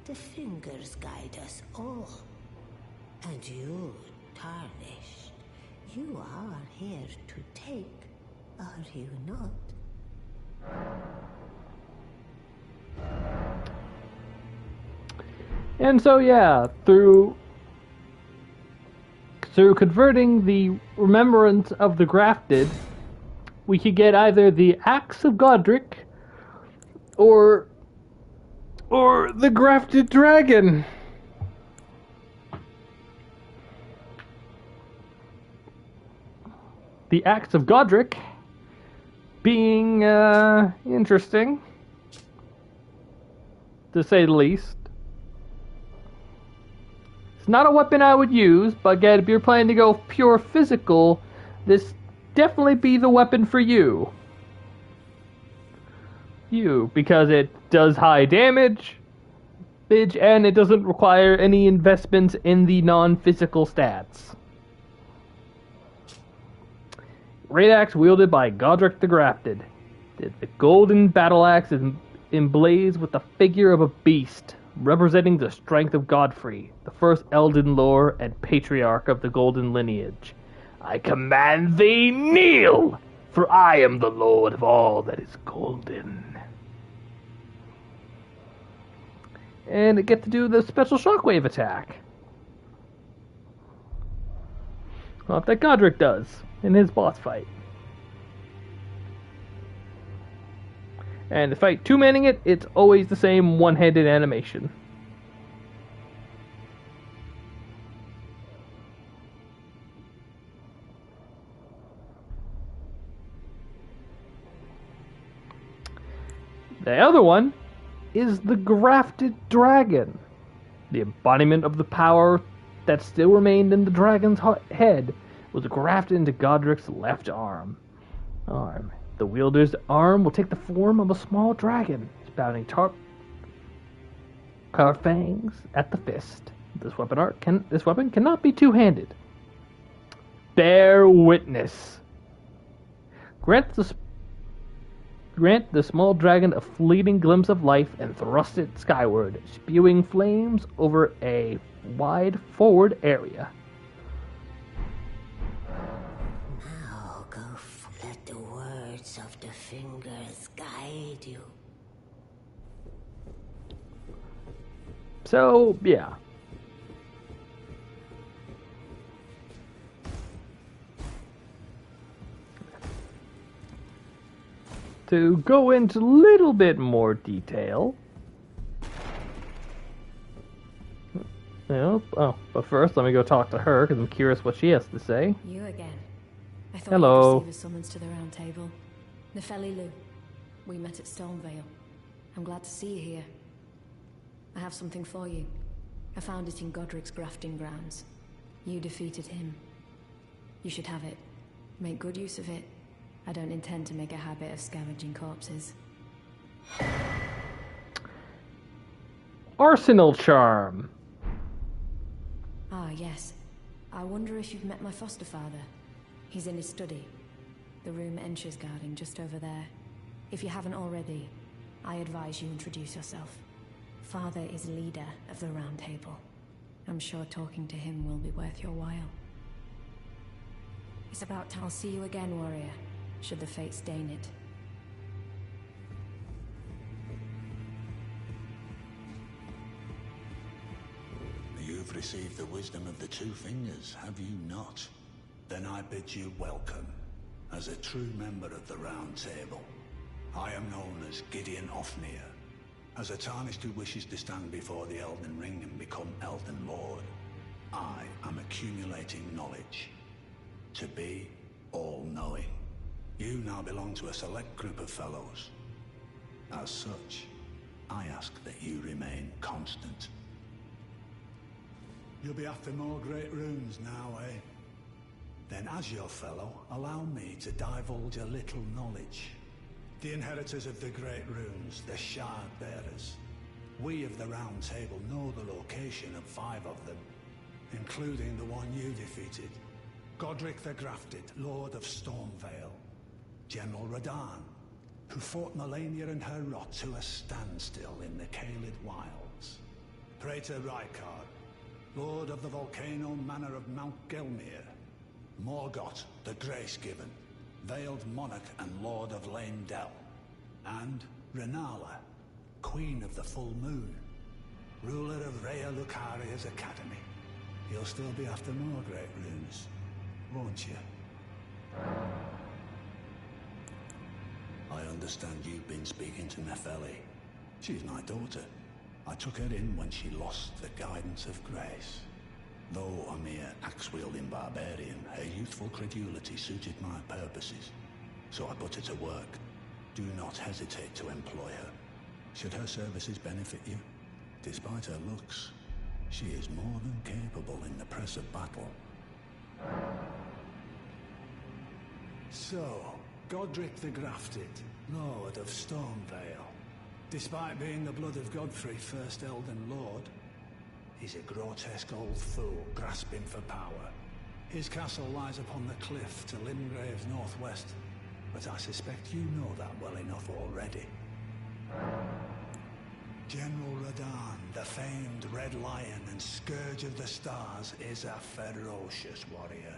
[SPEAKER 11] The fingers guide us all. And you, tarnished, you are here to take, are you not?
[SPEAKER 6] And so, yeah, through converting the remembrance of the Grafted, we could get either the Axe of Godric or the Grafted Dragon. The Axe of Godric being interesting, to say the least. It's not a weapon I would use, but again, if you're planning to go pure physical, this definitely be the weapon for you. Because it does high damage, and it doesn't require any investments in the non-physical stats. Great axe wielded by Godric the Grafted. The golden battle axe is emblazed with the figure of a beast, representing the strength of Godfrey, the first Elden Lord and patriarch of the golden lineage. I command thee, kneel, for I am the Lord of all that is golden. And it gets to do the special shockwave attack. Well, that Godric does in his boss fight. And to fight two-manning it, it's always the same one-handed animation. The other one is the Grafted Dragon. The embodiment of the power that still remained in the dragon's head was grafted into Godric's left arm. The wielder's arm will take the form of a small dragon, spouting carved fangs at the fist. This weapon cannot be two-handed. Bear witness. Grant the small dragon a fleeting glimpse of life and thrust it skyward, spewing flames over a wide forward area.
[SPEAKER 11] Now go let the words of the fingers guide you.
[SPEAKER 6] So, yeah. To go into a little bit more detail, But first, let me go talk to her, because I'm curious what she has to say.
[SPEAKER 9] You again. I thought
[SPEAKER 6] Hello.
[SPEAKER 9] you'd receive a summons to the round table. Nefeli Lu. We met at Stonevale. I'm glad to see you here. I have something for you. I found it in Godric's grafting grounds. You defeated him. You should have it. Make good use of it. I don't intend to make a habit of scavenging corpses.
[SPEAKER 6] Arsenal charm.
[SPEAKER 9] Ah, yes. I wonder if you've met my foster father. He's in his study. The room Ensha's guarding just over there. If you haven't already, I advise you introduce yourself. Father is leader of the Round Table. I'm sure talking to him will be worth your while. It's about time. I'll see you again, warrior, should the fates deign it.
[SPEAKER 4] You've received the wisdom of the Two Fingers, have you not? Then I bid you welcome, as a true member of the Round Table. I am known as Gideon Ofnir, as a Tarnished who wishes to stand before the Elden Ring and become Elden Lord. I am accumulating knowledge, to be all-knowing. You now belong to a select group of fellows. As such, I ask that you remain constant. You'll be after more great runes now, eh? Then as your fellow, allow me to divulge a little knowledge. The inheritors of the great runes, the Shard Bearers. We of the Round Table know the location of 5 of them, including the one you defeated. Godric the Grafted, Lord of Stormvale. General Radahn, who fought Melania and her rot to a standstill in the Caelid Wilds. Praetor Rykard, Lord of the Volcano Manor of Mount Gelmir. Morgott, the Grace-Given, Veiled Monarch and Lord of Leyndell. And Renala, Queen of the Full Moon, ruler of Rhea Lucaria's Academy. You'll still be after more great runes, won't you? I understand you've been speaking to Nefeli. She's my daughter. I took her in when she lost the guidance of grace. Though a mere axe-wielding barbarian, her youthful credulity suited my purposes. So I put her to work. Do not hesitate to employ her. Should her services benefit you, despite her looks, she is more than capable in the press of battle. So, Godric the Grafted, Lord of Stormvale. Despite being the blood of Godfrey, first Elden Lord, he's a grotesque old fool grasping for power. His castle lies upon the cliff to Limgrave's northwest, but I suspect you know that well enough already. General Radahn, the famed Red Lion and Scourge of the Stars, is a ferocious warrior.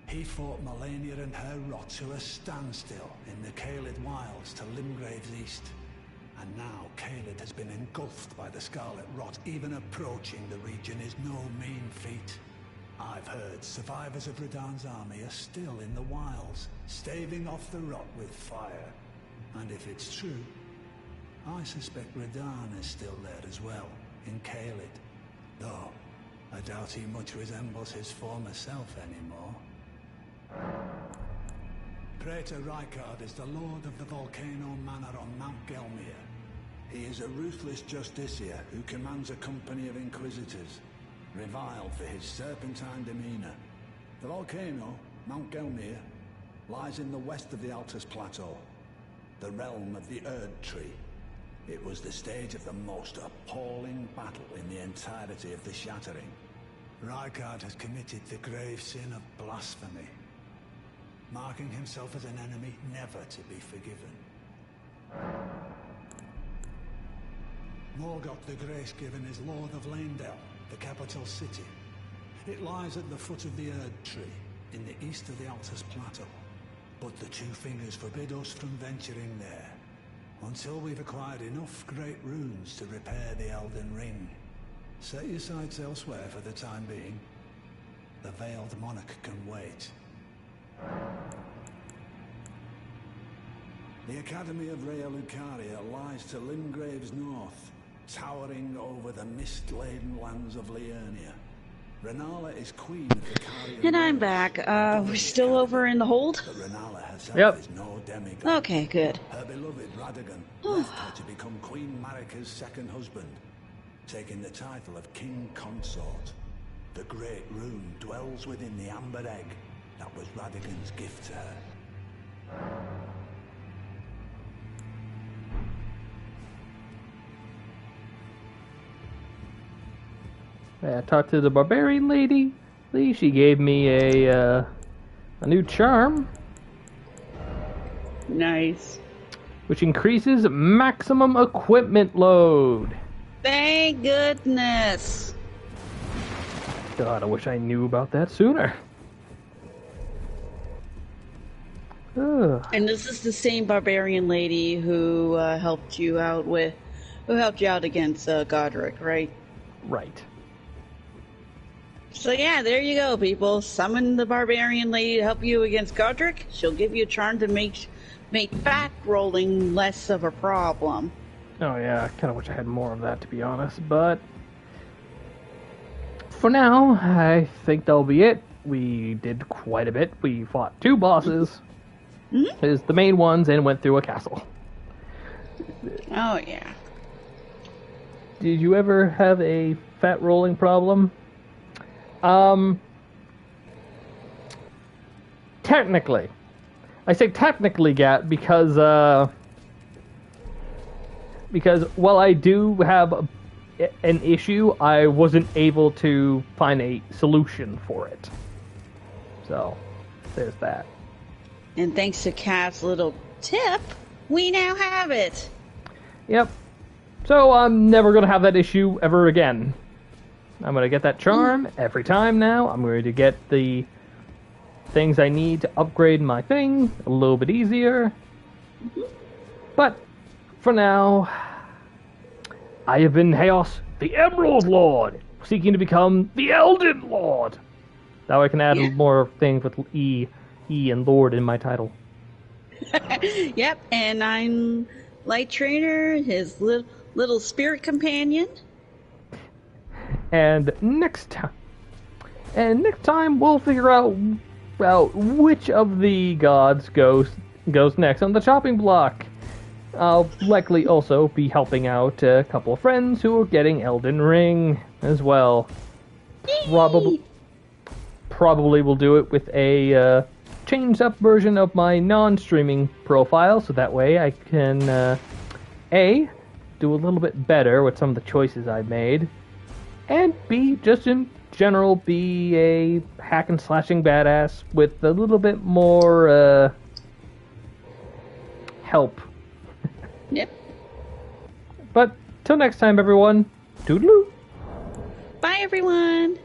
[SPEAKER 4] He fought Melania and her rot to a standstill in the Caelid Wilds to Limgrave's east. And now Caelid has been engulfed by the Scarlet Rot. Even approaching the region is no mean feat. I've heard survivors of Radahn's army are still in the wilds, staving off the rot with fire. And if it's true, I suspect Radahn is still there as well, in Caelid. Though, I doubt he much resembles his former self anymore. Praetor Rykard is the Lord of the Volcano Manor on Mount Gelmir. He is a ruthless justiciar who commands a company of inquisitors, reviled for his serpentine demeanor. The volcano, Mount Gelmir, lies in the west of the Altus Plateau, the realm of the Erd Tree. It was the stage of the most appalling battle in the entirety of the Shattering. Rykard has committed the grave sin of blasphemy, marking himself as an enemy never to be forgiven. Morgott the Grace-Given is Lord of Leyndell, the capital city. It lies at the foot of the Erd Tree, in the east of the Altus Plateau. But the Two Fingers forbid us from venturing there, until we've acquired enough great runes to repair the Elden Ring. Set your sights elsewhere for the time being. The Veiled Monarch can wait. The Academy of Rhea Lucaria lies to Limgrave's north. towering over the mist-laden lands of Liurnia. Renala is queen of the Carian.
[SPEAKER 5] And I'm back. We're still over in the hold?
[SPEAKER 4] But Renala herself
[SPEAKER 6] Yep.
[SPEAKER 4] is no demigod.
[SPEAKER 5] Okay, good.
[SPEAKER 4] Her beloved Radagon left her to become Queen Marika's second husband, taking the title of King Consort. The Great Rune dwells within the amber egg that was Radagon's gift to her.
[SPEAKER 6] I talked to the barbarian lady. She gave me a new charm,
[SPEAKER 5] Nice.
[SPEAKER 6] which increases maximum equipment load.
[SPEAKER 5] Thank goodness.
[SPEAKER 6] God, I wish I knew about that sooner. Ugh.
[SPEAKER 5] And this is the same barbarian lady who helped you out against Godric, right?
[SPEAKER 6] Right.
[SPEAKER 5] So yeah, there you go, people. Summon the barbarian lady to help you against Godric. She'll give you a charm to make fat rolling less of a problem.
[SPEAKER 6] Oh yeah, I kind of wish I had more of that, to be honest. But for now, I think that'll be it. We did quite a bit. We fought 2 bosses, is the main ones, and went through a castle.
[SPEAKER 5] Oh yeah.
[SPEAKER 6] Did you ever have a fat rolling problem? Technically. I say technically, Gat, because while I do have an issue, I wasn't able to find a solution for it. So, there's that.
[SPEAKER 5] And thanks to Kat's little tip, we now have it.
[SPEAKER 6] Yep. So I'm never going to have that issue ever again. I'm going to get that charm every time now. I'm going to get the things I need to upgrade my thing a little bit easier. But for now, I have been Chaos, the Emerald Lord, seeking to become the Elden Lord. Now I can add more things with E and Lord in my title.
[SPEAKER 5] Yep, and I'm Light Trainer, his little spirit companion.
[SPEAKER 6] And next time we'll figure out which of the gods goes next on the chopping block. I'll likely also be helping out a couple of friends who are getting Elden Ring as well. Probably will do it with a changed up version of my non-streaming profile, so that way I can A, do a little bit better with some of the choices I've made, and B, just in general, be a hack and slashing badass with a little bit more help.
[SPEAKER 5] Yep.
[SPEAKER 6] But till next time, everyone, toodaloo.
[SPEAKER 5] Bye, everyone.